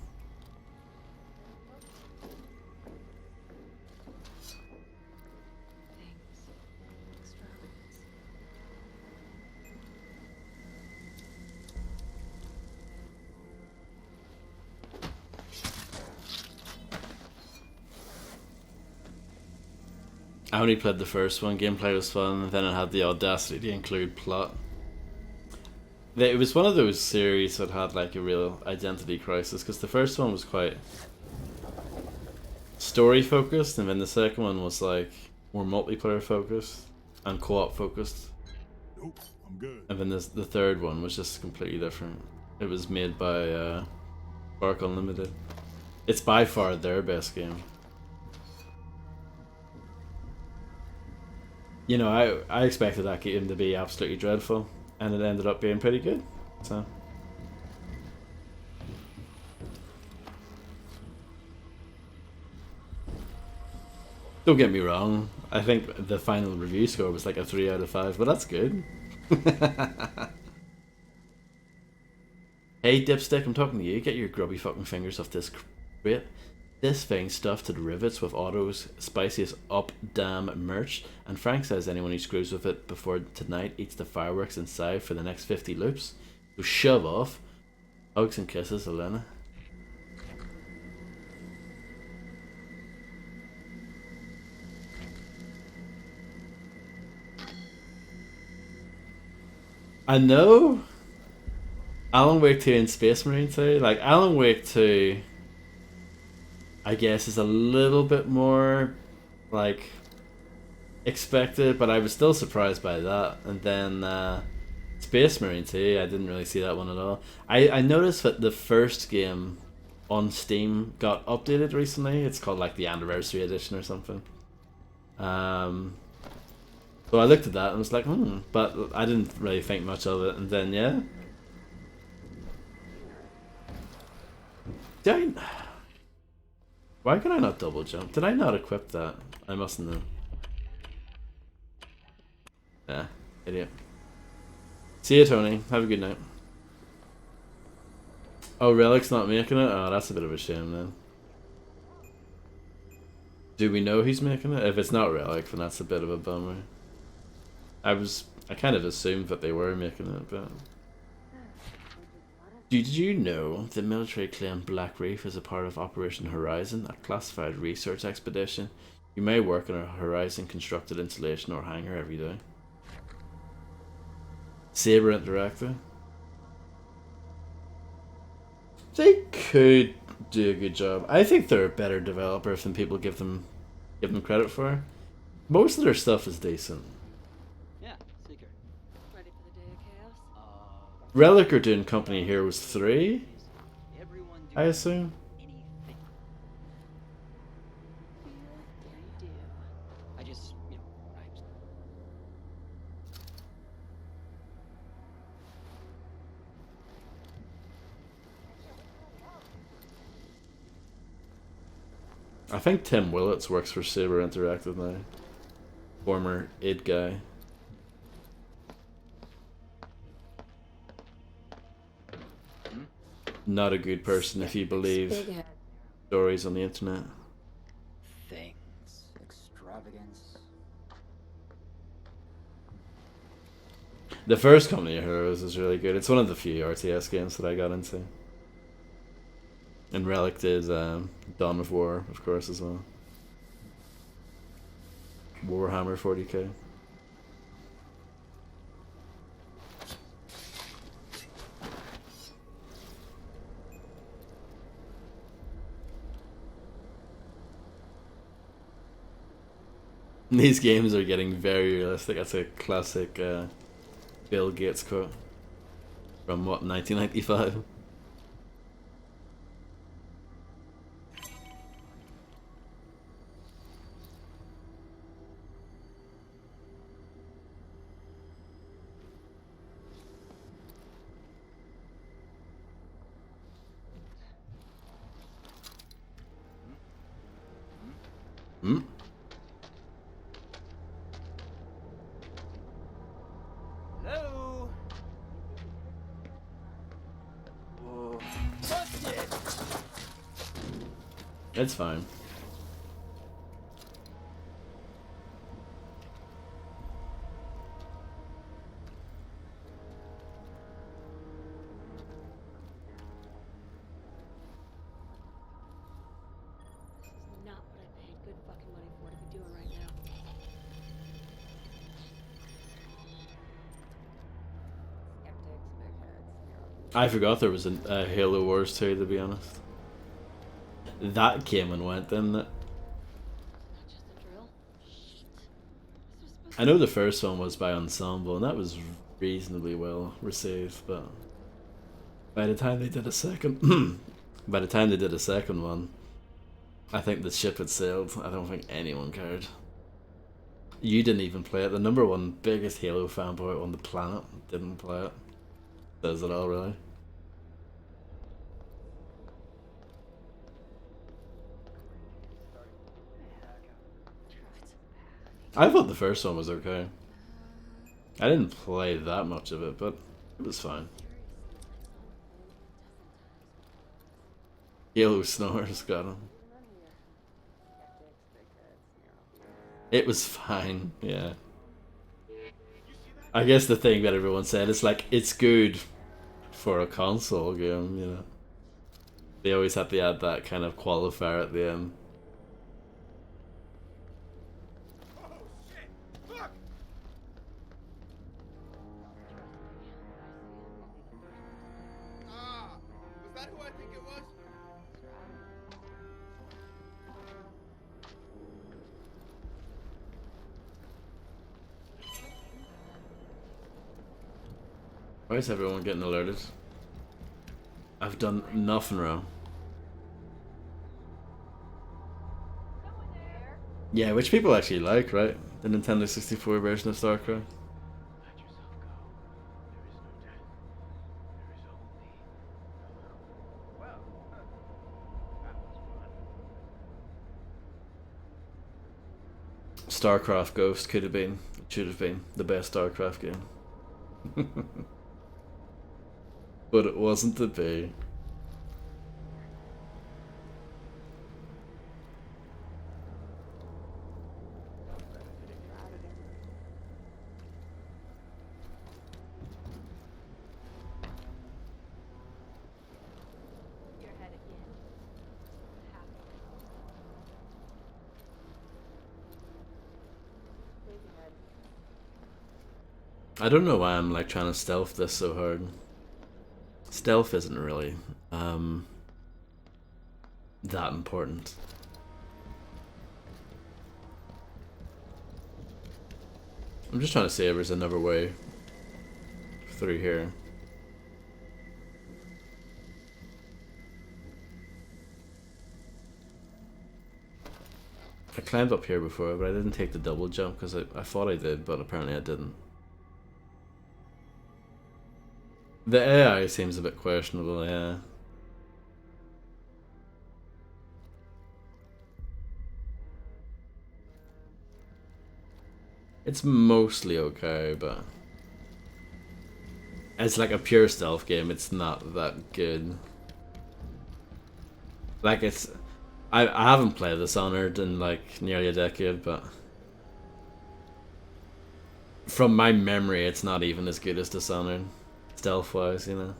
I only played the first one, gameplay was fun, and then it had the audacity to include plot. It was one of those series that had like a real identity crisis, because the first one was quite story focused, and then the second one was like more multiplayer focused and co-op focused. Nope, I'm good. And then the third one was just completely different. It was made by Spark Unlimited. It's by far their best game. You know, I expected that game to be absolutely dreadful, and it ended up being pretty good. So don't get me wrong, I think the final review score was like a 3 out of 5, but that's good. Hey Dipstick, I'm talking to you. Get your grubby fucking fingers off this crate. This thing's stuffed to the rivets with Otto's spiciest up damn merch, and Frank says anyone who screws with it before tonight eats the fireworks inside for the next 50 loops. So shove off. Hugs and kisses, Elena. I know. Alan Wake 2 and Space Marine 2. Like, Alan Wake 2, I guess, is a little bit more, like, expected, but I was still surprised by that. And then, Space Marine 2, I didn't really see that one at all. I noticed that the first game on Steam got updated recently. It's called, like, the Anniversary Edition or something. So I looked at that and was like, but I didn't really think much of it. And then, yeah. Why can I not double jump? Did I not equip that? I mustn't have. Yeah, idiot. See you, Tony. Have a good night. Oh, Relic's not making it? Oh, that's a bit of a shame then. Do we know who's making it? If it's not Relic, then that's a bit of a bummer. I kind of assumed that they were making it, but... Did you know the military claimed Black Reef is a part of Operation Horizon, a classified research expedition? You may work on a Horizon constructed installation or hangar every day. Saber Interactive. They could do a good job. I think they're a better developer than people give them credit for. Most of their stuff is decent. Yeah, Seeker. Ready for the day of chaos? Relic are doing Company Heroes 3, Everyone do I assume. anything. Yeah, you do. I just, I think Tim Willits works for Saber Interactive now. Former id guy. Not a good person if you believe stories on the internet. Things. Extravagance. The first Company of Heroes is really good. It's one of the few RTS games that I got into. And Relic did Dawn of War, of course, as well. Warhammer 40k. These games are getting very realistic. That's a classic Bill Gates quote. From what, 1995? Hmm? Hello? Whoa. Busted! It's fine. This is not what I paid good fucking money for to be doing right now. Skeptics, big heads, I forgot there was a Halo Wars 2, to be honest. That came and went, didn't it? Not just a drill. Shit. This was supposed I know the first one was by Ensemble, and that was reasonably well received, but by the time they did a second, by the time they did a second one, I think the ship had sailed. I don't think anyone cared. You didn't even play it. The number one biggest Halo fanboy on the planet didn't play it. Says it all, really. I thought the first one was okay. I didn't play that much of it, but it was fine. Halo snores got him. It was fine, yeah. I guess the thing that everyone said is like, it's good for a console game, you know. They always have to add that kind of qualifier at the end. Was that who I think it was? Why is everyone getting alerted? I've done nothing wrong. Yeah, which people actually like, right? The Nintendo 64 version of StarCraft. StarCraft Ghost could have been, should have been, the best StarCraft game. But it wasn't to be. – I don't know why I'm like trying to stealth this so hard. Stealth isn't really that important. I'm just trying to see if there's another way through here. I climbed up here before, but I didn't take the double jump because I thought I did, but apparently I didn't. The AI seems a bit questionable, yeah. It's mostly okay, but as like a pure stealth game, it's not that good. Like I haven't played Dishonored in like nearly a decade, but from my memory, it's not even as good as Dishonored, stealth-wise, you know.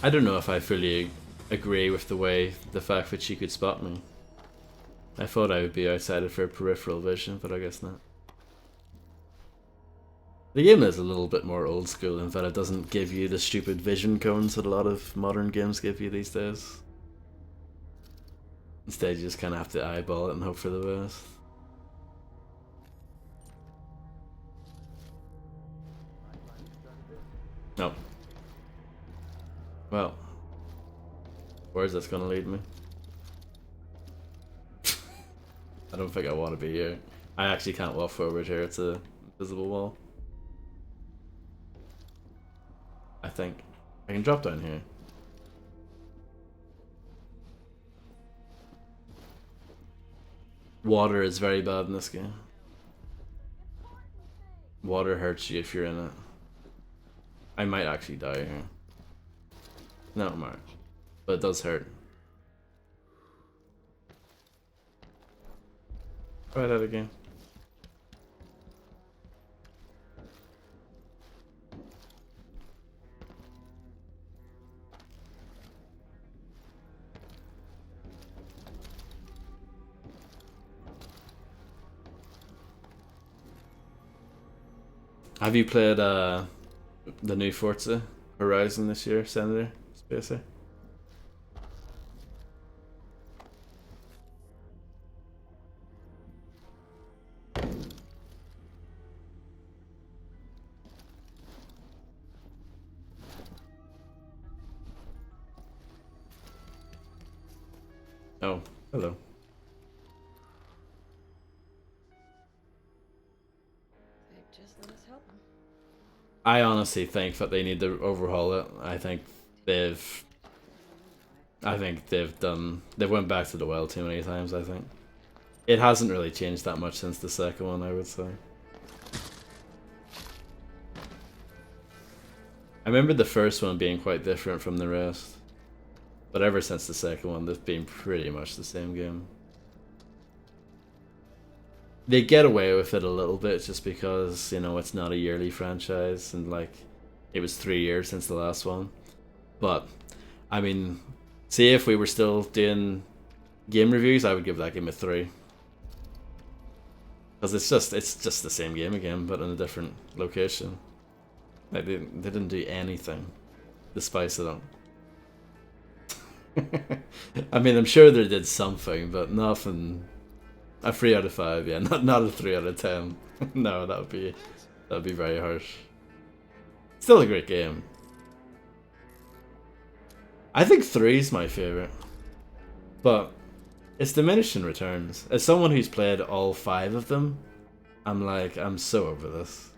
I don't know if I fully agree with the fact that she could spot me. I thought I would be outside of her peripheral vision, but I guess not. The game is a little bit more old school in that it doesn't give you the stupid vision cones that a lot of modern games give you these days. Instead, you just kind of have to eyeball it and hope for the best. No. Well, where's this gonna lead me? I don't think I want to be here. I actually can't walk forward here, it's a invisible wall. I think. I can drop down here. Water is very bad in this game. Water hurts you if you're in it. I might actually die here. No, I'm alright. But it does hurt. Try that again. Have you played the new Forza Horizon this year, Senator Spacer? Oh, hello. They just let us help them. I honestly think that they need to overhaul it. I think they've went back to the well too many times, I think. It hasn't really changed that much since the second one, I would say. I remember the first one being quite different from the rest. But ever since the second one, they've been pretty much the same game. They get away with it a little bit just because, you know, it's not a yearly franchise and like it was 3 years since the last one. But I mean, see, if we were still doing game reviews, I would give that game a 3. Because it's just the same game again, but in a different location. Like they didn't do anything to spice it up. I mean, I'm sure they did something, but nothing. A 3 out of 5, yeah, not a 3 out of 10. No, that'd be very harsh. Still a great game. I think 3 is my favorite, but it's diminishing returns. As someone who's played all 5 of them, I'm so over this.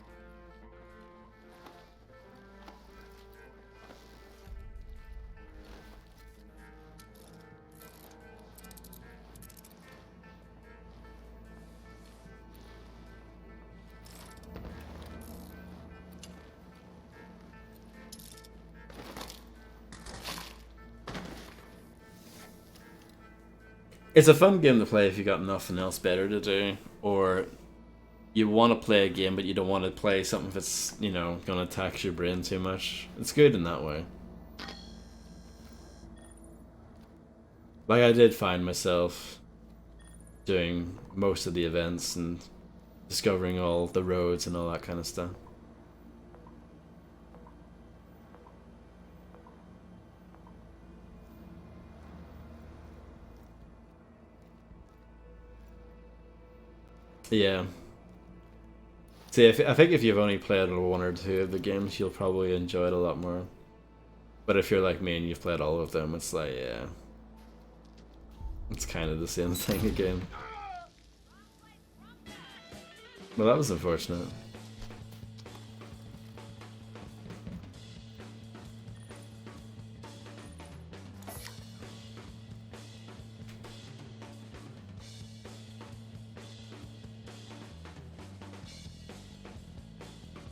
It's a fun game to play if you got nothing else better to do, or you want to play a game but you don't want to play something that's, you know, gonna tax your brain too much. It's good in that way. Like, I did find myself doing most of the events and discovering all the roads and all that kind of stuff. Yeah. See, I think if you've only played one or two of the games, you'll probably enjoy it a lot more. But if you're like me and you've played all of them, it's like, yeah. It's kind of the same thing again. Well, that was unfortunate.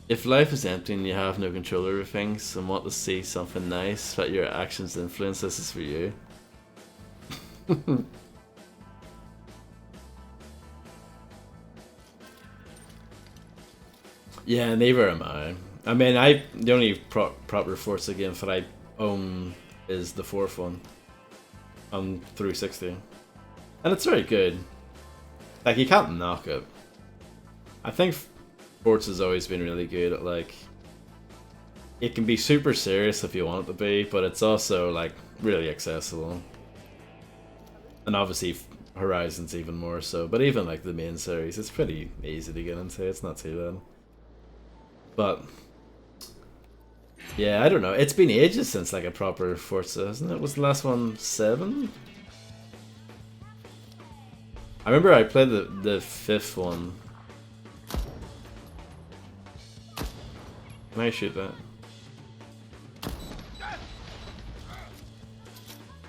If life is empty and you have no control over things and want to see something nice that your actions influence, this is for you. Yeah, neither am I. I mean, the only proper Forza game that I own is the fourth one on 360, and it's very good. Like, you can't knock it. I think Forza's always been really good at, like, it can be super serious if you want it to be, but it's also like really accessible. And obviously Horizon's even more so, but even like the main series, it's pretty easy to get into. It's not too bad. But yeah, I don't know. It's been ages since like a proper Forza, hasn't it? Was the last one 7? I remember I played the 5th one. Can I shoot that?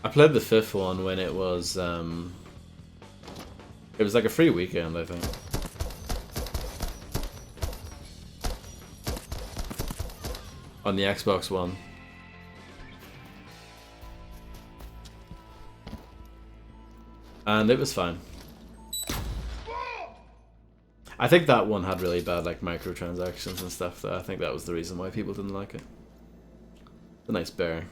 I played the 5th one when it was like a free weekend, I think. On the Xbox One. And it was fine. I think that one had really bad like microtransactions and stuff, though. I think that was the reason why people didn't like it. It's a nice bear.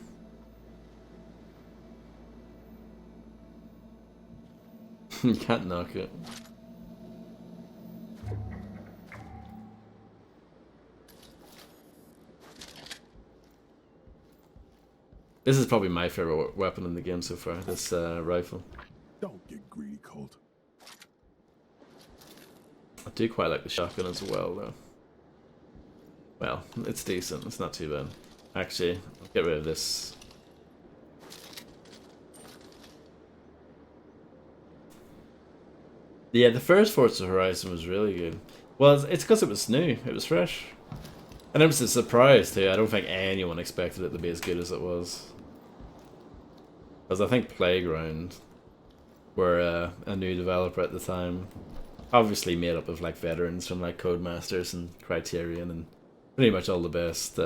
You can't knock it. This is probably my favorite weapon in the game so far, this rifle. Don't get greedy, Colt. I do quite like the shotgun as well, though. Well, it's decent. It's not too bad. Actually, I'll get rid of this. Yeah, the first Forza Horizon was really good. Well, it's because it was new. It was fresh. And it was a surprise, too. I don't think anyone expected it to be as good as it was. Because I think Playground were a new developer at the time. Obviously made up of like veterans from like Codemasters and Criterion and pretty much all the best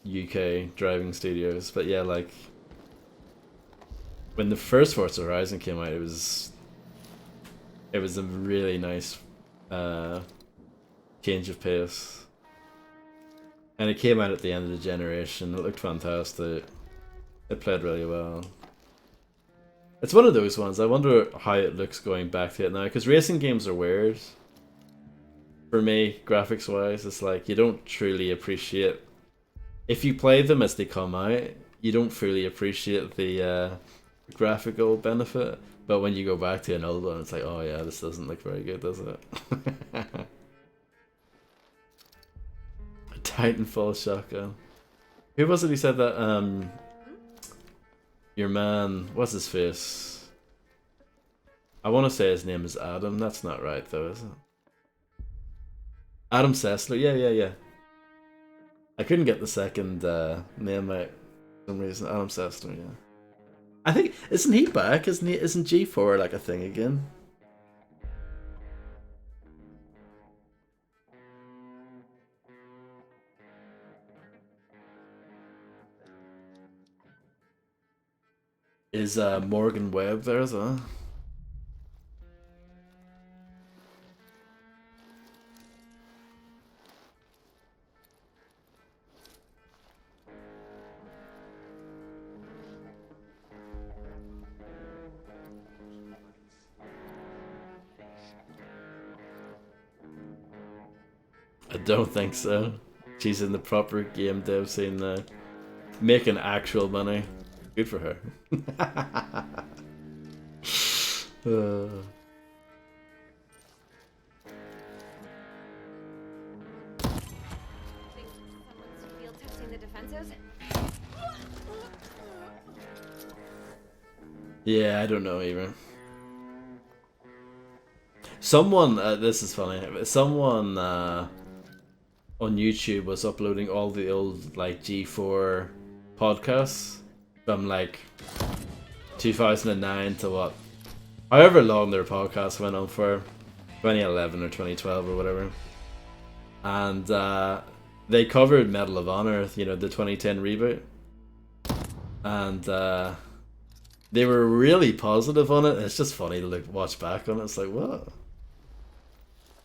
UK driving studios. But yeah, like when the first Forza Horizon came out, it was a really nice change of pace. And it came out at the end of the generation. It looked fantastic. It played really well. It's one of those ones, I wonder how it looks going back to it now, because racing games are weird. For me, graphics-wise, it's like, you don't truly appreciate... If you play them as they come out, you don't fully appreciate the graphical benefit, but when you go back to an old one, it's like, oh yeah, this doesn't look very good, does it? A Titanfall shotgun. Who was it who said that, your man, what's his face? I want to say his name is Adam. That's not right, though, is it? Adam Sessler. Yeah. I couldn't get the second name out for some reason. Adam Sessler, yeah. I think, isn't he back? Isn't he? Isn't G4 like a thing again? Is Morgan Webb there as well? I don't think so. She's in the proper game dev scene now. Making actual money. Good for her. Think someone's field testing the defenses? Yeah, I don't know either. Someone, this is funny. Someone on YouTube was uploading all the old like G4 podcasts from like 2009 to what, however long their podcast went on for, 2011 or 2012 or whatever, and they covered Medal of Honor, you know, the 2010 reboot, and they were really positive on it. It's just funny to look watch back on it. It's like, what?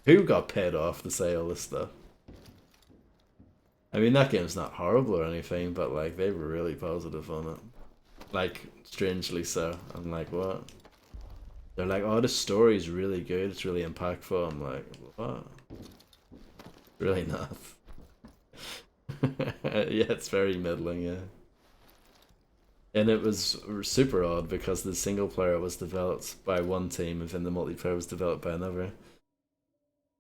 Who got paid off to say all this stuff? I mean, that game's not horrible or anything, but like they were really positive on it. Like, strangely so. I'm like, what? They're like, oh, the story's really good. It's really impactful. I'm like, what? Really not. Yeah, it's very middling, yeah. And it was super odd because the single player was developed by one team and then the multiplayer was developed by another.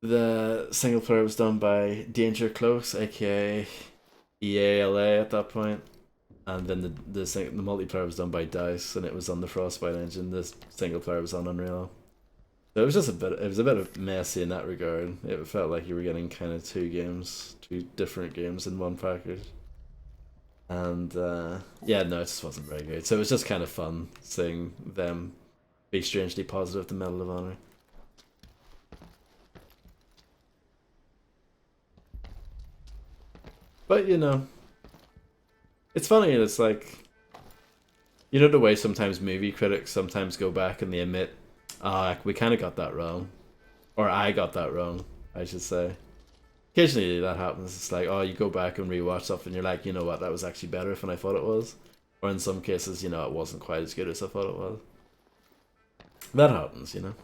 The single player was done by Danger Close, aka EALA at that point, and then the multiplayer was done by DICE, and it was on the Frostbite engine. The single player was on Unreal. So it was just a bit messy in that regard. It felt like you were getting kind of two different games in one package. And yeah, no, it just wasn't very good. So it was just kind of fun seeing them be strangely positive to Medal of Honor. But you know, it's funny. It's like, you know, the way sometimes movie critics sometimes go back and they admit, ah, we kind of got that wrong, or I got that wrong, I should say. Occasionally that happens. It's like, oh, you go back and rewatch something, you're like, you know what, that was actually better than I thought it was. Or in some cases, you know, it wasn't quite as good as I thought it was. That happens, you know.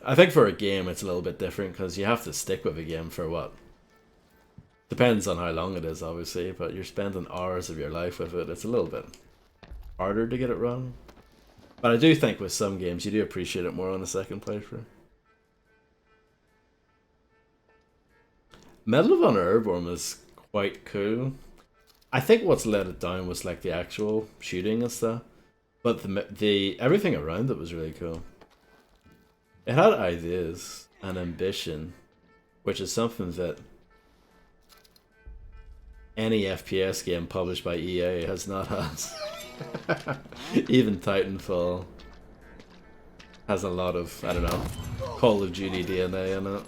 I think for a game it's a little bit different because you have to stick with a game for what? Depends on how long it is, obviously, but you're spending hours of your life with it. It's a little bit harder to get it wrong. But I do think with some games you do appreciate it more on the second playthrough. Medal of Honor Airborne was quite cool. I think what's let it down was like the actual shooting and stuff, but the everything around it was really cool. It had ideas and ambition, which is something that any FPS game published by EA has not had. Even Titanfall has a lot of, I don't know, Call of Duty DNA in it.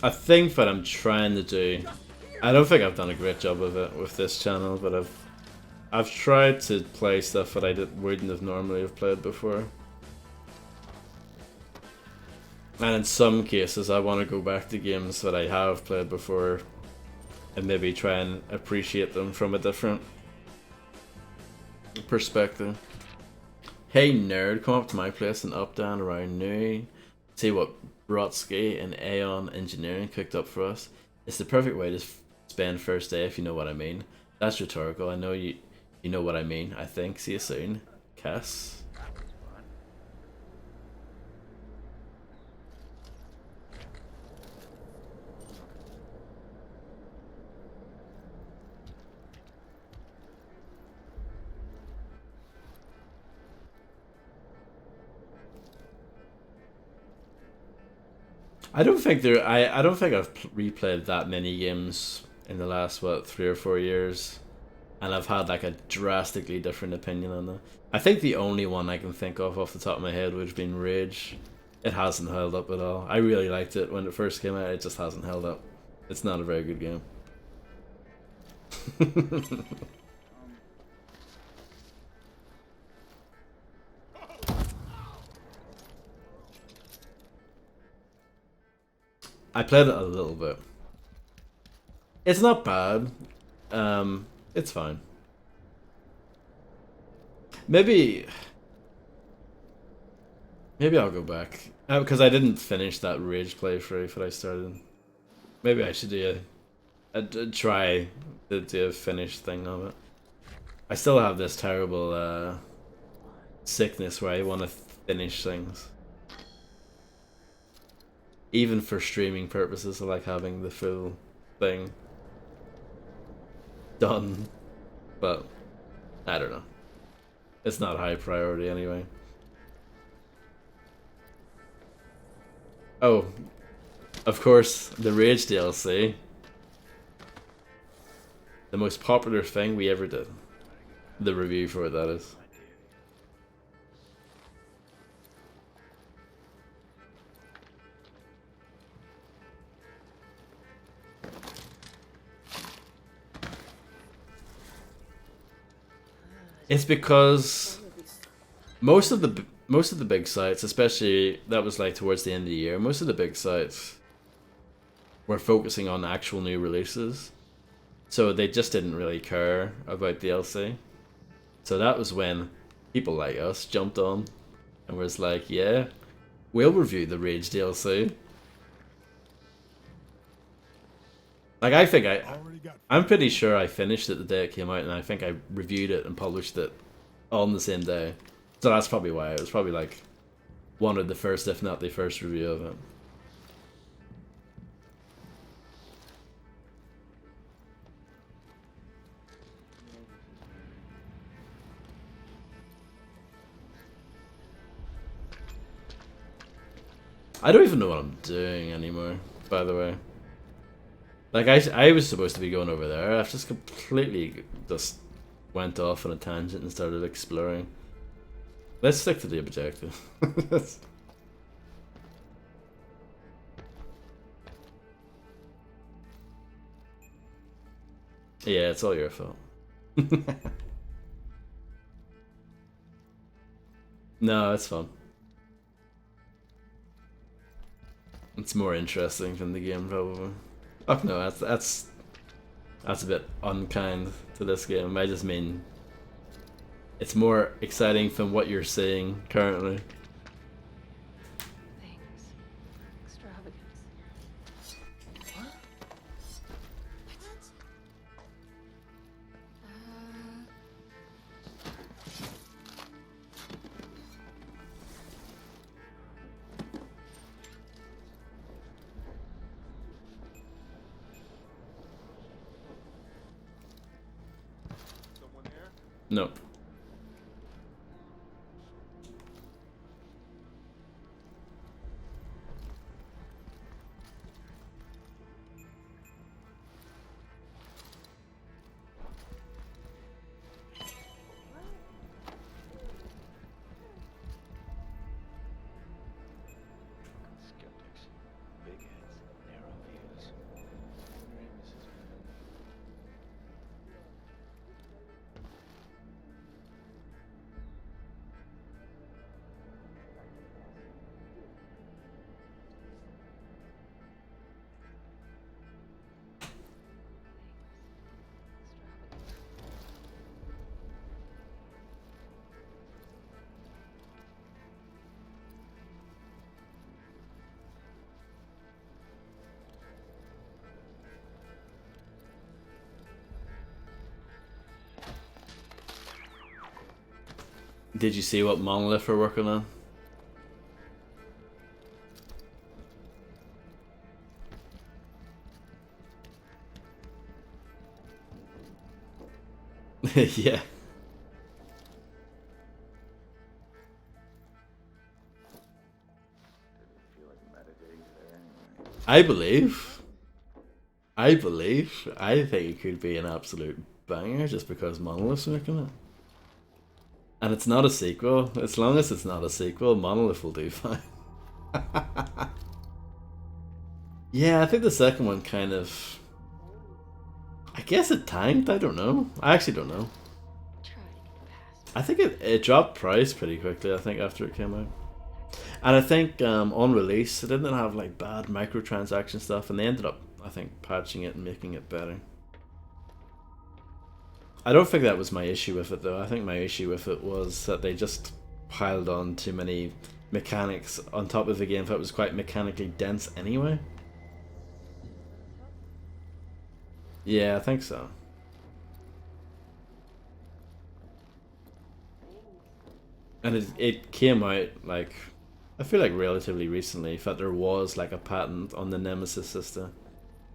I think what I'm trying to do, I don't think I've done a great job of it with this channel, but I've tried to play stuff that I wouldn't have normally have played before. And in some cases I want to go back to games that I have played before and maybe try and appreciate them from a different perspective. Hey nerd, come up to my place in Updown around noon. See what Brodsky and Aeon Engineering cooked up for us. It's the perfect way to spend first day, if you know what I mean. That's rhetorical. I know you know what I mean, I think. See you soon. Cass. I don't think I've replayed that many games in the last what 3 or 4 years, and I've had like a drastically different opinion on them. I think the only one I can think of off the top of my head would have been Rage. It hasn't held up at all. I really liked it when it first came out. It just hasn't held up. It's not a very good game. I played it a little bit. It's not bad. It's fine. Maybe I'll go back because I didn't finish that Rage playthrough that I started. Maybe I should do a try to do a finish thing of it. I still have this terrible sickness where I want to finish things. Even for streaming purposes, I like having the full thing done. But I don't know. It's not high priority anyway. Oh, of course, the Rage DLC. The most popular thing we ever did. The review for it, that is. It's because most of the big sites, especially that was like towards the end of the year, most of the big sites were focusing on actual new releases. So they just didn't really care about DLC. So that was when people like us jumped on and was like, yeah, we'll review the Rage DLC. Like I'm pretty sure I finished it the day it came out, and I think I reviewed it and published it on the same day. So that's probably why. It was probably like one of the first, if not the first review of it. I don't even know what I'm doing anymore, by the way. Like, I was supposed to be going over there. I've just completely just went off on a tangent and started exploring. Let's stick to the objective. Yeah, it's all your fault. No, it's fun. It's more interesting than the game, probably. Oh no, that's a bit unkind to this game. I just mean it's more exciting than what you're seeing currently. Extravagance. What? Someone there? No. Skeptics, big heads, narrow views. Wondering this is Did you see what Monolith are working on? Yeah. Didn't feel like meditating today anyway. I believe. I believe. I think it could be an absolute banger just because Monolith's making it. And it's not a sequel. As long as it's not a sequel, Monolith will do fine. Yeah, I think the second one kind of... I guess it tanked, I don't know. I actually don't know. I think it dropped price pretty quickly, I think, after it came out. And I think on release, it didn't have like bad microtransaction stuff, and they ended up, I think, patching it and making it better. I don't think that was my issue with it, though. I think my issue with it was that they just piled on too many mechanics on top of the game that was quite mechanically dense anyway. Yeah, I think so. And it came out, like, I feel like relatively recently, that there was like a patent on the Nemesis system.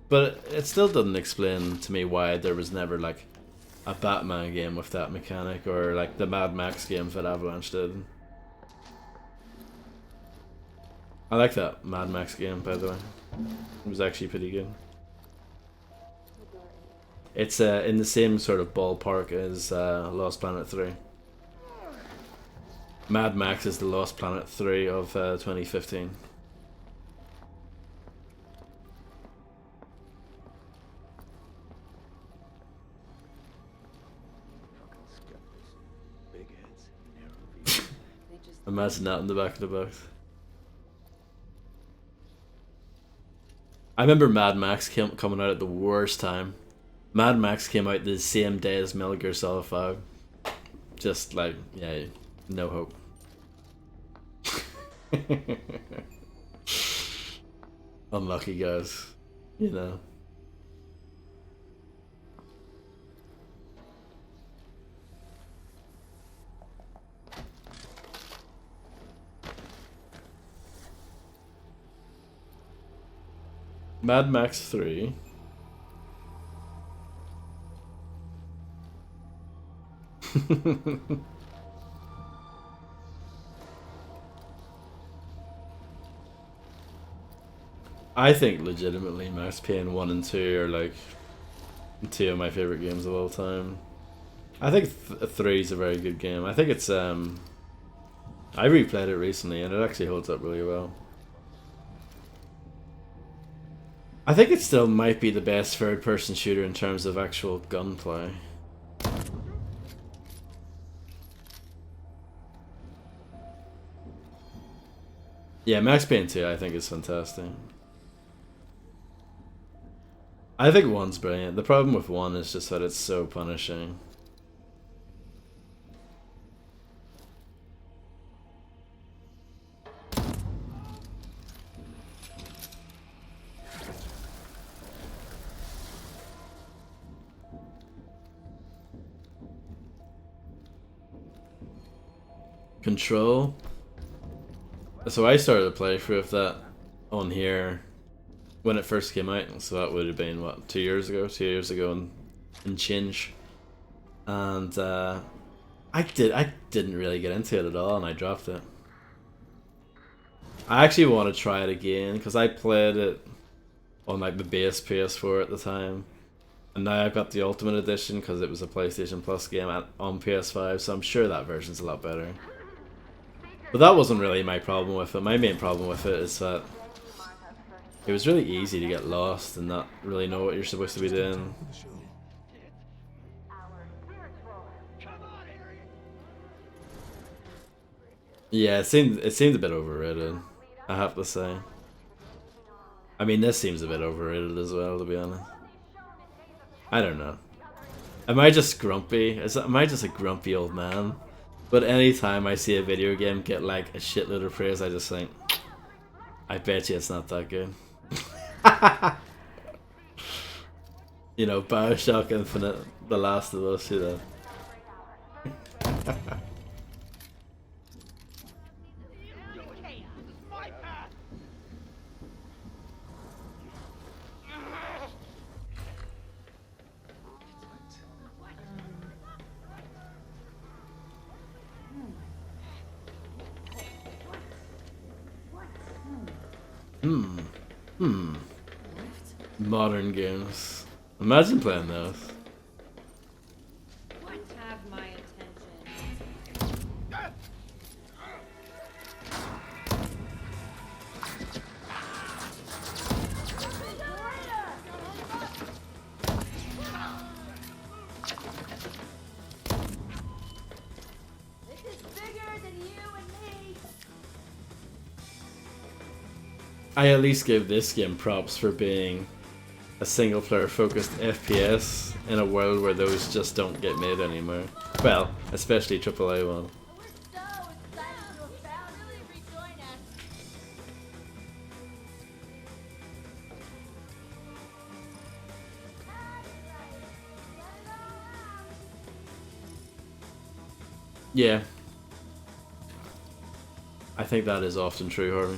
But it still doesn't explain to me why there was never like a Batman game with that mechanic, or like the Mad Max game that Avalanche did. I like that Mad Max game, by the way. It was actually pretty good. It's in the same sort of ballpark as Lost Planet 3. Mad Max is the Lost Planet 3 of 2015. Imagine that in the back of the box. I remember Mad Max coming out at the worst time. Mad Max came out the same day as Metal Gear Solid 5. Just like, yeah, no hope. Unlucky guys, you know. Mad Max 3. I think legitimately Max Payne 1 and 2 are like two of my favorite games of all time. I think 3 is a very good game. I think it's I replayed it recently and it actually holds up really well. I think it still might be the best third-person shooter in terms of actual gunplay. Yeah, Max Payne 2 I think is fantastic. I think 1's brilliant. The problem with 1 is just that it's so punishing. Control. So I started a playthrough of that on here when it first came out, so that would have been what, 2 years ago? 2 years ago and change. And I didn't really get into it at all, and I dropped it. I actually want to try it again because I played it on like the base PS4 at the time, and now I've got the Ultimate Edition because it was a PlayStation Plus game on PS5, so I'm sure that version's a lot better. But that wasn't really my problem with it. My main problem with it is that it was really easy to get lost and not really know what you're supposed to be doing. Yeah, it seemed a bit overrated, I have to say. I mean, this seems a bit overrated as well, to be honest. I don't know. Am I just grumpy? Am I just a grumpy old man? But anytime I see a video game get like a shitload of praise, I just think, I bet you it's not that good. You know, BioShock Infinite, The Last of Us, you know. Modern games. Imagine playing those. Have my attention. This is bigger than you and me. I at least give this game props for being a single player focused FPS in a world where those just don't get made anymore. Well, especially AAA one. We're so excited you have found really rejoin us. Yeah. I think that is often true, Harvey.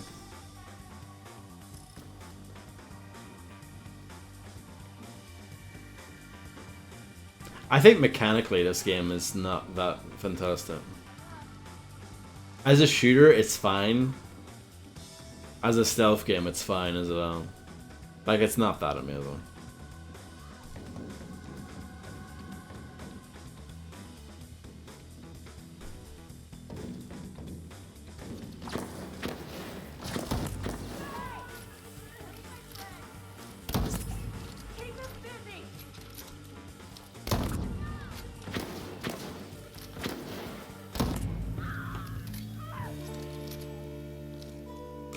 I think mechanically this game is not that fantastic. As a shooter, it's fine. As a stealth game, it's fine as well. Like, it's not that amazing.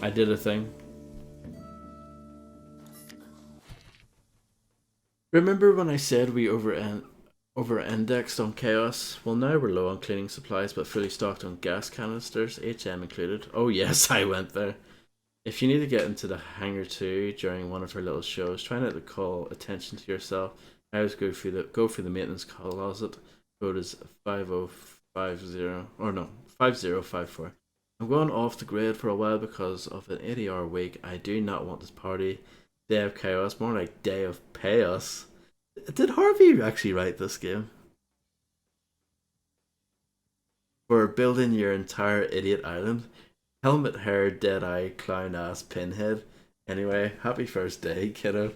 I did a thing. Remember when I said we over-indexed on chaos? Well, now we're low on cleaning supplies, but fully stocked on gas canisters, HM included. Oh yes, I went there. If you need to get into the hangar too during one of her little shows, try not to call attention to yourself. I always go through the maintenance closet. Code is 5050 or no 5054. I'm going off the grid for a while because of an 80-hour week. I do not want this party. Day of chaos, more like day of chaos. Did Harvey actually write this game? For building your entire idiot island. Helmet hair, dead eye, clown ass, pinhead. Anyway, happy first day, kiddo.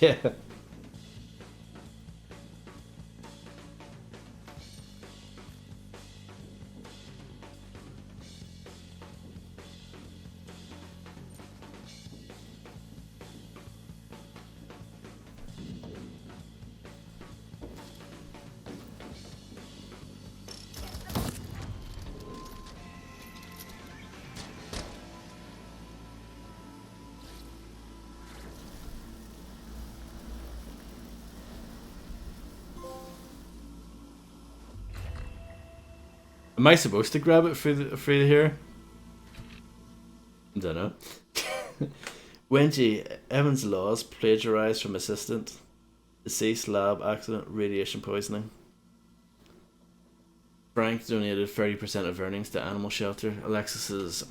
Yeah. Am I supposed to grab it through here? Don't know. Wenji, Evan's laws plagiarized from assistant. Deceased lab accident, radiation poisoning. Frank donated 30% of earnings to animal shelter. Alexis's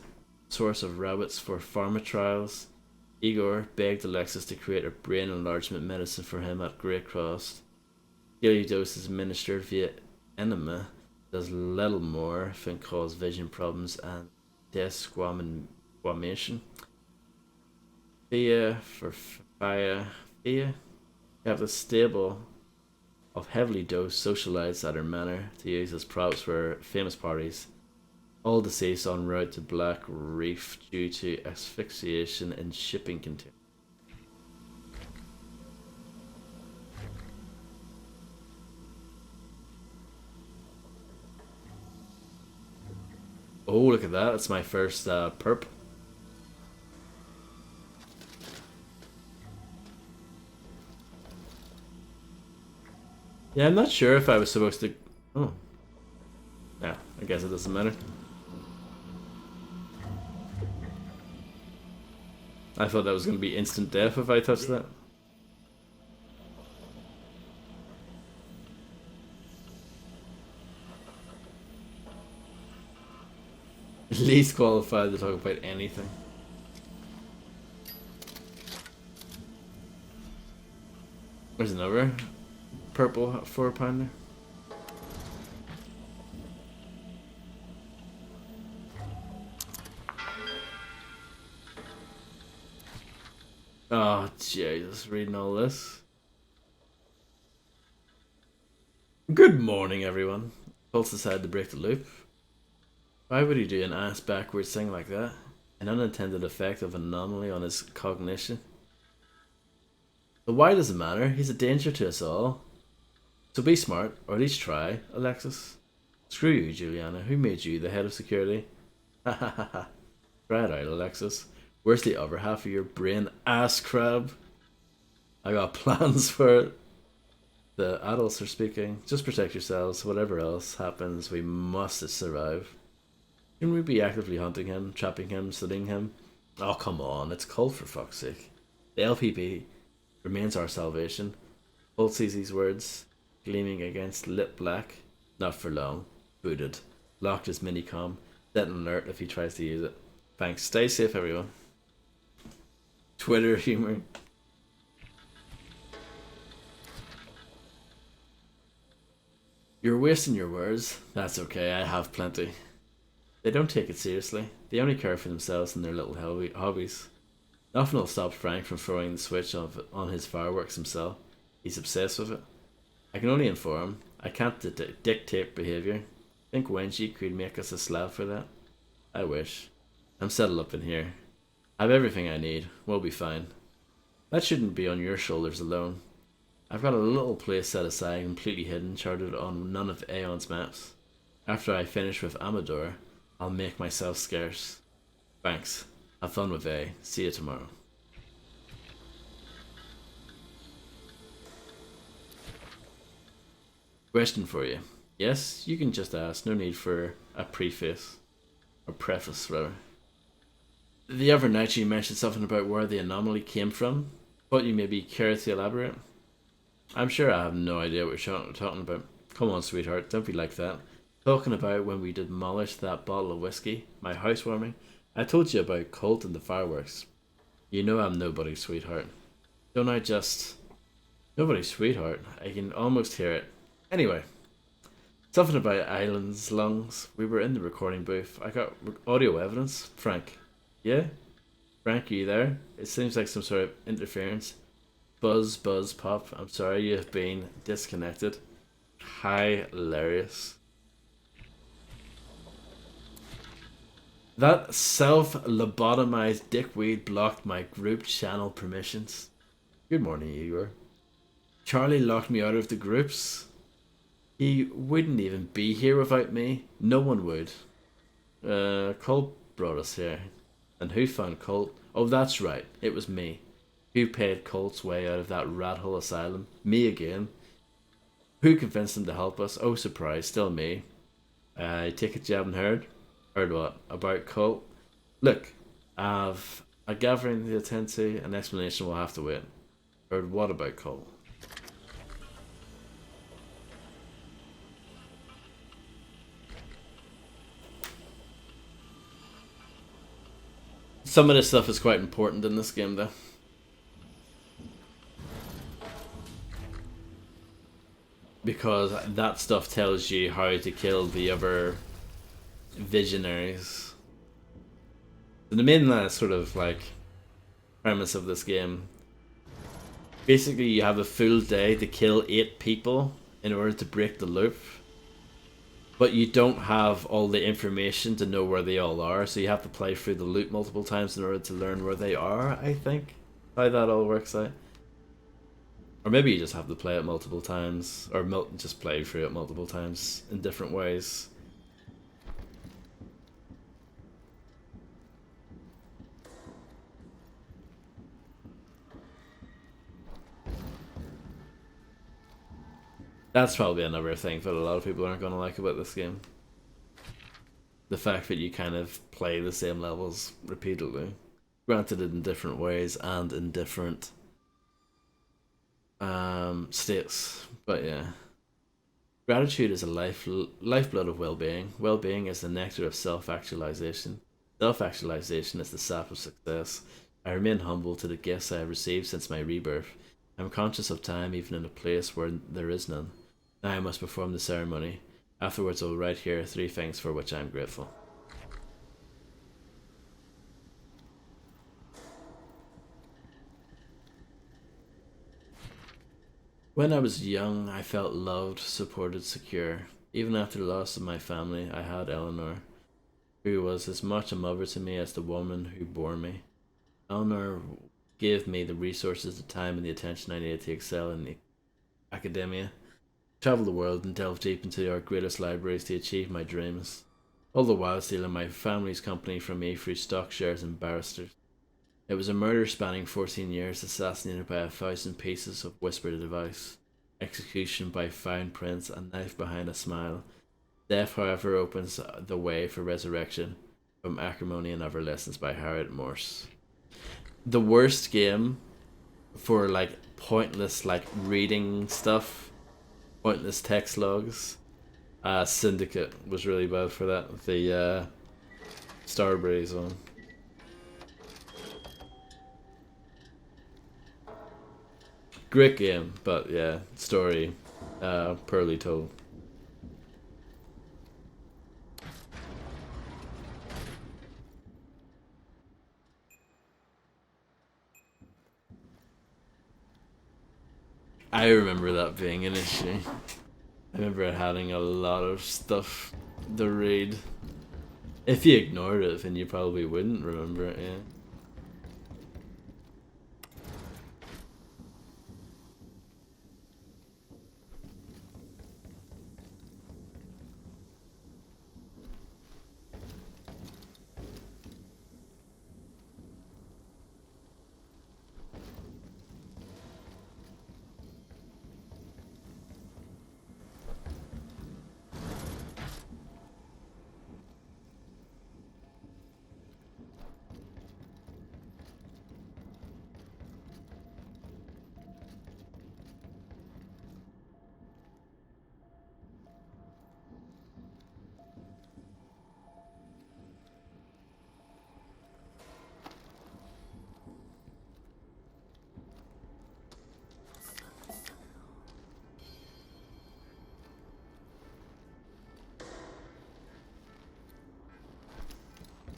source of rabbits for pharma trials. Igor begged Alexis to create a brain enlargement medicine for him at great cost. Daily doses administered via enema does little more than cause vision problems and desquamation. Fia for Fia. You have the stable of heavily dosed socialites at her manor to use as props for famous parties. All deceased en route to Black Reef due to asphyxiation in shipping containers. Oh, look at that. That's my first perp. Yeah, I'm not sure if I was supposed to... Oh. Yeah, I guess it doesn't matter. I thought that was going to be instant death if I touched that. Least qualified to talk about anything. There's another purple 4-pounder. Oh, Jesus, reading all this. Good morning, everyone. Pulse decided to break the loop. Why would he do an ass backwards thing like that? An unintended effect of anomaly on his cognition. But why does it matter? He's a danger to us all. So be smart, or at least try, Alexis. Screw you, Juliana. Who made you the head of security? Ha ha ha ha. Try it out, Alexis. Where's the other half of your brain, ass crab? I got plans for it. The adults are speaking. Just protect yourselves. Whatever else happens, we must survive. Shouldn't we be actively hunting him, trapping him, studying him? Oh, come on. It's cold for fuck's sake. The LPP remains our salvation. Holt sees these words, gleaming against lit black. Not for long. Booted. Locked his minicom. Set an alert if he tries to use it. Thanks. Stay safe, everyone. Twitter humor. You're wasting your words. That's okay, I have plenty. They don't take it seriously. They only care for themselves and their little hobbies. Nothing will stop Frank from throwing the switch on his fireworks himself. He's obsessed with it. I can only inform. I can't dictate behaviour. Think Wenji could make us a slab for that? I wish. I'm settled up in here. I have everything I need. We'll be fine. That shouldn't be on your shoulders alone. I've got a little place set aside, completely hidden, charted on none of Aeon's maps. After I finish with Amador, I'll make myself scarce. Thanks. Have fun with A. See you tomorrow. Question for you. Yes, you can just ask. No need for a preface. Or preface, rather. The other night you mentioned something about where the anomaly came from. Thought you may be curious to elaborate. I'm sure I have no idea what you're talking about. Come on, sweetheart, don't be like that. Talking about when we demolished that bottle of whiskey, my housewarming. I told you about Colt and the fireworks. You know I'm nobody's sweetheart. Don't I just... Nobody's sweetheart. I can almost hear it. Anyway. Something about Island's lungs. We were in the recording booth. I got audio evidence. Frank. Yeah? Frank, are you there? It seems like some sort of interference. Buzz, buzz, pop. I'm sorry you have been disconnected. Hilarious. That self-lobotomized dickweed blocked my group channel permissions. Good morning, Igor. Charlie locked me out of the groups. He wouldn't even be here without me. No one would. Colt brought us here. And who found Colt? Oh, that's right. It was me. Who paid Colt's way out of that rat hole asylum? Me again. Who convinced him to help us? Oh, surprise, still me. I take it you haven't heard? Heard what? About Colt? Look, I've a gathering to attend to. An explanation will have to wait. Heard what about Colt? Some of this stuff is quite important in this game, though. Because that stuff tells you how to kill the other visionaries. The main sort of like premise of this game, basically you have a full day to kill 8 people in order to break the loop, but you don't have all the information to know where they all are, so you have to play through the loop multiple times in order to learn where they are. I think how that all works out. Or maybe you just have to play it multiple times, or just play through it multiple times in different ways. That's probably another thing that a lot of people aren't going to like about this game. The fact that you kind of play the same levels repeatedly. Granted in different ways and in different states, but yeah. Gratitude is a lifeblood of well-being. Well-being is the nectar of self-actualization. Self-actualization is the sap of success. I remain humble to the gifts I have received since my rebirth. I'm conscious of time even in a place where there is none. Now I must perform the ceremony. Afterwards I will write here 3 things for which I am grateful. When I was young, I felt loved, supported, secure. Even after the loss of my family, I had Eleanor, who was as much a mother to me as the woman who bore me. Eleanor gave me the resources, the time, and the attention I needed to excel in the academia, travel the world, and delve deep into our greatest libraries to achieve my dreams, all the while stealing my family's company from me through stock shares and barristers. It was a murder spanning 14 years, assassinated by 1,000 pieces of whispered advice, execution by fine prints, a knife behind a smile. Death, however, opens the way for resurrection from Acrimony and Other Lessons by Harriet Morse. The worst game for like pointless like reading stuff, pointless text logs. Syndicate was really bad for that. The Starbreeze one. Great game, but yeah, story poorly told. I remember that being an issue. I remember having a lot of stuff to read. If you ignored it, then you probably wouldn't remember it, yeah.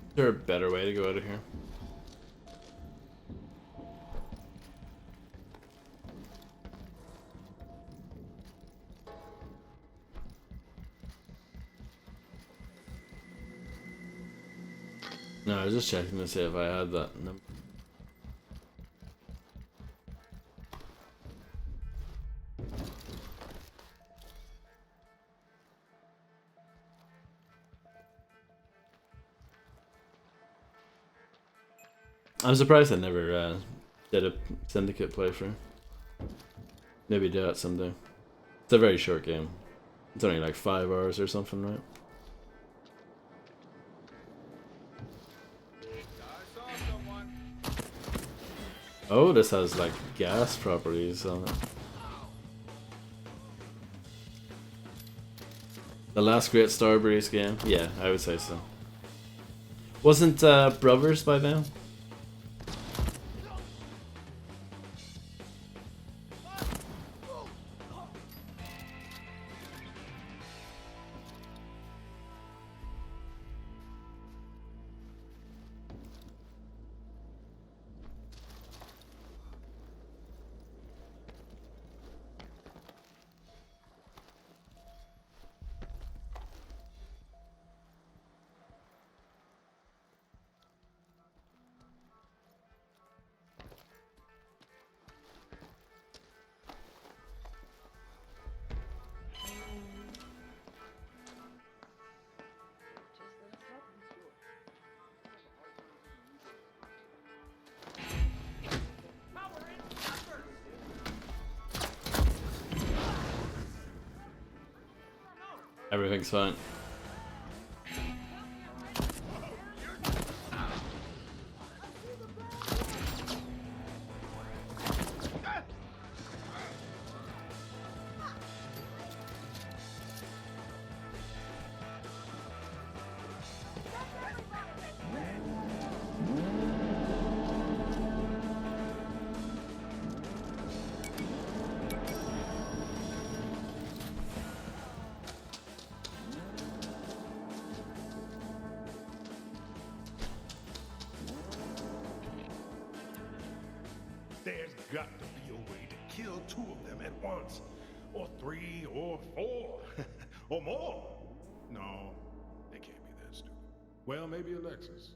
Is there a better way to go out of here? No, I was just checking to see if I had that number. I'm surprised I never did a Syndicate playthrough. Maybe do that someday. It's a very short game. It's only like 5 hours or something, right? Oh, this has like gas properties on it. The last great Starbreeze game? Yeah, I would say so. Wasn't Brothers by then? Everything's fine. got to be a way to kill 2 of them at once. Or 3, or 4, or more. No, they can't be that stupid. Well, maybe Alexis.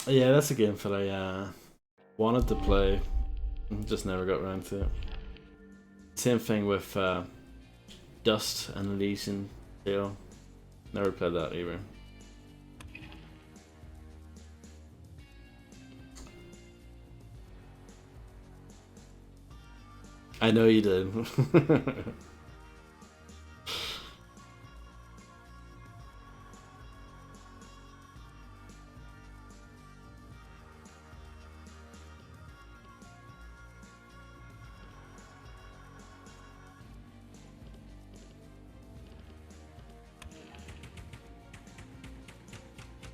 Yeah, that's a game that I wanted to play, just never got around to it. Same thing with Dust and Elysian Tale. Never played that either. I know you did.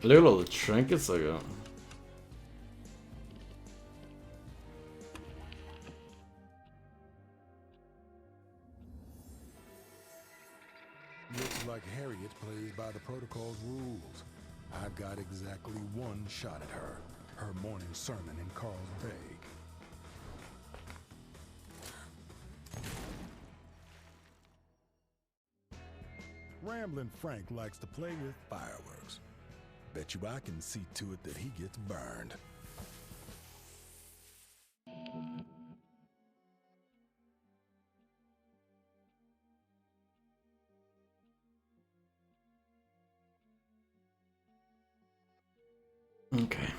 Look at all the trinkets I got. Looks like Harriet plays by the protocol's rules. I've got exactly 1 shot at her. Her morning sermon in Carl's Bay. Ramblin' Frank likes to play with fireworks. Bet you I can see to it that he gets burned. Okay.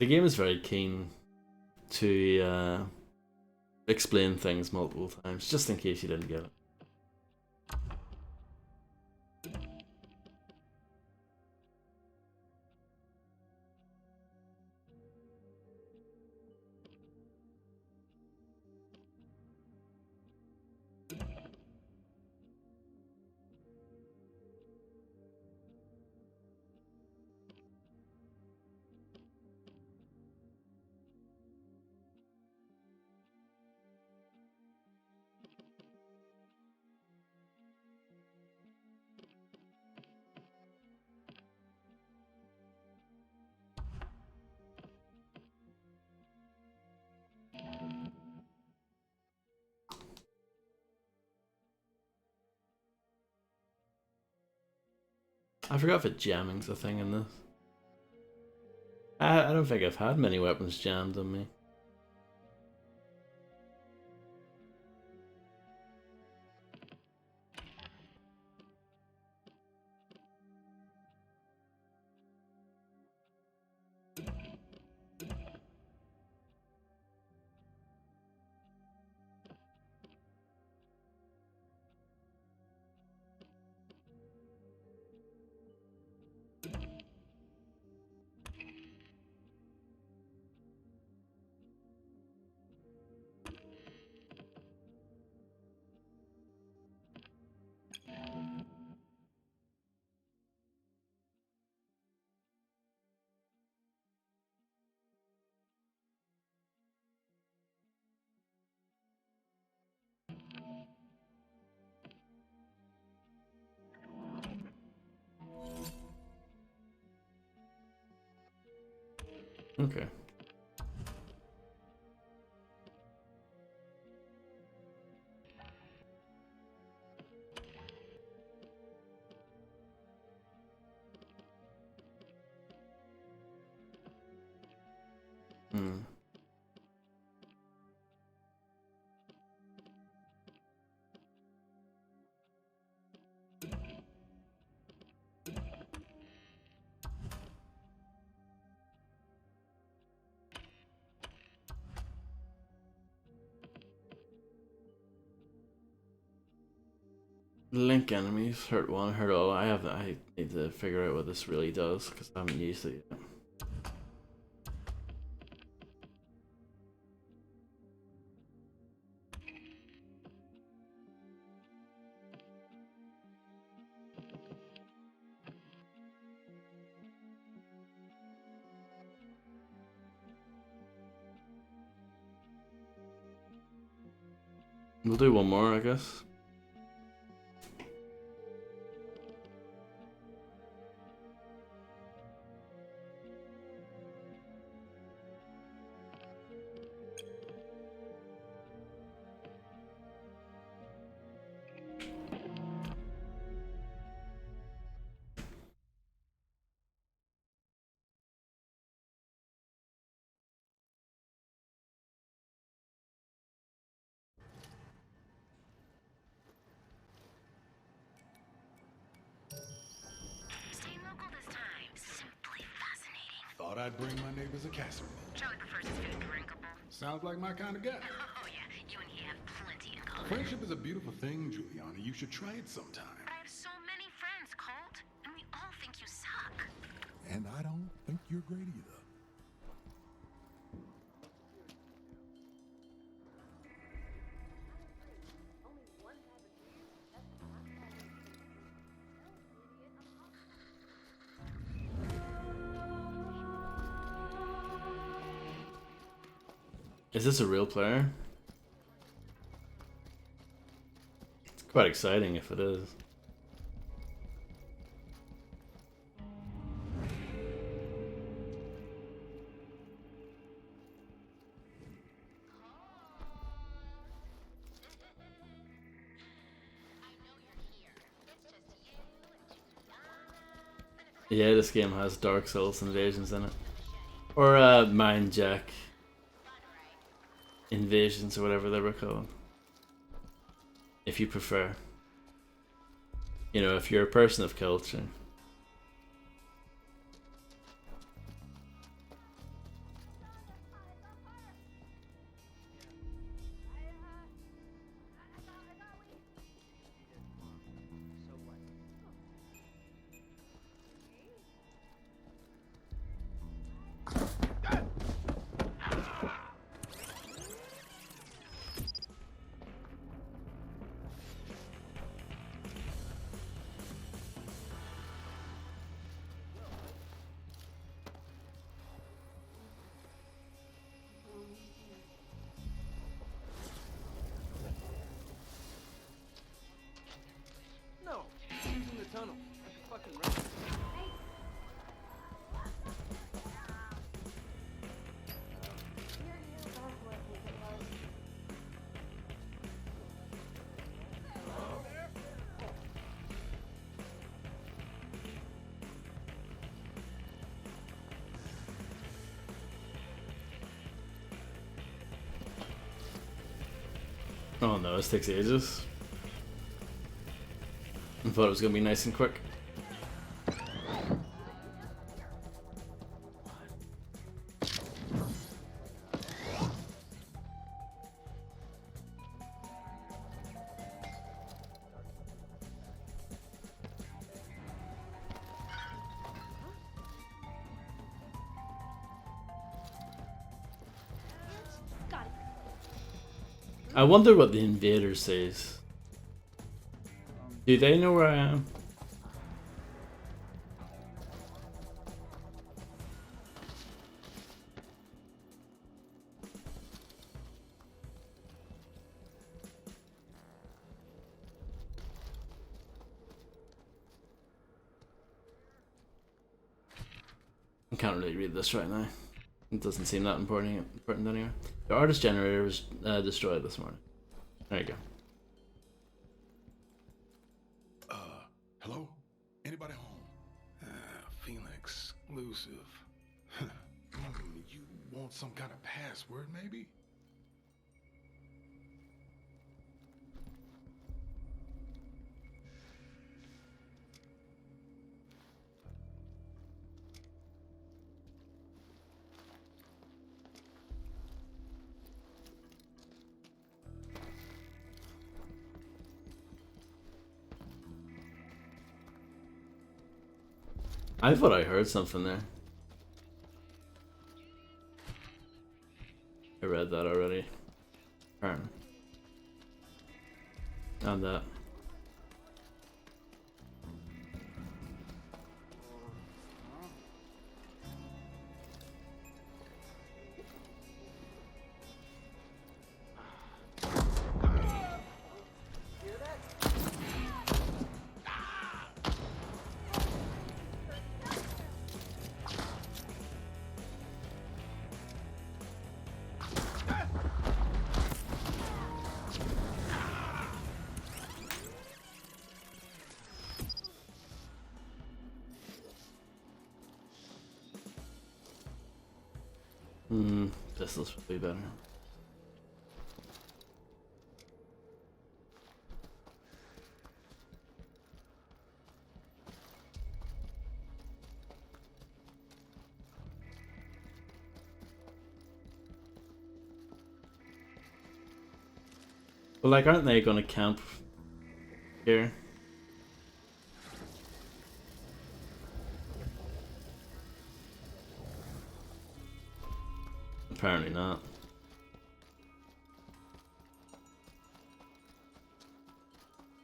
The game is very keen to explain things multiple times, just in case you didn't get it. I forgot if jamming's a thing in this. I don't think I've had many weapons jammed on me. Okay. Hmm. Link enemies, hurt 1, hurt all. I need to figure out what this really does because I haven't used it yet. We'll do one more, I guess. Staying local this time. Simply fascinating. Thought I'd bring my neighbors a casserole. Charlie prefers his food drinkable. Sounds like my kind of guy. Oh yeah, you and he have plenty in common. Friendship is a beautiful thing, Juliana. You should try it sometime. But I have so many friends, Colt, and we all think you suck. And I don't think you're great either. Is this a real player? It's quite exciting if it is. Yeah, this game has Dark Souls invasions in it. Or Mind Jack invasions or whatever they were called. If you prefer. You know, if you're a person of culture. No, he's using the tunnel. Like a fucking rat. Oh no, this takes ages. I thought it was gonna be nice and quick. I wonder what the invader says. Do they know where I am? I can't really read this right now. It doesn't seem that important anyway. The artist generator was destroyed this morning. There you go. Hello? Anybody home? Feeling exclusive. You want some kind of password, maybe? I thought I heard something there. I read that already. Apparently. And that. This will be better. But like, aren't they gonna camp here? Apparently not.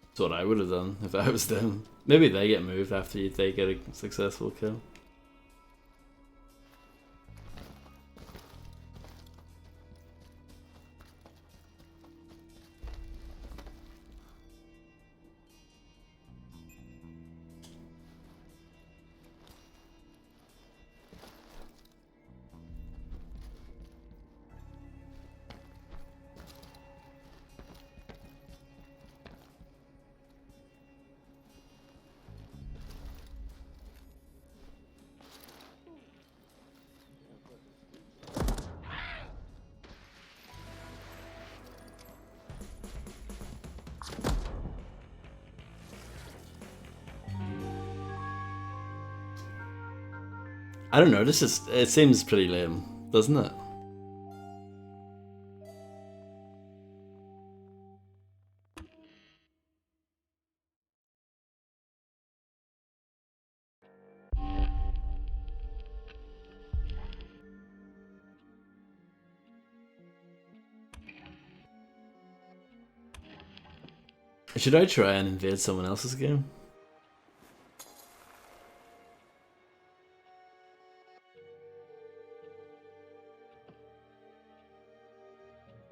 That's what I would have done if I was them. Maybe they get moved after they get a successful kill. I don't know, it seems pretty lame, doesn't it? Should I try and invade someone else's game?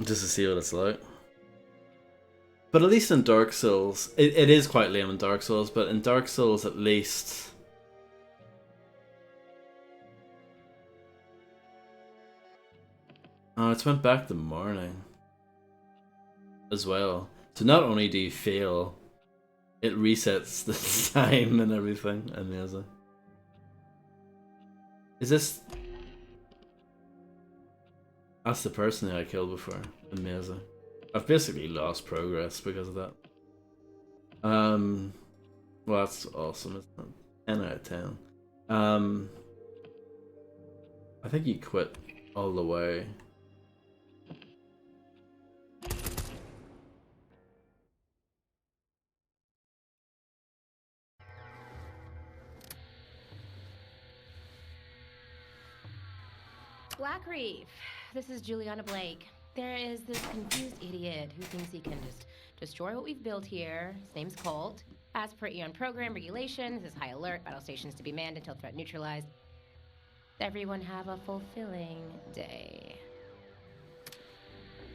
Just to see what it's like. But at least in Dark Souls, it is quite lame in Dark Souls, but in Dark Souls at least... Oh, it's went back to morning. As well. So not only do you fail, it resets the time and everything. Amazing. Is this... That's the person that I killed before. Amazing. I've basically lost progress because of that. Well, that's awesome, isn't it? 10 out of 10. I think you quit all the way. Black Reef. This is Juliana Blake. There is this confused idiot who thinks he can just destroy what we've built here. His name's Colt. As per Eon program regulations, this is high alert, battle stations to be manned until threat neutralized. Everyone have a fulfilling day.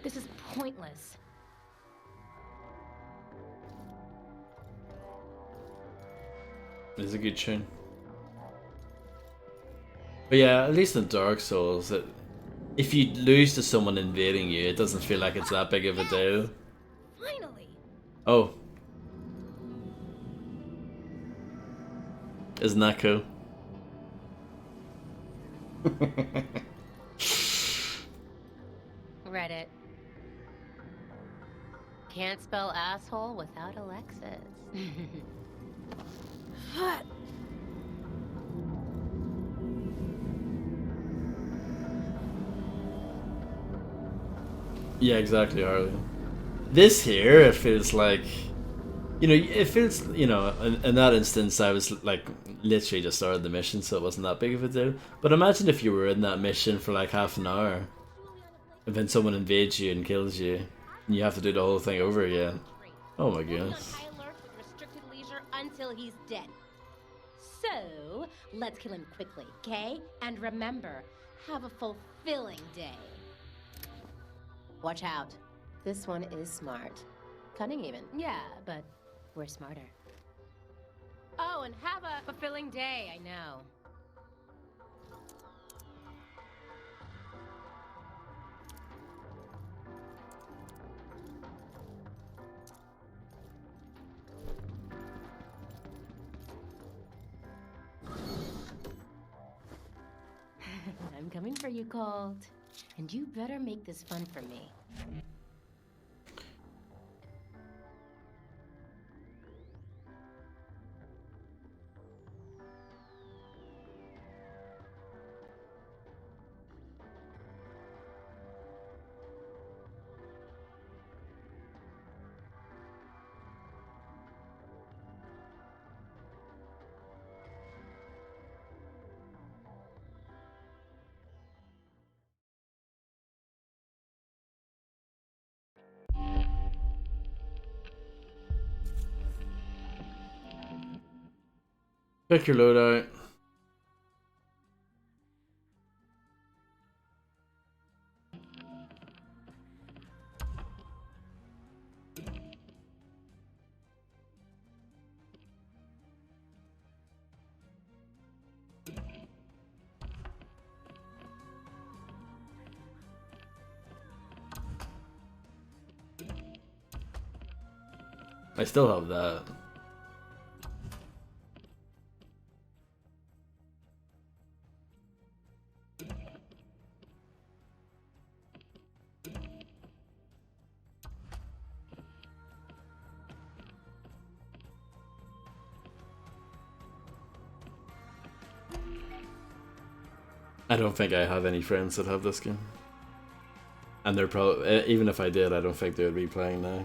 This is pointless. It's a good tune. But yeah, at least in Dark Souls, if you lose to someone invading you, it doesn't feel like it's that big of a deal. Finally. Oh. Isn't that cool? Reddit. Can't spell asshole without Alexis. Yeah, exactly, Harley. This here, it feels like, you know, it feels, you know, in that instance, I was like literally just started the mission, so it wasn't that big of a deal. But imagine if you were in that mission for like half an hour, and then someone invades you and kills you, and you have to do the whole thing over again. Oh my goodness. High alert with restricted leisure until he's dead. So, let's kill him quickly, okay? And remember, have a fulfilling day. Watch out. This one is smart. Cunning even. Yeah, but we're smarter. Oh, and have a fulfilling day, I know. I'm coming number you called. And you better make this fun for me. Pick your loadout. I still have that. I don't think I have any friends that have this game. And they're probably, even if I did, I don't think they would be playing now.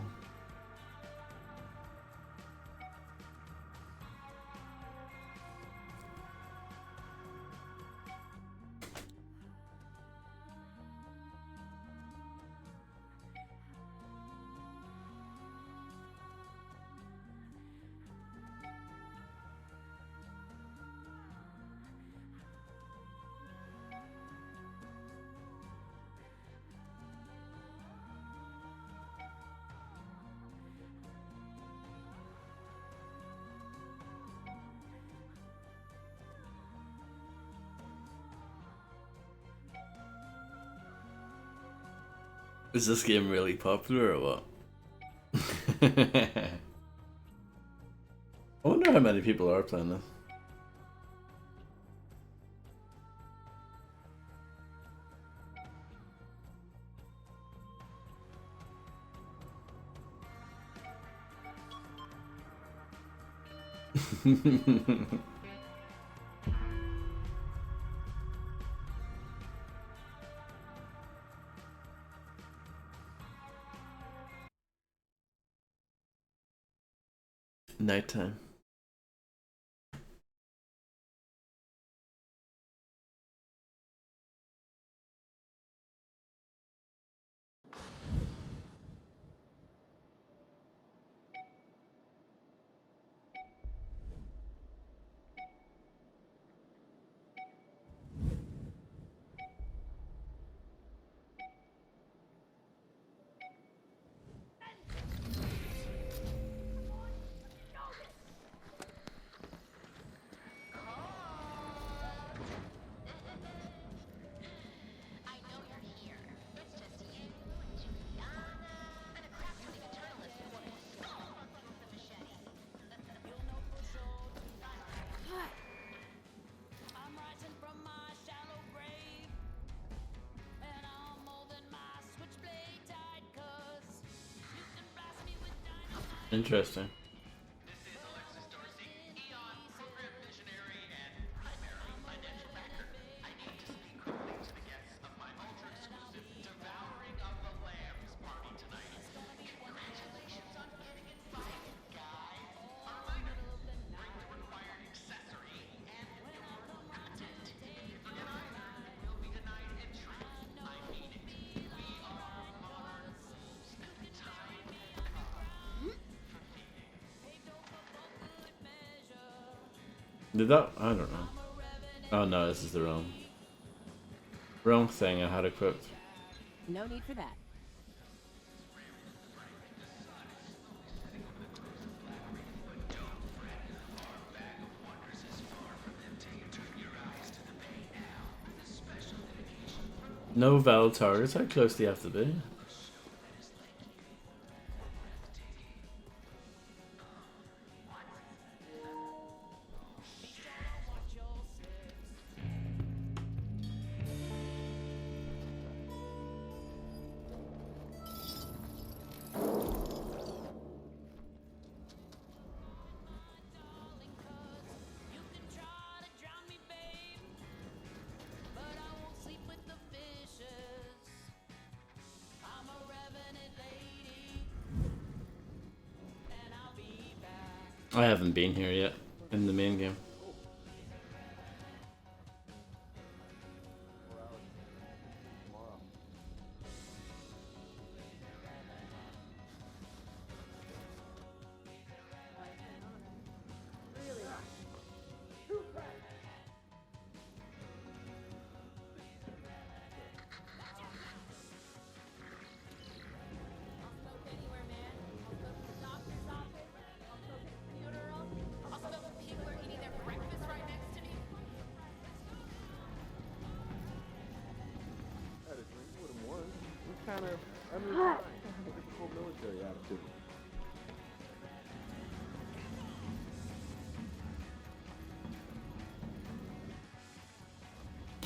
Is this game really popular or what? I wonder how many people are playing this. Nighttime. Interesting. Did that? I don't know. Oh no, this is the wrong thing I had equipped. No need for that. No valid targets. How close do you have to be? I haven't been here yet in the main game.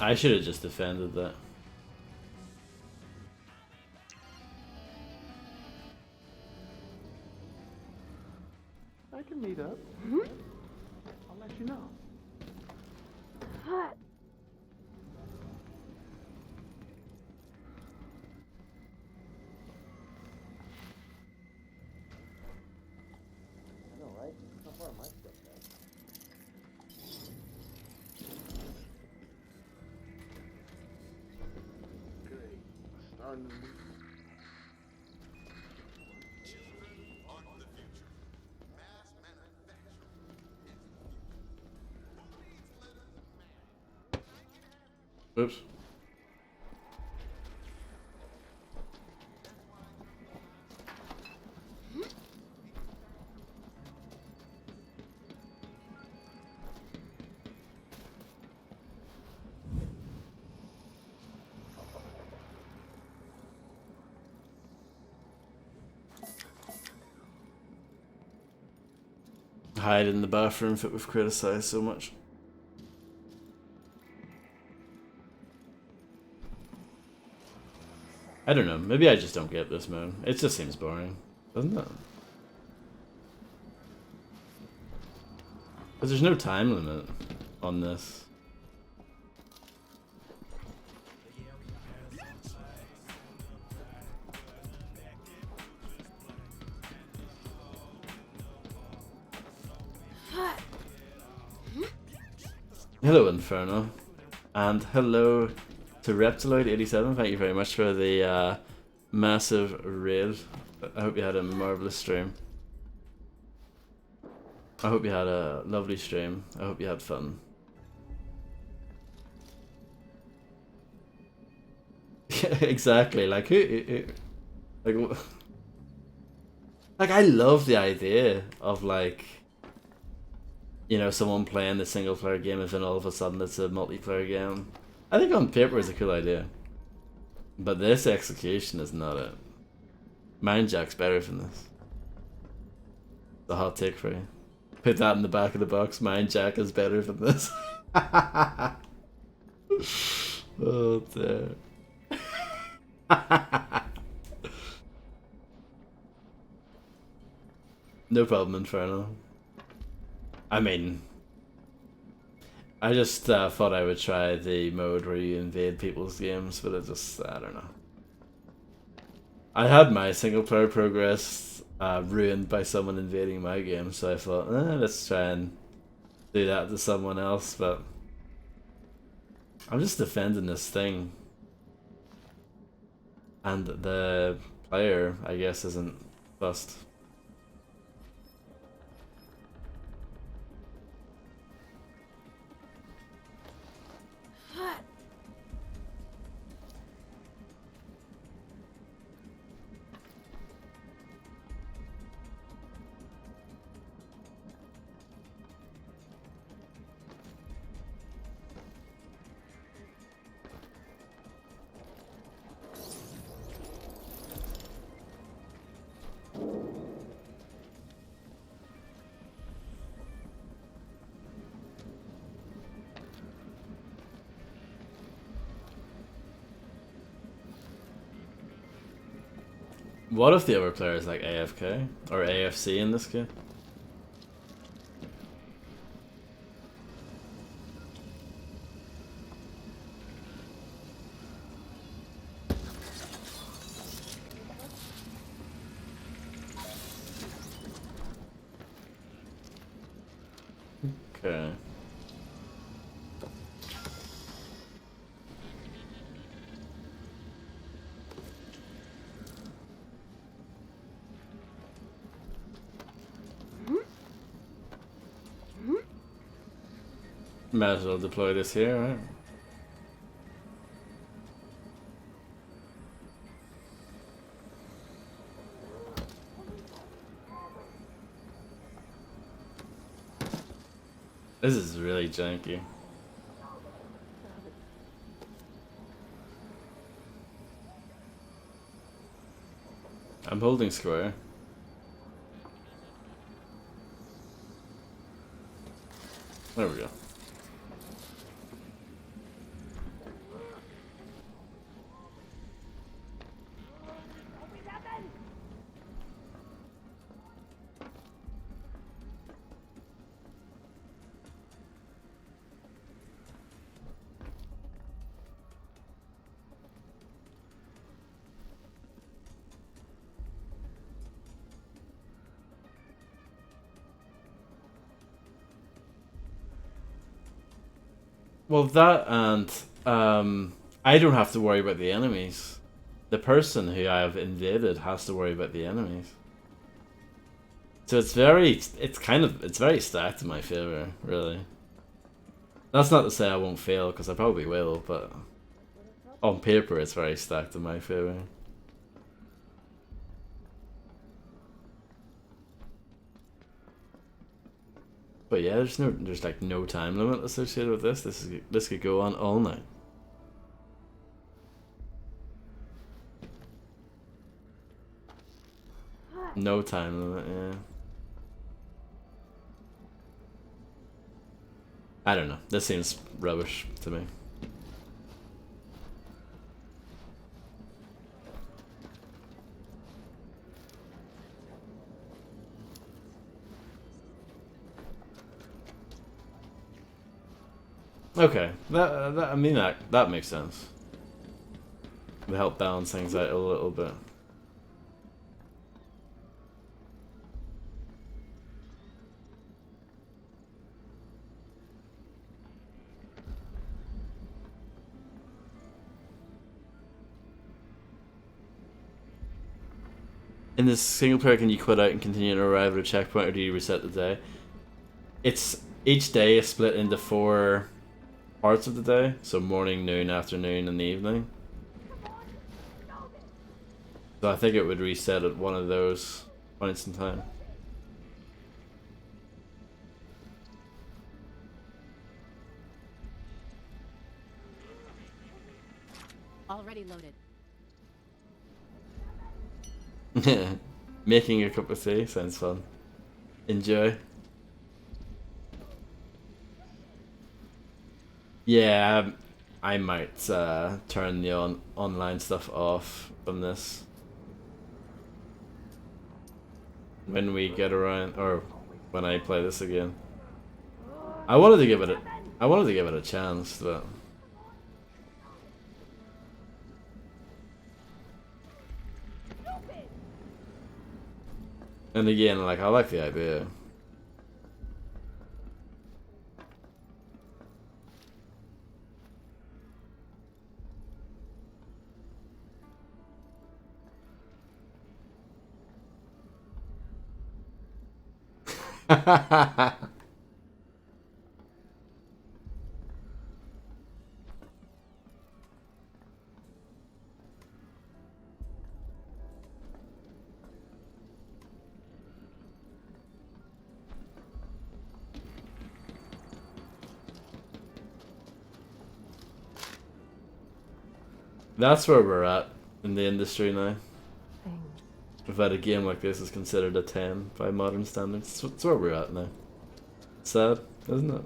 I should have just defended that. I can meet up. I'll let you know. I know, right? How far am I stuck at? Great. Starting to move. Children are the future. Mass manufacturing is the future. Who needs letters and math? Oops. Hide in the bathroom that we've criticized so much. I don't know, maybe I just don't get this mode. It just seems boring, doesn't it? Because there's no time limit on this. Hello Inferno, and hello to Reptiloid87. Thank you very much for the massive raid. I hope you had a marvelous stream. I hope you had a lovely stream. I hope you had fun. Exactly, like like I love the idea of like, you know, someone playing the single player game and then all of a sudden it's a multiplayer game. I think on paper it's a cool idea. But this execution is not it. Mindjack's better than this. The hot take for you. Put that in the back of the box. Mindjack is better than this. Oh dear. No problem, Inferno. I mean, I just thought I would try the mode where you invade people's games, but it just, I don't know. I had my single player progress ruined by someone invading my game, so I thought, let's try and do that to someone else, but I'm just defending this thing. And the player, I guess, isn't fussed. What if the other player is like AFK or AFC in this game? Okay. Might as well deploy this here, right? This is really janky. I'm holding square. There we go. Well, that and I don't have to worry about the enemies. The person who I have invaded has to worry about the enemies. So it's very stacked in my favor, really. That's not to say I won't fail, because I probably will, but on paper it's very stacked in my favor. But yeah, there's like no time limit associated with this. This could go on all night. No time limit, yeah. I don't know. This seems rubbish to me. Okay, I mean that makes sense. To help balance things out a little bit. In this single player, can you quit out and continue to arrive at a checkpoint, or do you reset the day? It's each day is split into 4 parts of the day, so morning, noon, afternoon, and the evening. So I think it would reset at one of those points in time. Already loaded. Making a cup of tea sounds fun. Enjoy. Yeah, I might turn the online stuff off from this when we get around, or when I play this again. I wanted to give it a chance, but and again, like, I like the idea. That's where we're at in the industry now. We've had a game like this is considered a 10 by modern standards. It's where we're at now. Sad, isn't it?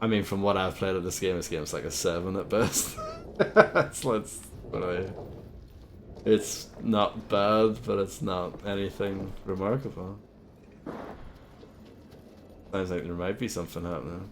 I mean, from what I've played of this game's like a 7 at best. It's not bad, but it's not anything remarkable. Sounds like there might be something happening.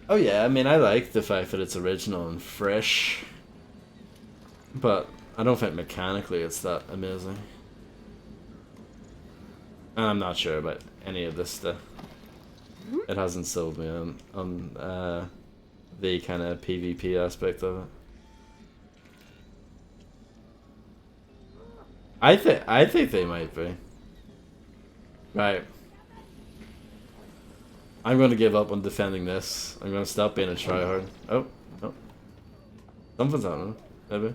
Oh yeah, I mean, I like the fact that it's original and fresh, but I don't think mechanically it's that amazing. And I'm not sure about any of this stuff. It hasn't sold me on the kind of PvP aspect of it. I think they might be. Right. I'm going to give up on defending this. I'm going to stop being a tryhard. Oh, no. Something's happening. Maybe.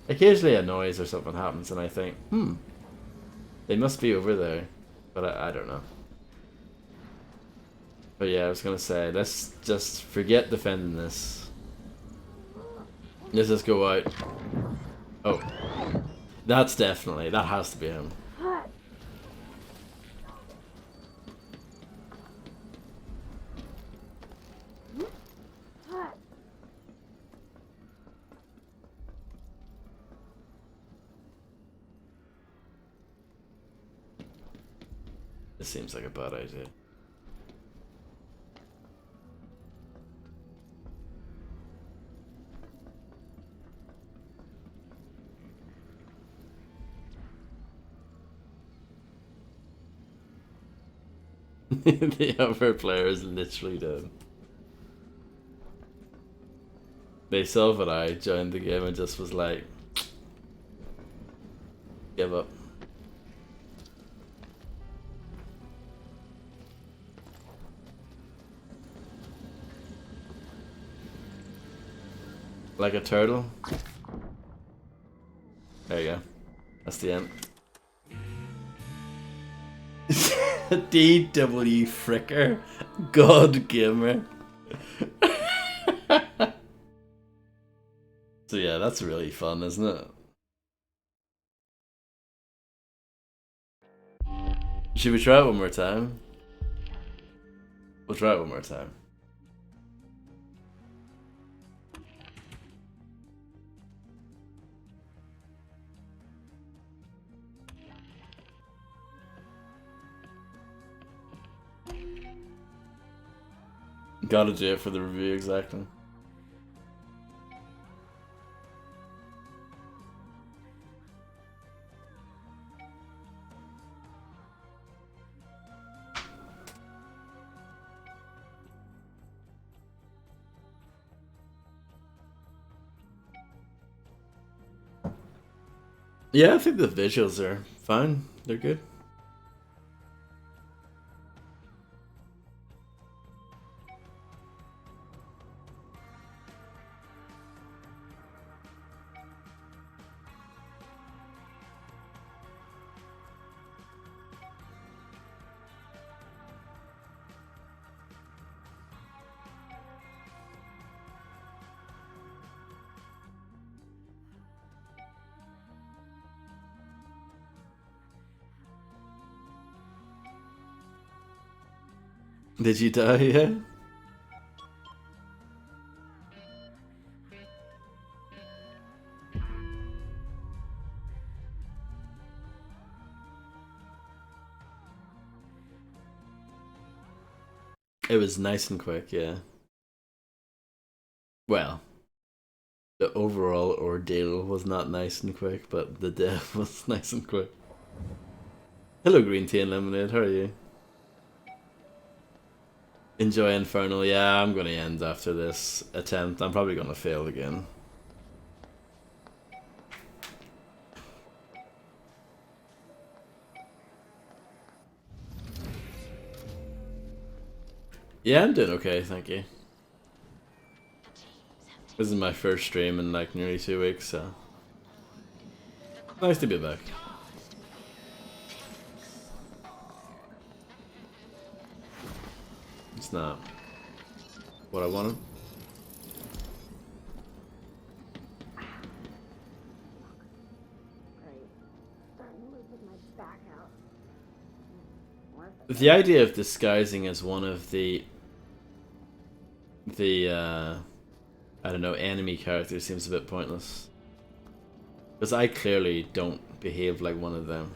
Occasionally a noise or something happens and I think, they must be over there. But I don't know. But yeah, I was going to say, let's just forget defending this. Let's just go out. Oh. That's definitely, that has to be him. This seems like a bad idea. The other player is literally dead. They saw that I joined the game and just was like, give up. Like a turtle. There you go. That's the end. DW Fricker. God Gamer. So yeah, that's really fun, isn't it? Should we try it one more time? We'll try it one more time. Gotta do it for the review, exactly. Yeah, I think the visuals are fine. They're good. Did you die yet? It was nice and quick, yeah. Well, the overall ordeal was not nice and quick, but the death was nice and quick. Hello, Green Tea and Lemonade, how are you? Enjoy Infernal. Yeah, I'm gonna end after this attempt. I'm probably gonna fail again. Yeah, I'm doing okay, thank you. This is my first stream in like nearly 2 weeks, so nice to be back. It's not what I wanted. The idea of disguising as one of the I don't know, enemy characters seems a bit pointless. Because I clearly don't behave like one of them.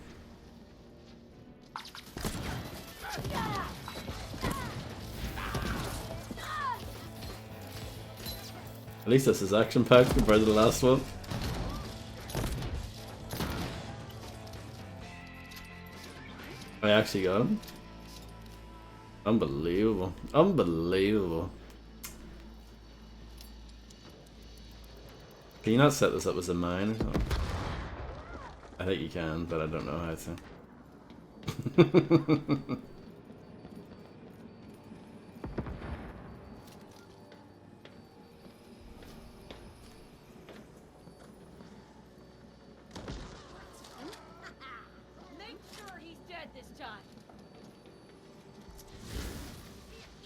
At least this is action packed compared to the last one. I actually got him. Unbelievable. Unbelievable. Can you not set this up as a mine or something? I think you can, but I don't know how to. Make sure he's dead this time.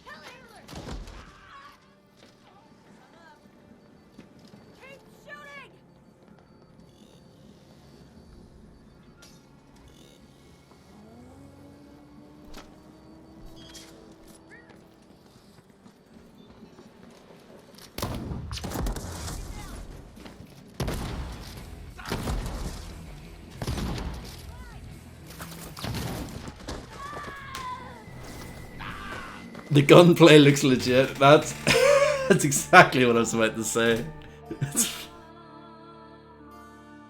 Kill him! Keep shooting! The gunplay looks legit. That's that's exactly what I was about to say.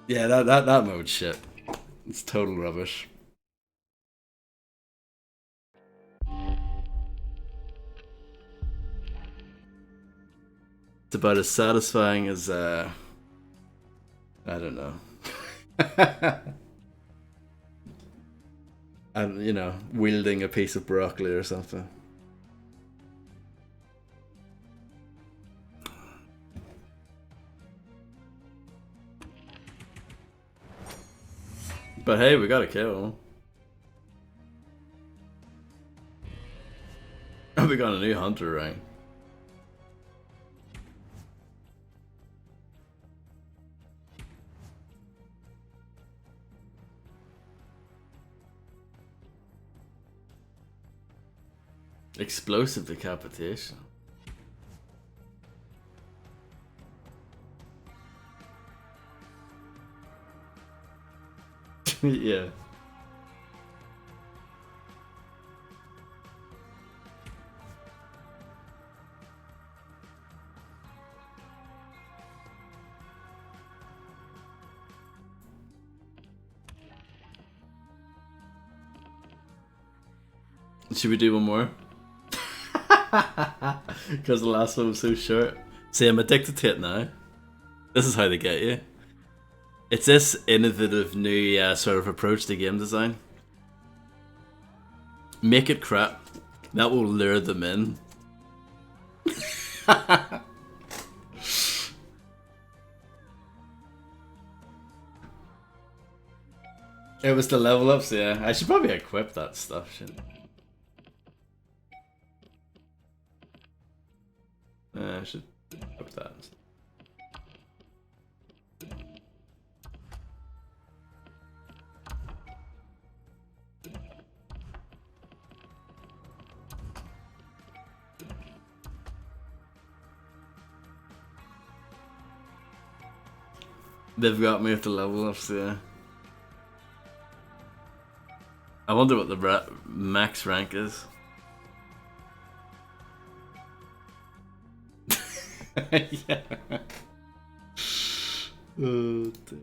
Yeah, that mode's shit. It's total rubbish. It's about as satisfying as I don't know. And you know, wielding a piece of broccoli or something. But hey, we got a kill. We got a new hunter rank. Explosive decapitation. Yeah. Should we do one more? Because the last one was so short. See, I'm addicted to it now. This is how they get you. It's this innovative new sort of approach to game design. Make it crap. That will lure them in. It was the level ups, yeah. I should probably equip that stuff, shouldn't I? I should equip that. They've got me with the level ups, yeah. I wonder what the max rank is. Yeah. Oh, dear.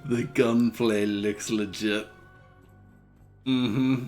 The gunplay looks legit. Mm-hmm.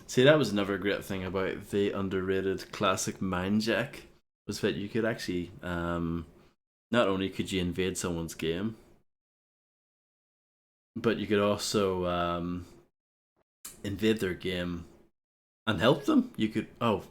See, that was another great thing about the underrated classic Mindjack, was that you could actually, not only could you invade someone's game, but you could also invade their game and help them. You could, oh,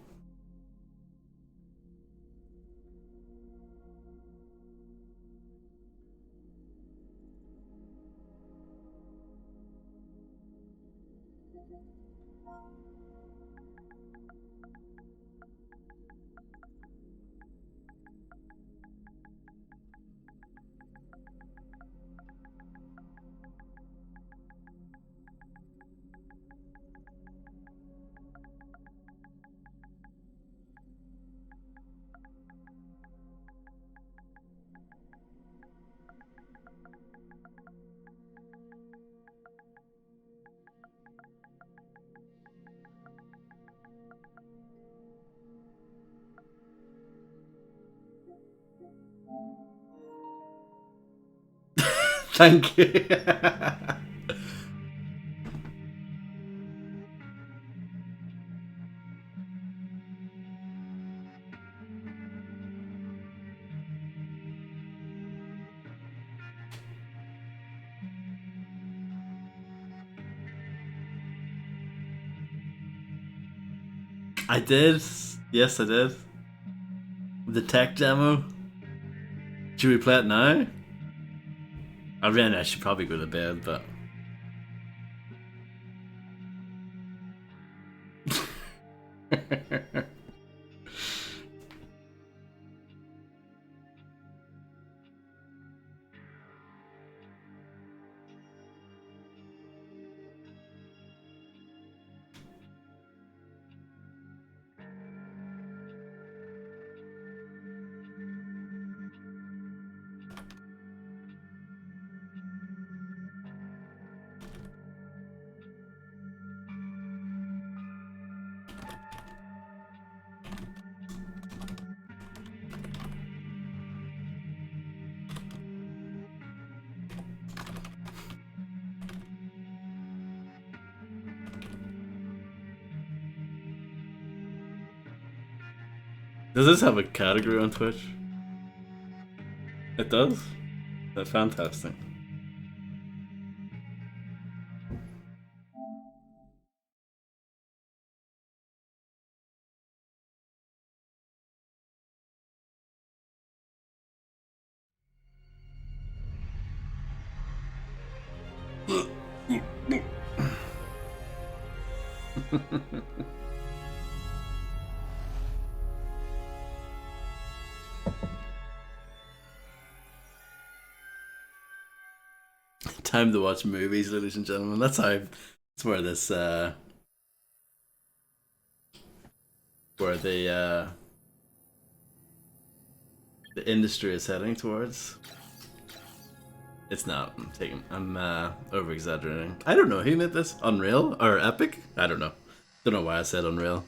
thank you. I did. Yes, I did. The tech demo. Should we play it now? I should probably go to bed, but. Does this have a category on Twitch? It does? That's fantastic. Time to watch movies, ladies and gentlemen. That's how. That's where this. Where the industry is heading towards. It's not. I'm over exaggerating. I don't know who made this. Unreal or Epic? I don't know. Don't know why I said Unreal.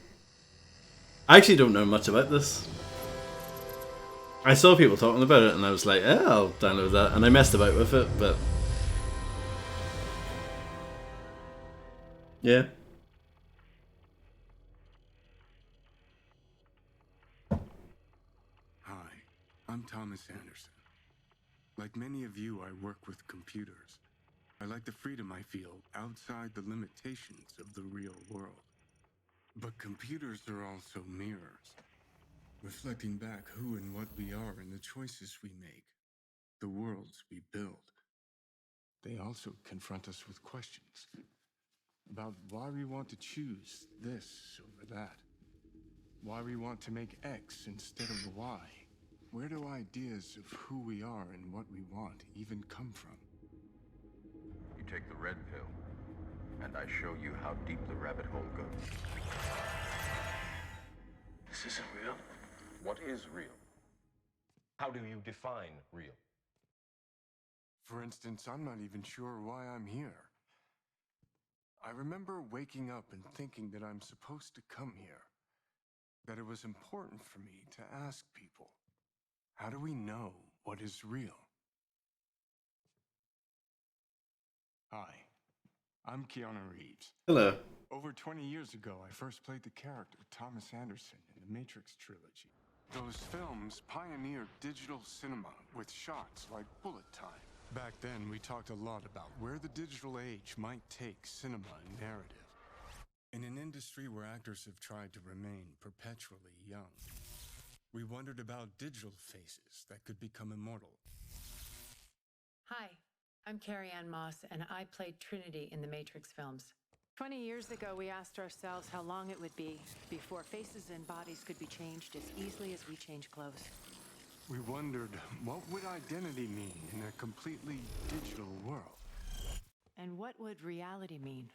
I actually don't know much about this. I saw people talking about it and I was like, I'll download that. And I messed about with it, but yeah. Hi, I'm Thomas Anderson. Like many of you, I work with computers. I like the freedom I feel outside the limitations of the real world. But computers are also mirrors, reflecting back who and what we are and the choices we make, the worlds we build. They also confront us with questions about why we want to choose this over that, why we want to make X instead of Y. Where do ideas of who we are and what we want even come from? You take the red pill, and I show you how deep the rabbit hole goes. This isn't real. What is real? How do you define real? For instance, I'm not even sure why I'm here. I remember waking up and thinking that I'm supposed to come here, that it was important for me to ask people, how do we know what is real? Hi, I'm Keanu Reeves. Hello. Over 20 years ago, I first played the character Thomas Anderson in the Matrix trilogy. Those films pioneered digital cinema with shots like bullet time. Back then, we talked a lot about where the digital age might take cinema and narrative. In an industry where actors have tried to remain perpetually young, we wondered about digital faces that could become immortal. Hi, I'm Carrie-Anne Moss, and I played Trinity in the Matrix films. 20 years ago, we asked ourselves how long it would be before faces and bodies could be changed as easily as we change clothes. We wondered, what would identity mean in a completely digital world? And what would reality mean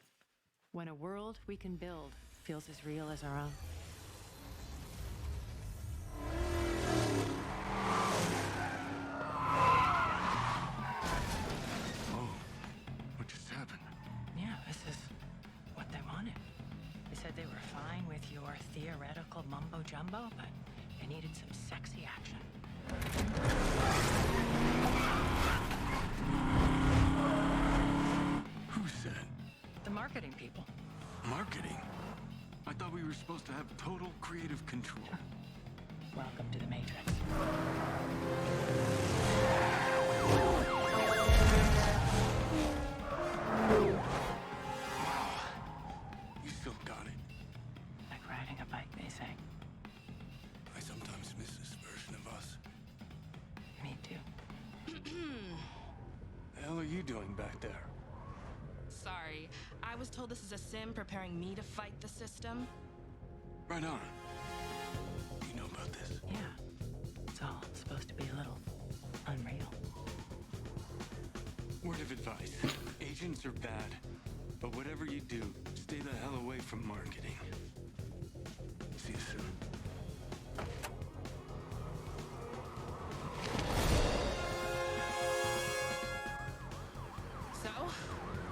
when a world we can build feels as real as our own? Oh, what just happened? Yeah, this is what they wanted. They said they were fine with your theoretical mumbo-jumbo, but they needed some sexy action. Who said? The marketing people. Marketing? I thought we were supposed to have total creative control. Welcome to the Matrix. Wow. You still got it. Like riding a bike, they say. I sometimes miss this version of us. Me too. The hell are you doing back there? Sorry, I was told this is a sim preparing me to fight the system. Right on. You know about this? Yeah. It's all supposed to be a little unreal. Word of advice. Agents are bad. But whatever you do, stay the hell away from marketing. See you soon. So,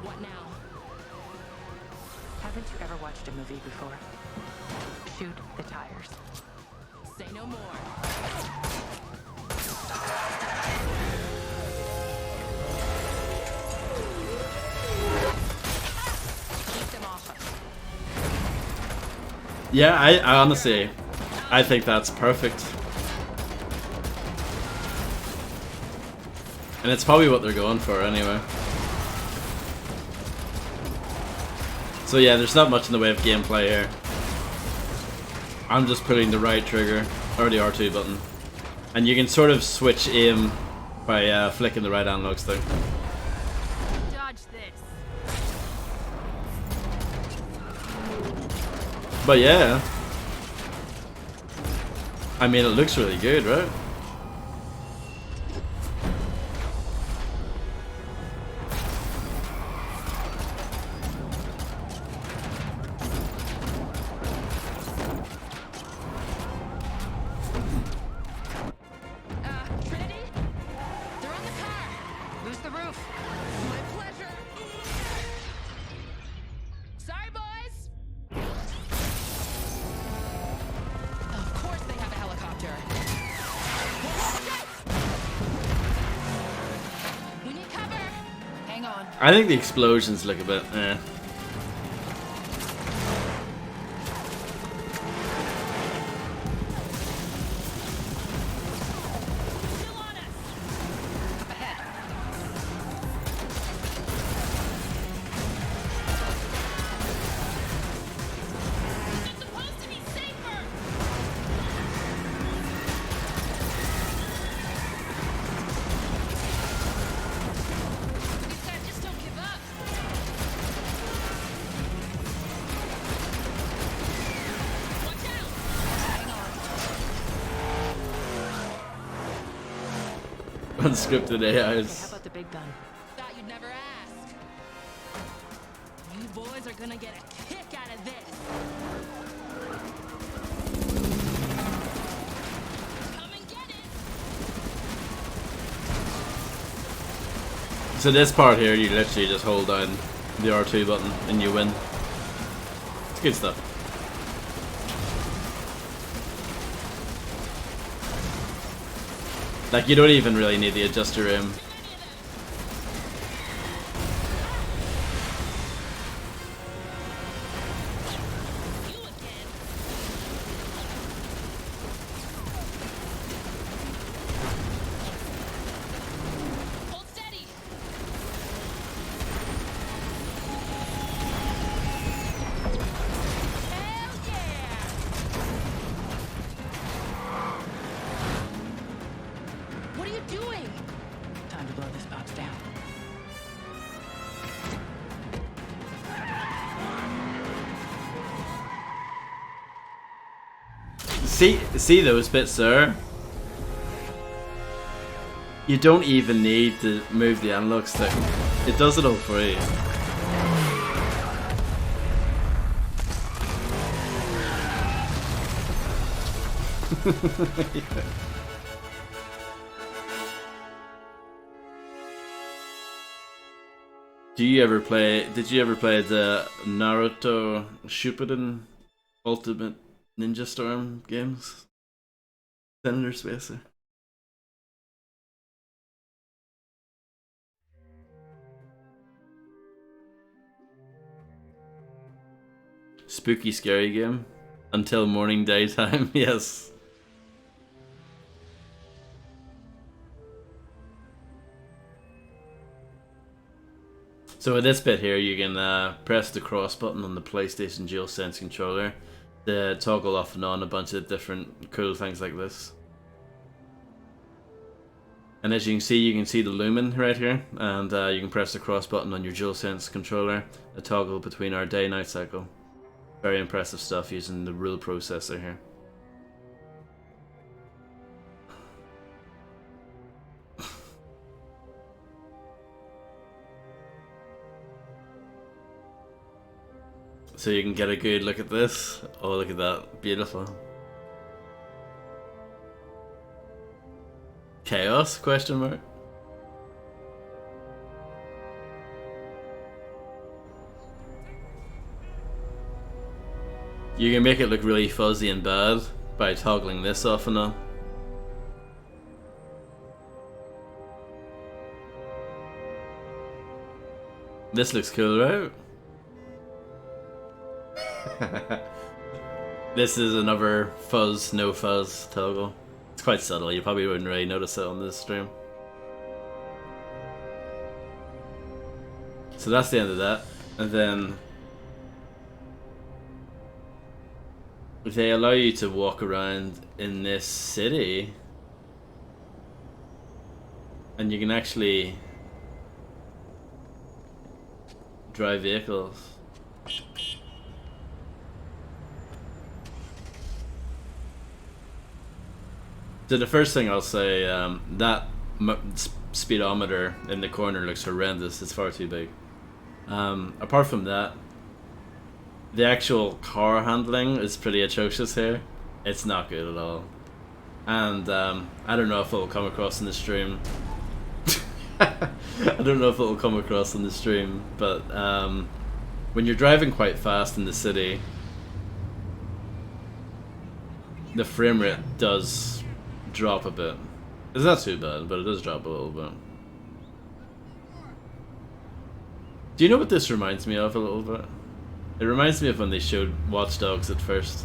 what now? Haven't you ever watched a movie before? Shoot the tires. Say no more. Keep them off us. Yeah, I honestly, I think that's perfect. And it's probably what they're going for anyway. So yeah, there's not much in the way of gameplay here. I'm just putting the right trigger, or the R2 button. And you can sort of switch aim by flicking the right analog stick. Dodge this. But yeah. I mean, it looks really good, right? Trinity? They're on the car! Lose the roof. My pleasure! Sorry, boys! Of course they have a helicopter. We need cover! Hang on. I think the explosions look a bit, eh. Just don't give up. Unscripted AIs. How about the big gun? Thought you'd never ask. You boys are gonna get a kick out of this. Come and get it. So this part here, you literally just hold down the R2 button and you win. It's good stuff. Like, you don't even really need the adjuster aim. see those bits there? You don't even need to move the analog stick. It does it all for you. Yeah. Did you ever play the Naruto Shippuden Ultimate Ninja Storm games? Senator Spacer. Spooky scary game. Until morning daytime, yes. So with this bit here, you can press the cross button on the PlayStation DualSense controller to toggle off and on a bunch of different cool things like this. And as you can see the lumen right here, and you can press the cross button on your DualSense controller to toggle between our day-night cycle. Very impressive stuff using the rule processor here. So you can get a good look at this. Oh, look at that. Beautiful. Chaos? Question mark. You can make it look really fuzzy and bad by toggling this off and on. This looks cool, right? This is another fuzz, no fuzz toggle. It's quite subtle, you probably wouldn't really notice it on this stream. So that's the end of that. And then they allow you to walk around in this city, and you can actually drive vehicles. So the first thing I'll say, that speedometer in the corner looks horrendous. It's far too big. Apart from that, the actual car handling is pretty atrocious here. It's not good at all. And I don't know if it will come across in the stream. I don't know if it will come across in the stream, but when you're driving quite fast in the city, the frame rate does drop a bit. It's not too bad, but it does drop a little bit. Do you know what this reminds me of a little bit? It reminds me of when they showed Watch Dogs at first.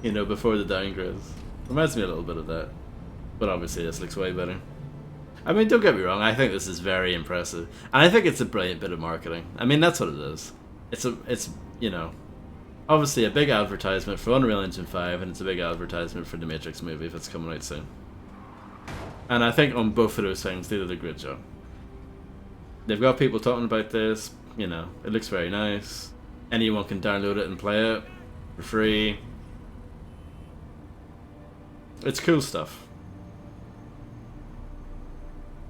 You know, before the downgrades. Reminds me a little bit of that. But obviously this looks way better. I mean, don't get me wrong, I think this is very impressive. And I think it's a brilliant bit of marketing. I mean, that's what it is. It's you know, obviously a big advertisement for Unreal Engine 5, and it's a big advertisement for the Matrix movie if it's coming out soon. And I think on both of those things, they did a great job. They've got people talking about this, you know, it looks very nice. Anyone can download it and play it for free. It's cool stuff.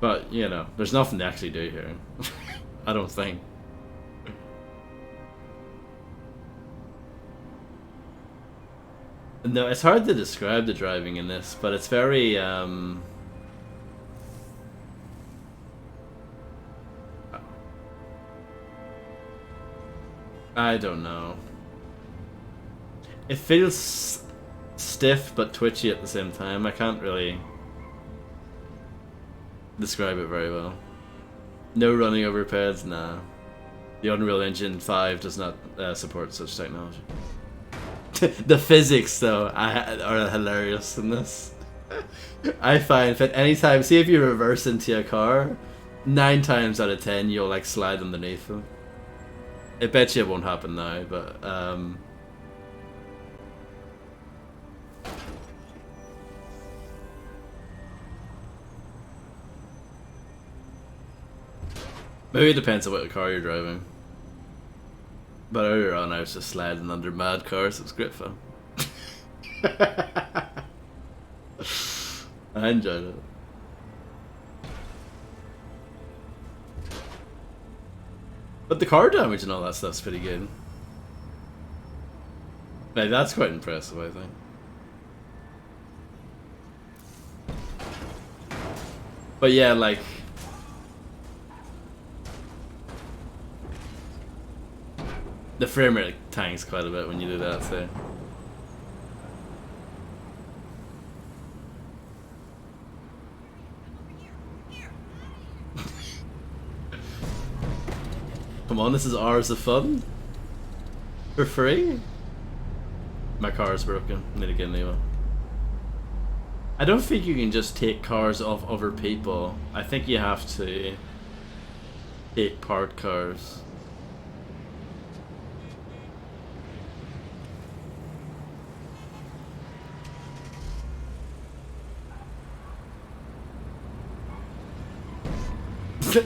But, you know, there's nothing to actually do here. I don't think. No, it's hard to describe the driving in this, but it's very, I don't know. It feels stiff but twitchy at the same time. I can't really describe it very well. No running over pads, nah. The Unreal Engine 5 does not support such technology. The physics, though, are hilarious in this. I find that anytime, see if you reverse into a car, 9 times out of 10 you'll like slide underneath them. I bet you it won't happen now, but maybe it depends on what car you're driving. But earlier on, I was just sliding under mad cars. It was great fun. I enjoyed it. But the car damage and all that stuff's pretty good. Like, that's quite impressive, I think. But yeah, like... the frame rate tanks quite a bit when you do that, so... Come on, this is hours of fun? For free? My car is broken. Need to get a new one. I don't think you can just take cars off other people. I think you have to take part cars.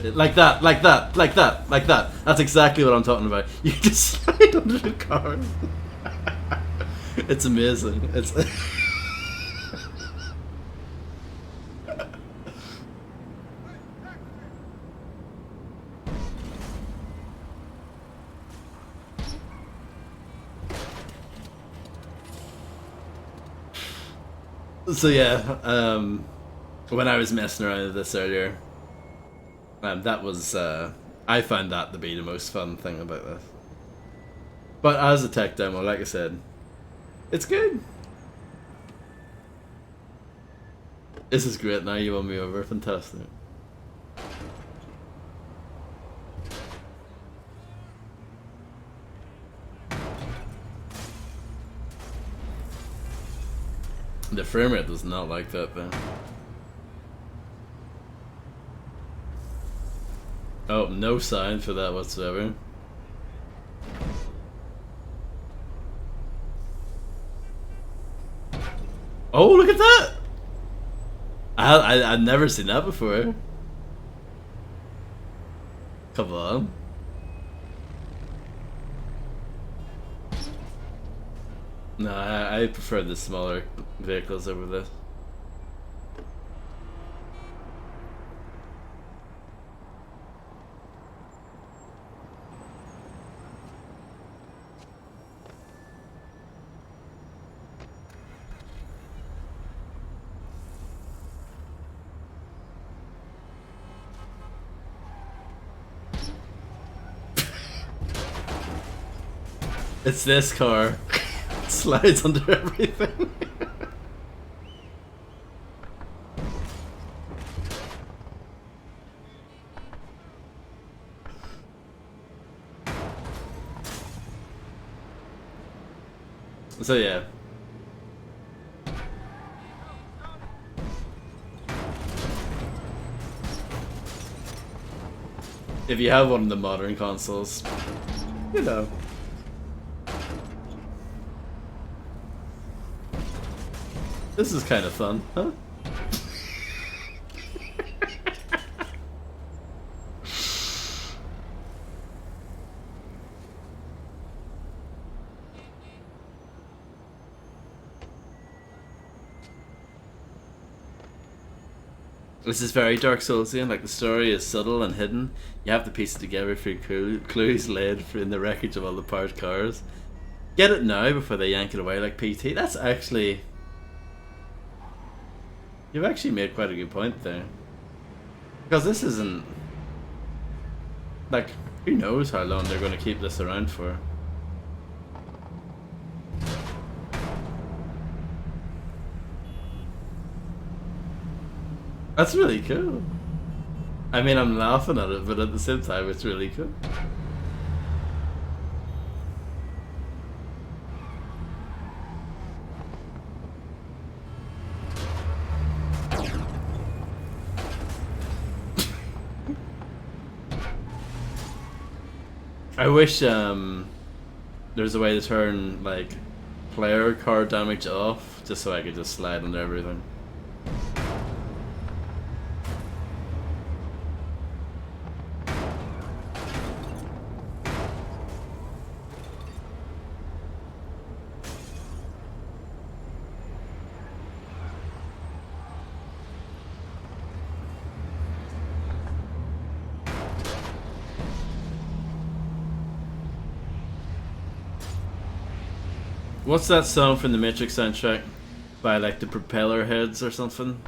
Like that, like that, like that, like that. That's exactly what I'm talking about. You just slide under the car. It's amazing. It's so yeah, when I was messing around with this earlier, that was I found that to be the most fun thing about this. But as a tech demo, like I said, it's good. This is great. Now you won me over. Fantastic. The frame rate does not like that though. Oh, no sign for that whatsoever. Oh, look at that! I've never seen that before. Come on. No, I prefer the smaller vehicles over this. It's this car. It slides under everything. So yeah. If you have one of the modern consoles, you know. This is kind of fun, huh? This is very Dark Soulsian, like the story is subtle and hidden. You have to piece it together through clues laid in the wreckage of all the parked cars. Get it now before they yank it away like PT. That's actually... You've actually made quite a good point there. Because this isn't... Like, who knows how long they're going to keep this around for. That's really cool. I mean, I'm laughing at it, but at the same time, it's really cool. I wish there's a way to turn like player car damage off, just so I could just slide under everything. What's that song from the Matrix soundtrack? By like the Propeller Heads or something?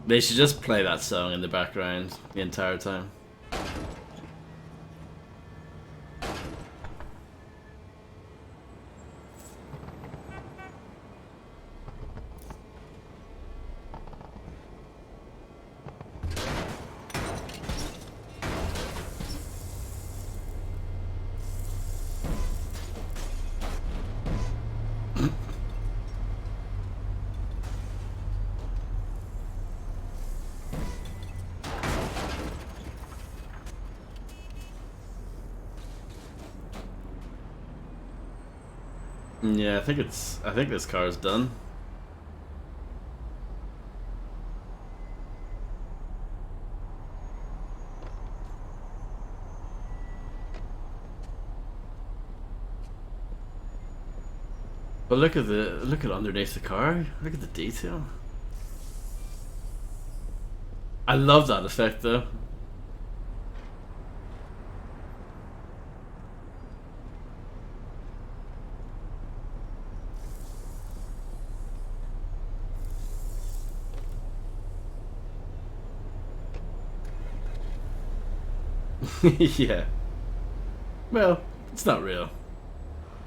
They should just play that song in the background the entire time. Yeah, I think this car is done. But look at underneath the car. Look at the detail. I love that effect though. Yeah. Well, it's not real.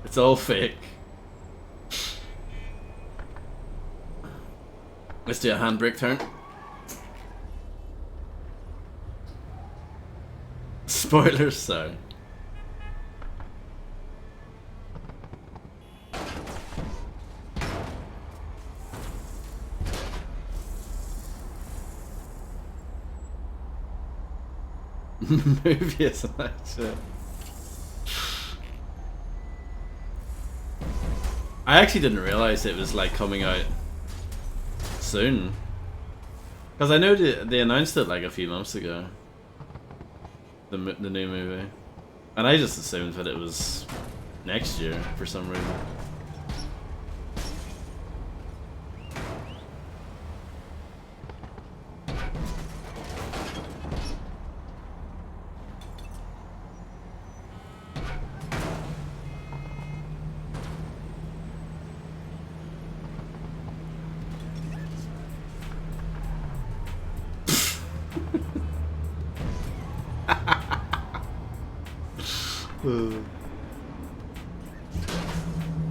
It's all fake. Let's do a handbrake turn. Spoilers, sorry. Movie is like shit. I actually didn't realize it was like coming out soon, because I know they announced it like a few months ago. The new movie, and I just assumed that it was next year for some reason.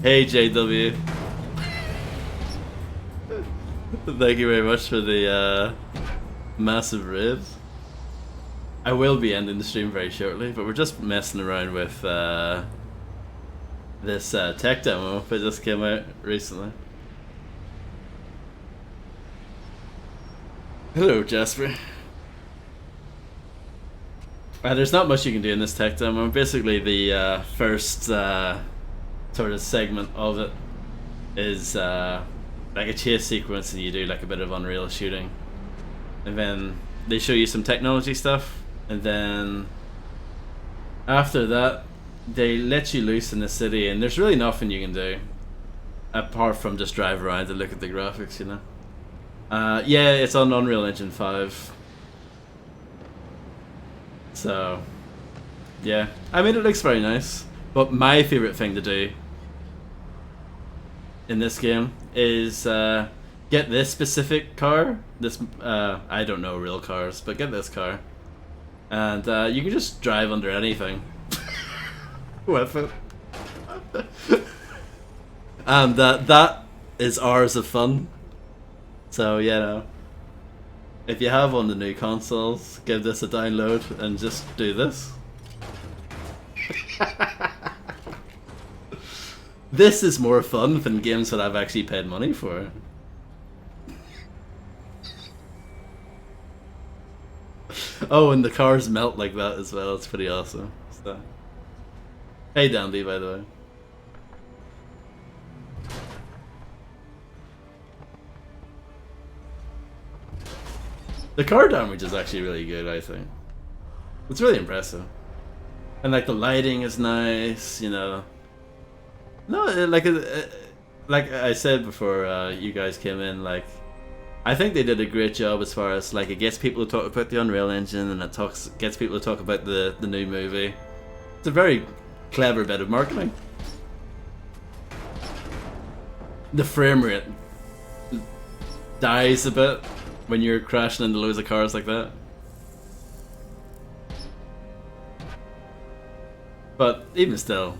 Hey JW. Thank you very much for the massive ribs. I will be ending the stream very shortly, but we're just messing around with this tech demo that just came out recently. Hello Jasper. There's not much you can do in this tech demo. Basically the first sort of segment of it is like a chase sequence, and you do like a bit of Unreal shooting, and then they show you some technology stuff, and then after that they let you loose in the city, and there's really nothing you can do apart from just drive around and look at the graphics, you know. Yeah, it's on Unreal Engine 5. So, yeah. I mean, it looks very nice. But my favourite thing to do in this game is get this specific car. This, I don't know real cars, but get this car. And you can just drive under anything with it. And that is hours of fun. So, you know, if you have one of the new consoles, give this a download and just do this. This is more fun than games that I've actually paid money for. Oh, and the cars melt like that as well. It's pretty awesome. So. Hey Dandy, by the way. The car damage is actually really good, I think. It's really impressive. And like the lighting is nice, you know. No, like I said before you guys came in, like I think they did a great job as far as like it gets people to talk about the Unreal Engine, and it gets people to talk about the new movie. It's a very clever bit of marketing. the frame rate dies a bit when you're crashing into loads of cars like that. But even still.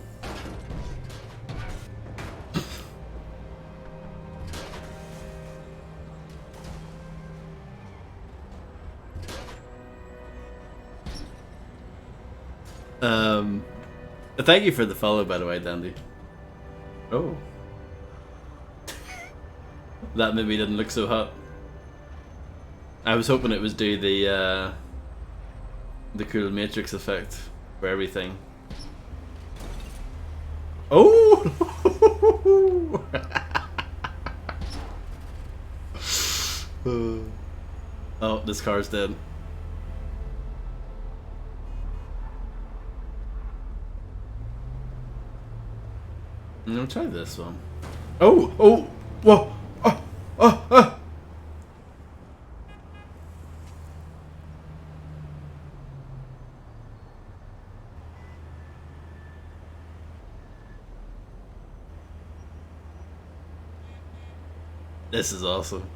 Thank you for the follow, by the way, Dandy. Oh. That maybe didn't look so hot. I was hoping it was do the cool Matrix effect for everything. Oh! Oh, this car's dead. I'll try this one. Oh! Oh! Whoa! Oh! Oh! Oh! This is awesome.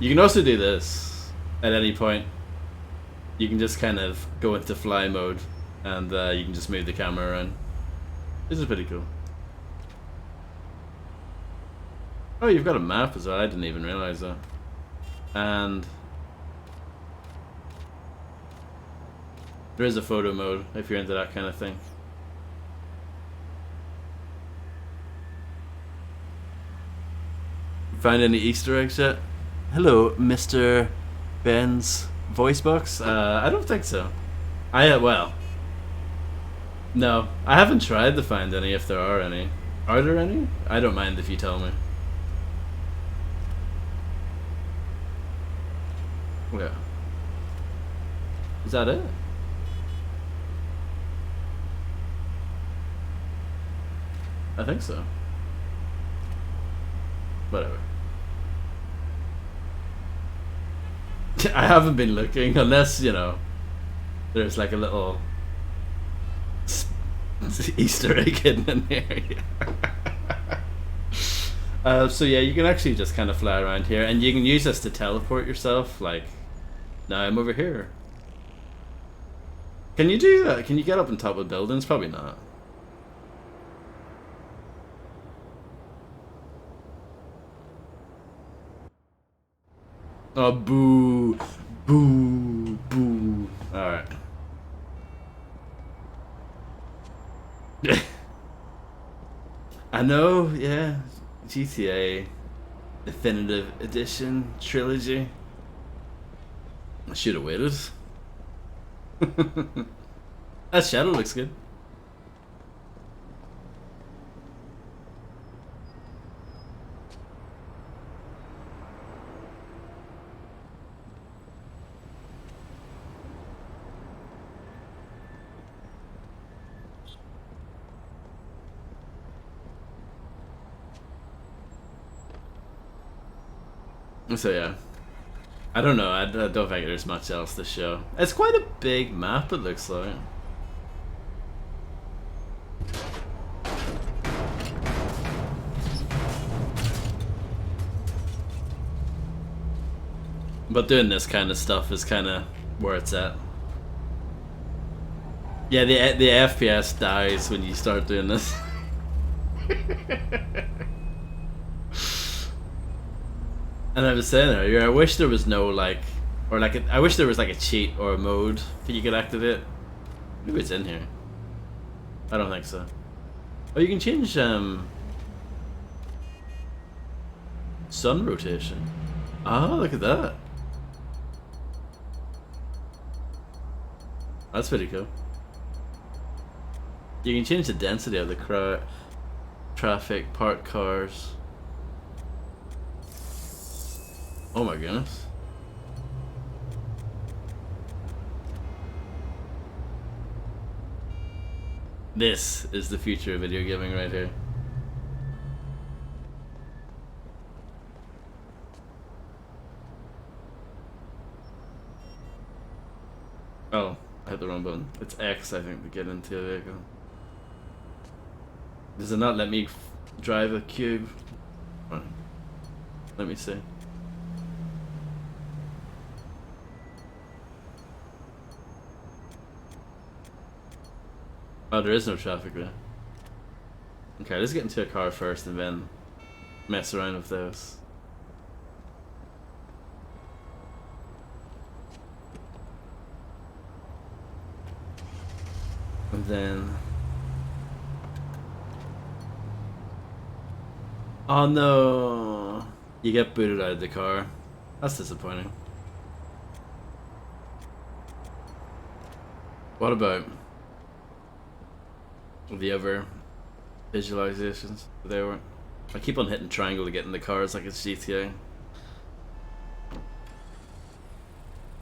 You can also do this at any point. You can just kind of go into fly mode and you can just move the camera around. This is pretty cool. Oh, you've got a map as well. I didn't even realize that. And there is a photo mode if you're into that kind of thing. Find any Easter eggs yet? Hello, Mr. Ben's voice box? I don't think so. Well, no, I haven't tried to find any if there are any. Are there any? I don't mind if you tell me. Yeah. Is that it? I think so. Whatever. I haven't been looking, unless, you know, there's like a little Easter egg hidden in here. So yeah, you can actually just kind of fly around here, and you can use this to teleport yourself, like, now I'm over here. Can you do that? Can you get up on top of buildings? Probably not. Oh, boo. Boo. Boo. Alright. I know, yeah. GTA Definitive Edition Trilogy. I should have waited. That shadow looks good. So yeah, I don't know. I don't think there's much else to show. It's quite a big map, it looks like. But doing this kind of stuff is kind of where it's at. Yeah, the FPS dies when you start doing this. And I was saying earlier, I wish there was no I wish there was like a cheat or a mode that you could activate. Maybe it's in here. I don't think so. Oh, you can change sun rotation. Oh, look at that. That's pretty cool. You can change the density of the traffic, parked cars. Oh my goodness. This is the future of video gaming right here. Oh, I hit the wrong button. It's X, I think, to get into a vehicle. Does it not let me drive a cube? Right. Let me see. Oh, there is no traffic there. Okay, let's get into a car first and then mess around with those. And then... Oh no! You get booted out of the car. That's disappointing. What about the other visualizations? They were. I keep on hitting triangle to get in the cars like it's GTA.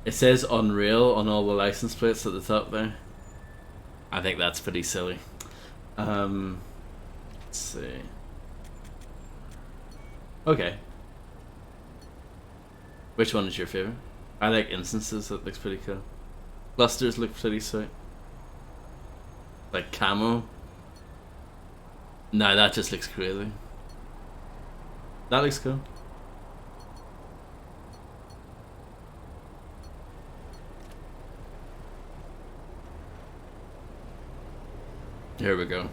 It says Unreal on all the license plates at the top there. I think that's pretty silly. Let's see. Okay. Which one is your favorite? I like Instances, that looks pretty cool. Clusters look pretty sweet. Like camo. No, that just looks crazy. That looks cool. Here we go.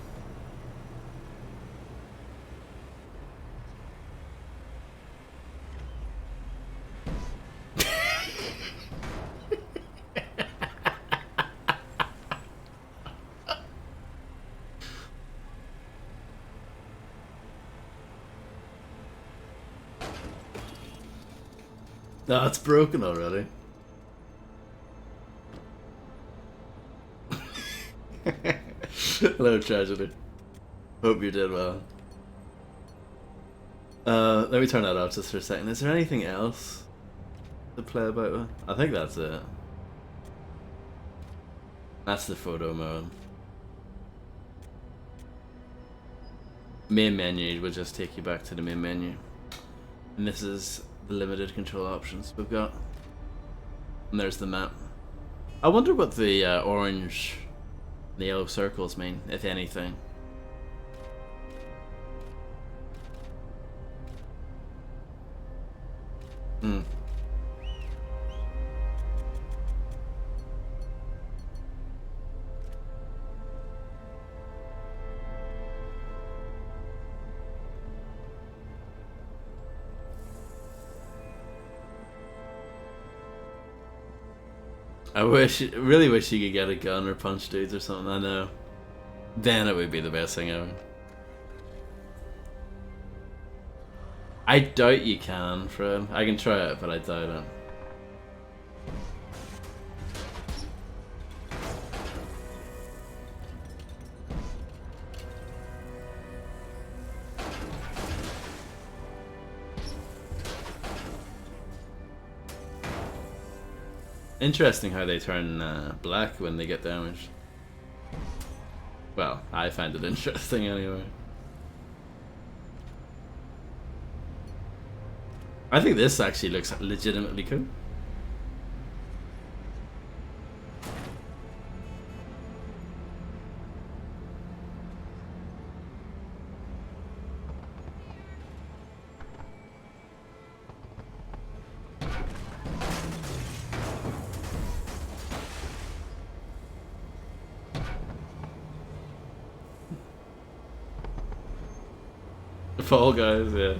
No, it's broken already. Hello, Tragedy. Hope you did well. Let me turn that off just for a second. Is there anything else to play about with? I think that's it. That's the photo mode. Main menu will just take you back to the main menu. And this is the limited control options we've got. And there's the map. I wonder what the orange and the yellow circles mean, if anything. Hmm. Really wish you could get a gun or punch dudes or something, I know. Then it would be the best thing ever. I doubt you can, Fred. I can try it, but I doubt it. Interesting how they turn black when they get damaged. Well, I find it interesting anyway. I think this actually looks legitimately cool. Fall Guys, yeah.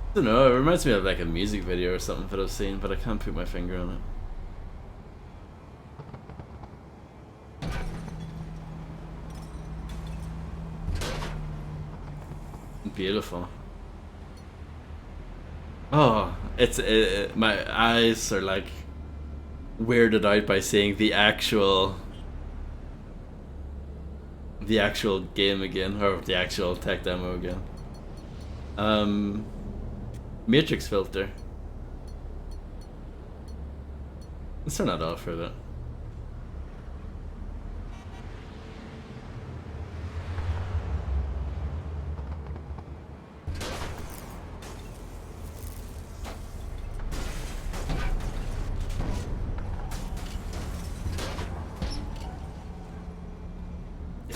I don't know, it reminds me of like a music video or something that I've seen, but I can't put my finger on it. Beautiful. Oh, my eyes are like weirded out by seeing the actual game again, or the actual tech demo again. Matrix filter. Let's turn that off for a bit.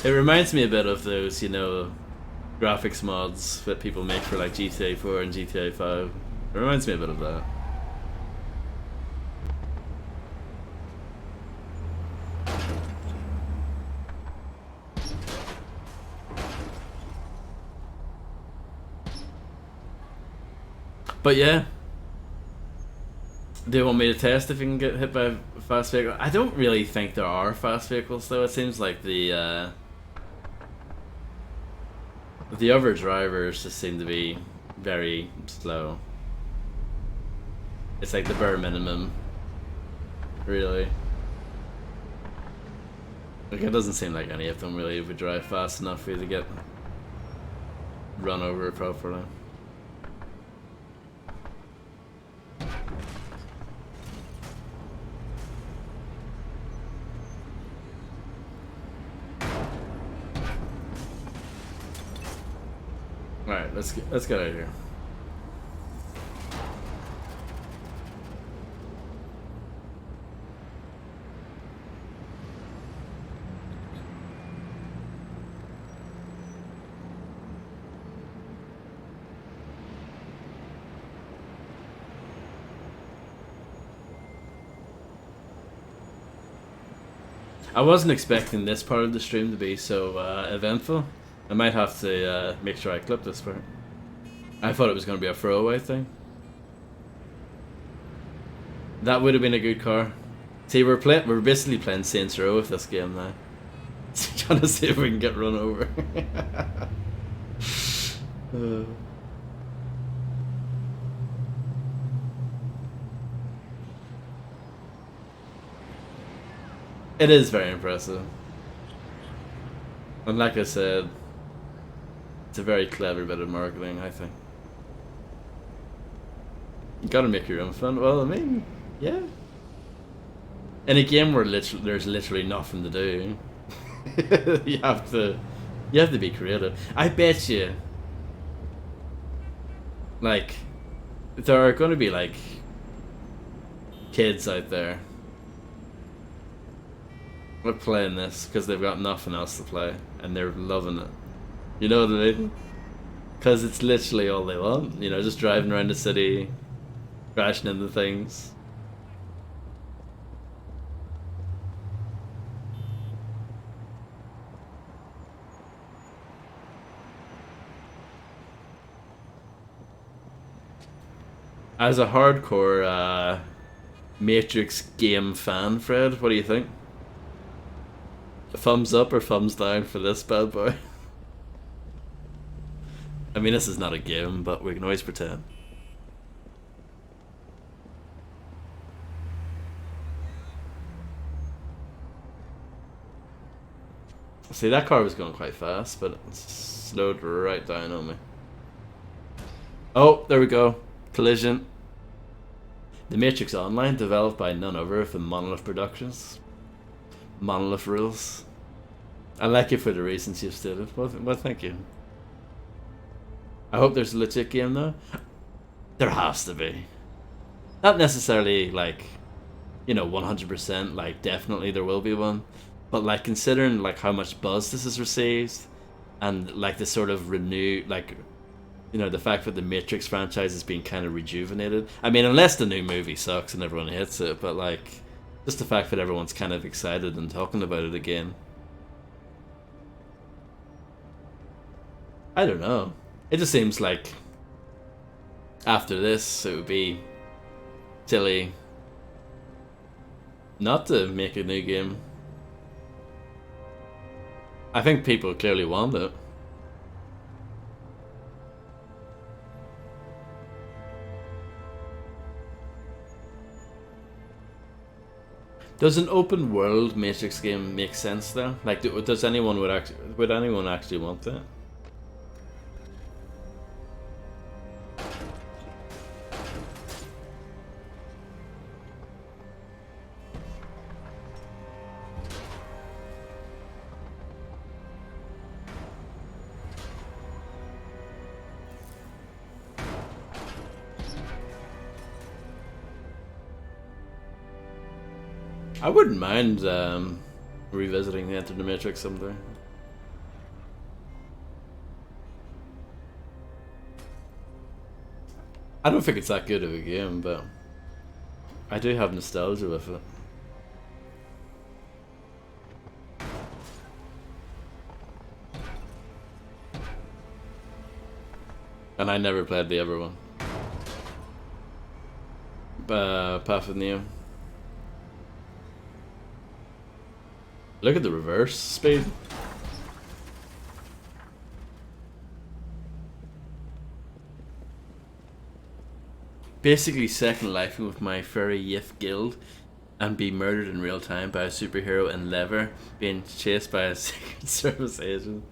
It reminds me a bit of those, you know, graphics mods that people make for like GTA 4 and GTA 5. It reminds me a bit of that. But yeah. Do you want me to test if you can get hit by a fast vehicle? I don't really think there are fast vehicles though. It seems like the other drivers just seem to be very slow. It's like the bare minimum, really. Like it doesn't seem like any of them really would drive fast enough for you to get run over properly. Alright, let's get out of here. I wasn't expecting this part of the stream to be so eventful. I might have to make sure I clip this part. I thought it was going to be a throwaway thing. That would have been a good car. See, we're basically playing Saints Row with this game now. Trying to see if we can get run over. It is very impressive. And like I said, it's a very clever bit of marketing, I think. You gotta make your own fun. Well, I mean, yeah. In a game where there's literally nothing to do, you have to be creative. I bet you, like, there are going to be like kids out there who are playing this because they've got nothing else to play and they're loving it. You know what I mean? Because it's literally all they want. You know, just driving around the city, crashing into things. As a hardcore Matrix game fan, Fred, what do you think? Thumbs up or thumbs down for this bad boy? I mean, this is not a game, but we can always pretend. See, that car was going quite fast, but it slowed right down on me. Oh, there we go. Collision. The Matrix Online, developed by none other than Monolith Productions. Monolith rules. I like it for the reasons you've stated. Well, thank you. I hope there's a legit game though. There has to be. Not necessarily like, you know, 100%, like definitely there will be one. But like considering like how much buzz this has received and like the sort of renewed, like, you know, the fact that the Matrix franchise is being kind of rejuvenated. I mean, unless the new movie sucks and everyone hates it, but like, just the fact that everyone's kind of excited and talking about it again. I don't know. It just seems like after this, it would be silly not to make a new game. I think people clearly want it. Does an open world Matrix game make sense though? Like, does anyone would anyone actually want that? I wouldn't mind revisiting the Enter the Matrix someday. I don't think it's that good of a game, but I do have nostalgia with it. And I never played the other one. Path of Neo. Look at the reverse speed. Basically Second Life with my furry Yith guild and be murdered in real time by a superhero in leather being chased by a Secret Service agent.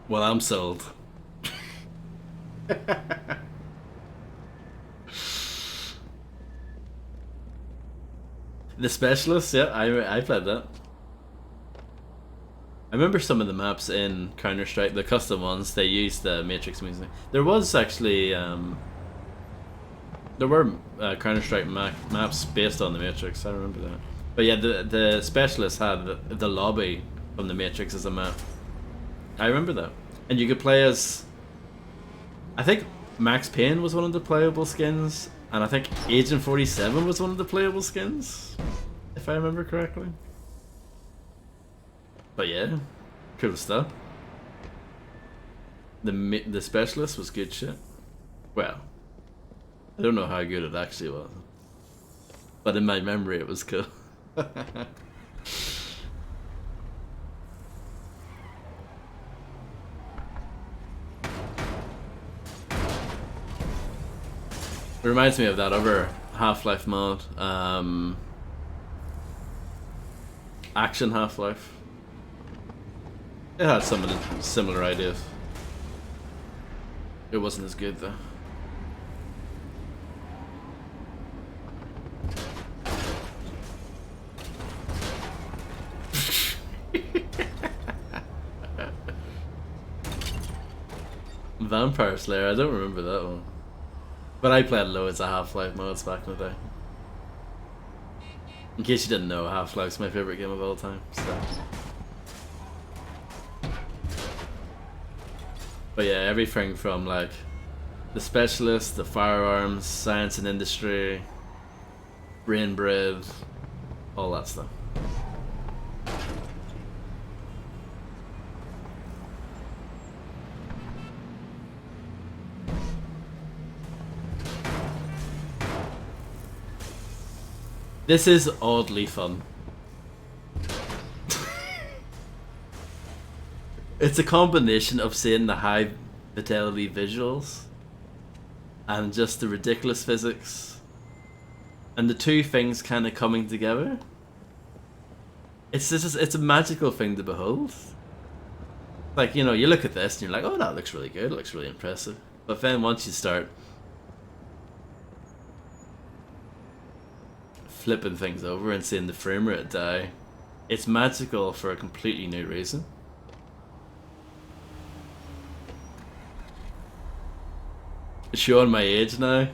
Well, I'm sold. The Specialist, yeah, I played that. I remember some of the maps in Counter-Strike, the custom ones, they used the Matrix music. There was actually, there were Counter-Strike maps based on the Matrix, I remember that. But yeah, the Specialist had the lobby from the Matrix as a map. I remember that. And you could play as, I think Max Payne was one of the playable skins, and I think Agent 47 was one of the playable skins, if I remember correctly. But yeah, cool stuff. The Specialist was good shit. Well, I don't know how good it actually was, but in my memory it was cool. It reminds me of that other Half-Life mod, Action Half-Life. It had some of the similar ideas. It wasn't as good though. Vampire Slayer, I don't remember that one. But I played loads of Half-Life mods back in the day. In case you didn't know, Half-Life's my favorite game of all time. So. But yeah, everything from like the Specialist, the Firearms, Science and Industry, Brain Bread, all that stuff. This is oddly fun. It's a combination of seeing the high fidelity visuals and just the ridiculous physics, and the two things kind of coming together. It's a magical thing to behold. Like, you know, you look at this and you're like, oh, that looks really good, it looks really impressive. But then once you start flipping things over and seeing the frame rate die, it's magical for a completely new reason. Showing my age now?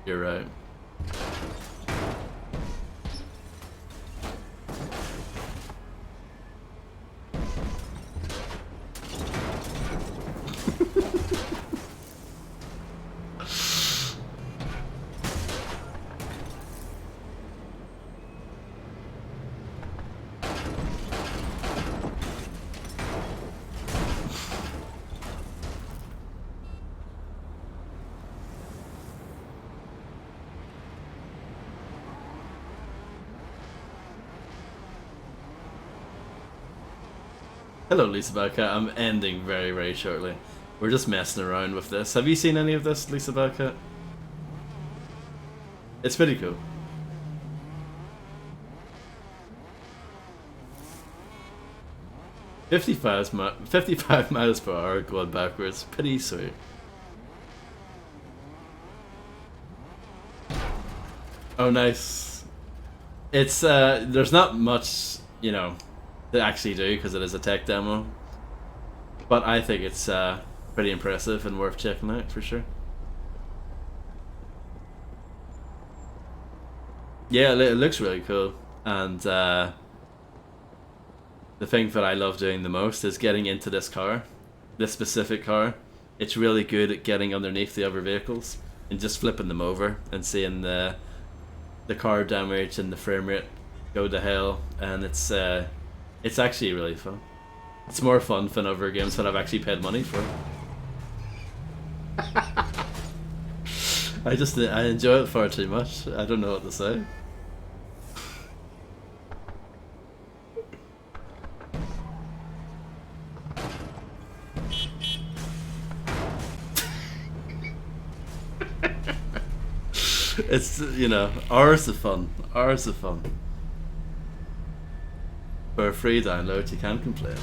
You're right. Hello, Lisa Bellcat. I'm ending very, very shortly. We're just messing around with this. Have you seen any of this, Lisa Bellcat? It's pretty cool. $55 miles per hour going backwards. Pretty sweet. Oh, nice. It's, there's not much, you know, to actually do because it is a tech demo, but I think it's pretty impressive and worth checking out for sure. Yeah, it looks really cool, and the thing that I love doing the most is getting into this car, this specific car, it's really good at getting underneath the other vehicles and just flipping them over and seeing the car damage and the frame rate go to hell, and it's actually really fun. It's more fun than other games that I've actually paid money for. I enjoy it far too much. I don't know what to say. It's, you know, hours of fun. Hours of fun. For a free download, you can't complain.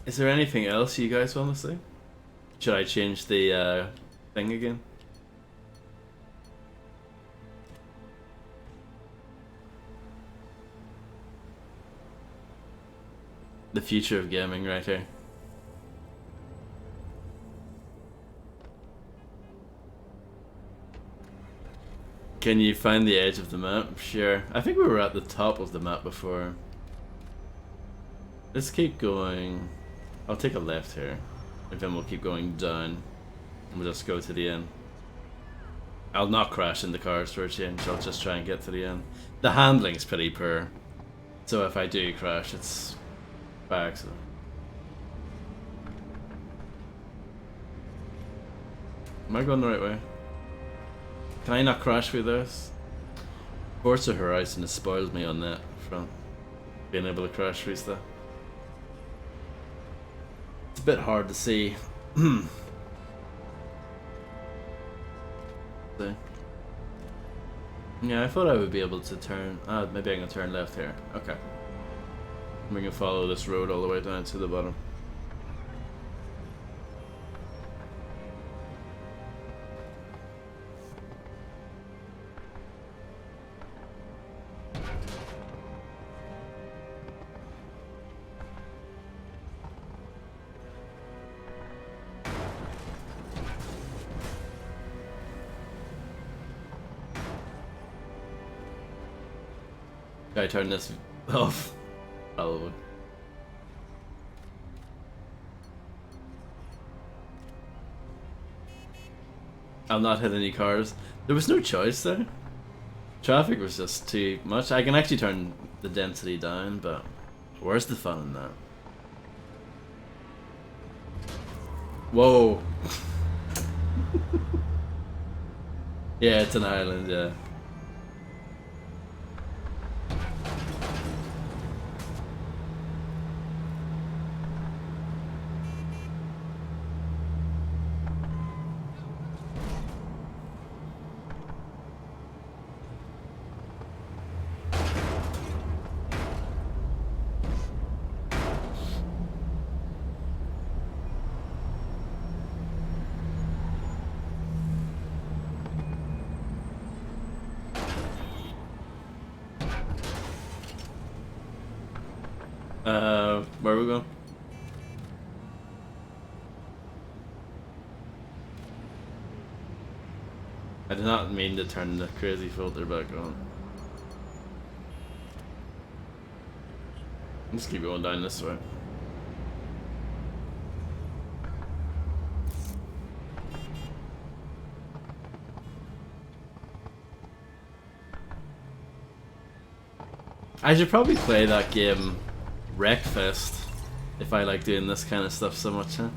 Is there anything else you guys want to see? Should I change the thing again? The future of gaming right here. Can you find the edge of the map? Sure. I think we were at the top of the map before. Let's keep going. I'll take a left here. And then we'll keep going down. And we'll just go to the end. I'll not crash in the cars for a change. I'll just try and get to the end. The handling's pretty poor. So if I do crash, it's by accident. Am I going the right way? Can I not crash through this? Forza Horizon has spoiled me on that front. Being able to crash through stuff. It's a bit hard to see. So. Yeah, I thought I would be able to turn. Maybe I'm gonna turn left here. Okay. We can follow this road all the way down to the bottom. Can I turn this off? Probably. I'll not hit any cars. There was no choice there. Traffic was just too much. I can actually turn the density down, but where's the fun in that? Whoa. Yeah, it's an island, yeah. Where are we going? I did not mean to turn the crazy filter back on. Let's keep going down this way. I should probably play that game Wreckfest if I like doing this kind of stuff so much, huh?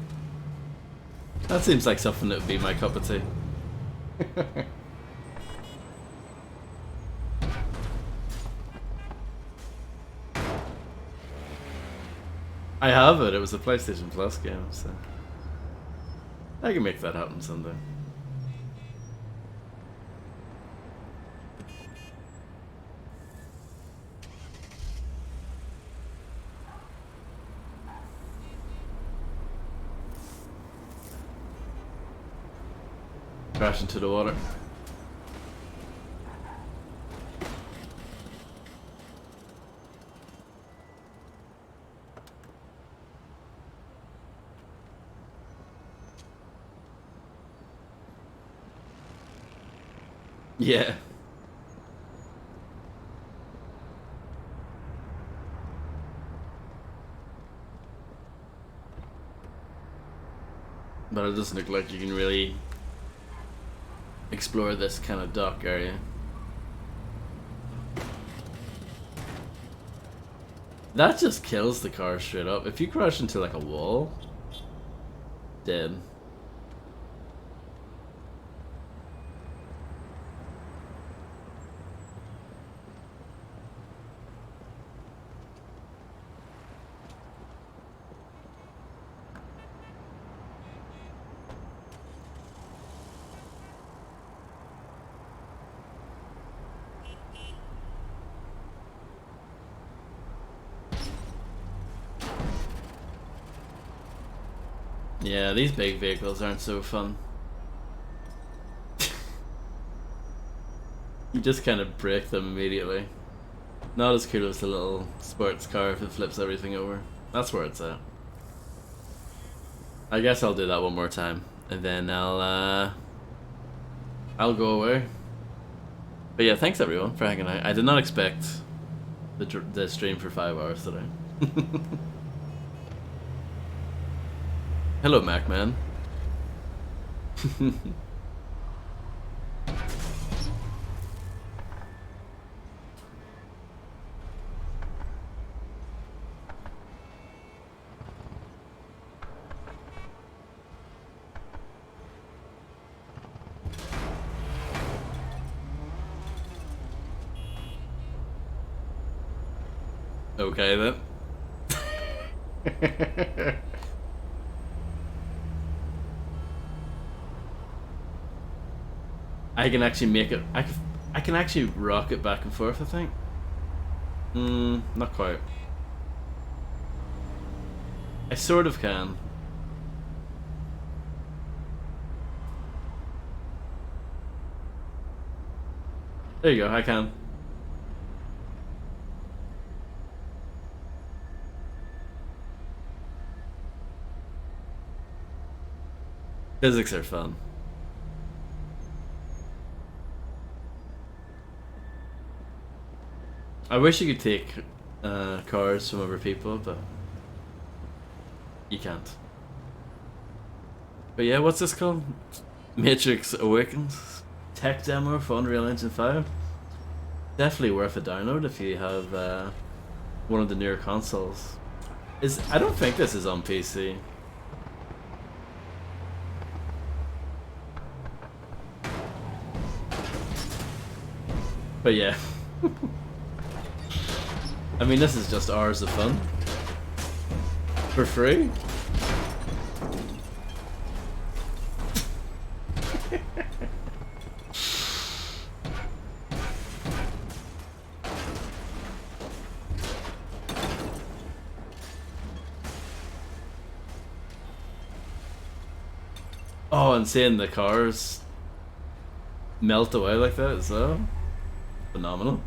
That seems like something that would be my cup of tea. I have it. It was a PlayStation Plus game, so I can make that happen someday. Crash into the water. Yeah. But it doesn't look like you can really explore this kind of dock area. That just kills the car straight up. If you crash into like a wall, dead. Yeah, these big vehicles aren't so fun. You just kind of break them immediately. Not as cool as the little sports car if it flips everything over. That's where it's at. I guess I'll do that one more time, and then I'll go away. But yeah, thanks everyone for hanging out. I did not expect the stream for 5 hours today. Hello, Macman. Okay then. I can actually make it. I can actually rock it back and forth, I think. Not quite. I sort of can. There you go, I can. Physics are fun. I wish you could take cars from other people, but you can't. But yeah, what's this called? Matrix Awakens tech demo for Unreal Engine 5. Definitely worth a download if you have one of the newer consoles. I don't think this is on PC. But yeah. I mean, this is just hours of fun. For free? Oh, and seeing the cars melt away like that as well. Phenomenal.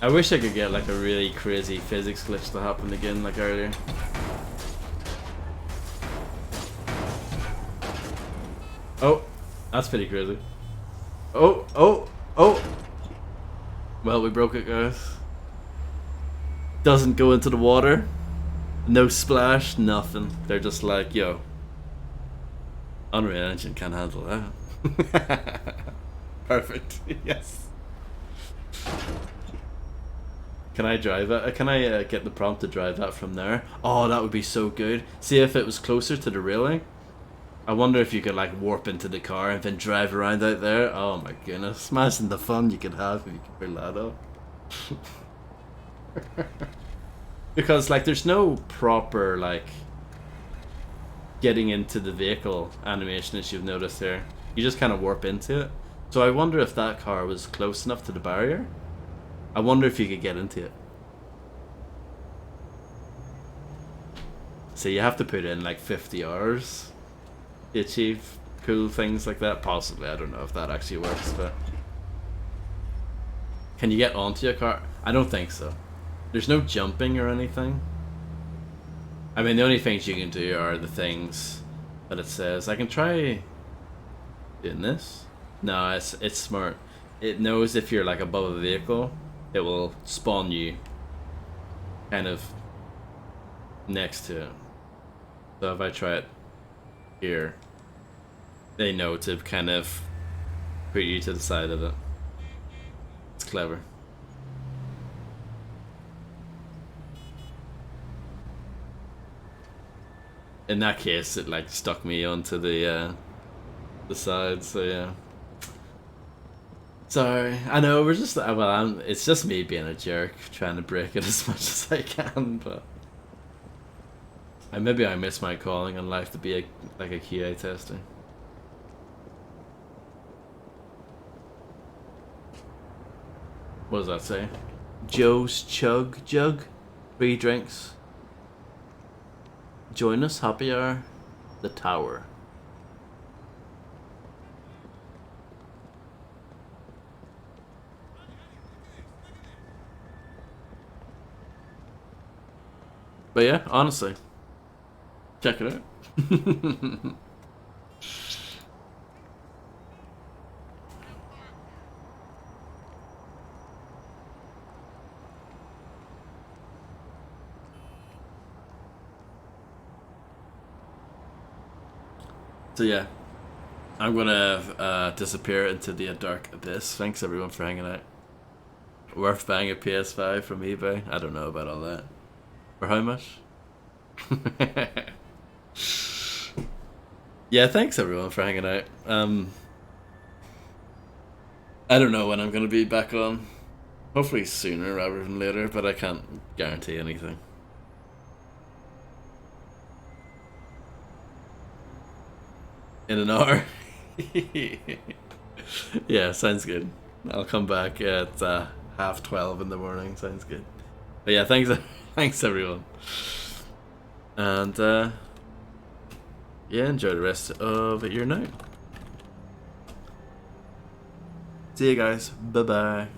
I wish I could get like a really crazy physics glitch to happen again like earlier. Oh, that's pretty crazy. Oh, oh, oh! Well, we broke it, guys. Doesn't go into the water. No splash, nothing. They're just like, yo. Unreal Engine can't handle that. Perfect. Yes. Can I drive it? Can I get the prompt to drive that from there? Oh, that would be so good. See if it was closer to the railing. I wonder if you could like warp into the car and then drive around out there. Oh my goodness. Imagine the fun you could have if you could pull that up. Because like there's no proper like getting into the vehicle animation as you've noticed here. You just kind of warp into it. So I wonder if that car was close enough to the barrier. I wonder if you could get into it. So you have to put in like 50 hours to achieve cool things like that. Possibly, I don't know if that actually works, but can you get onto your car? I don't think so. There's no jumping or anything. I mean, the only things you can do are the things that it says. I can try doing this. No, it's smart. It knows if you're like above a vehicle, it will spawn you kind of next to it. So if I try it here, they know to kind of put you to the side of it. It's clever. In that case, it like stuck me onto the side. So yeah. Sorry, I know we're just well. It's just me being a jerk, trying to break it as much as I can, but maybe I miss my calling in life to be a QA tester. What does that say? Joe's Chug Jug, 3 drinks. Join us, happy hour, the tower. But yeah, honestly, check it out. So yeah, I'm gonna disappear into the dark abyss. Thanks everyone for hanging out. Worth buying a PS5 from eBay? I don't know about all that. For how much? Yeah, thanks everyone for hanging out. I don't know when I'm gonna be back on. Hopefully sooner rather than later, but I can't guarantee anything. In an hour? Yeah, sounds good. I'll come back at 12:30 in the morning. Sounds good. But yeah, thanks everyone. And yeah, enjoy the rest of your night. See you guys. Bye bye.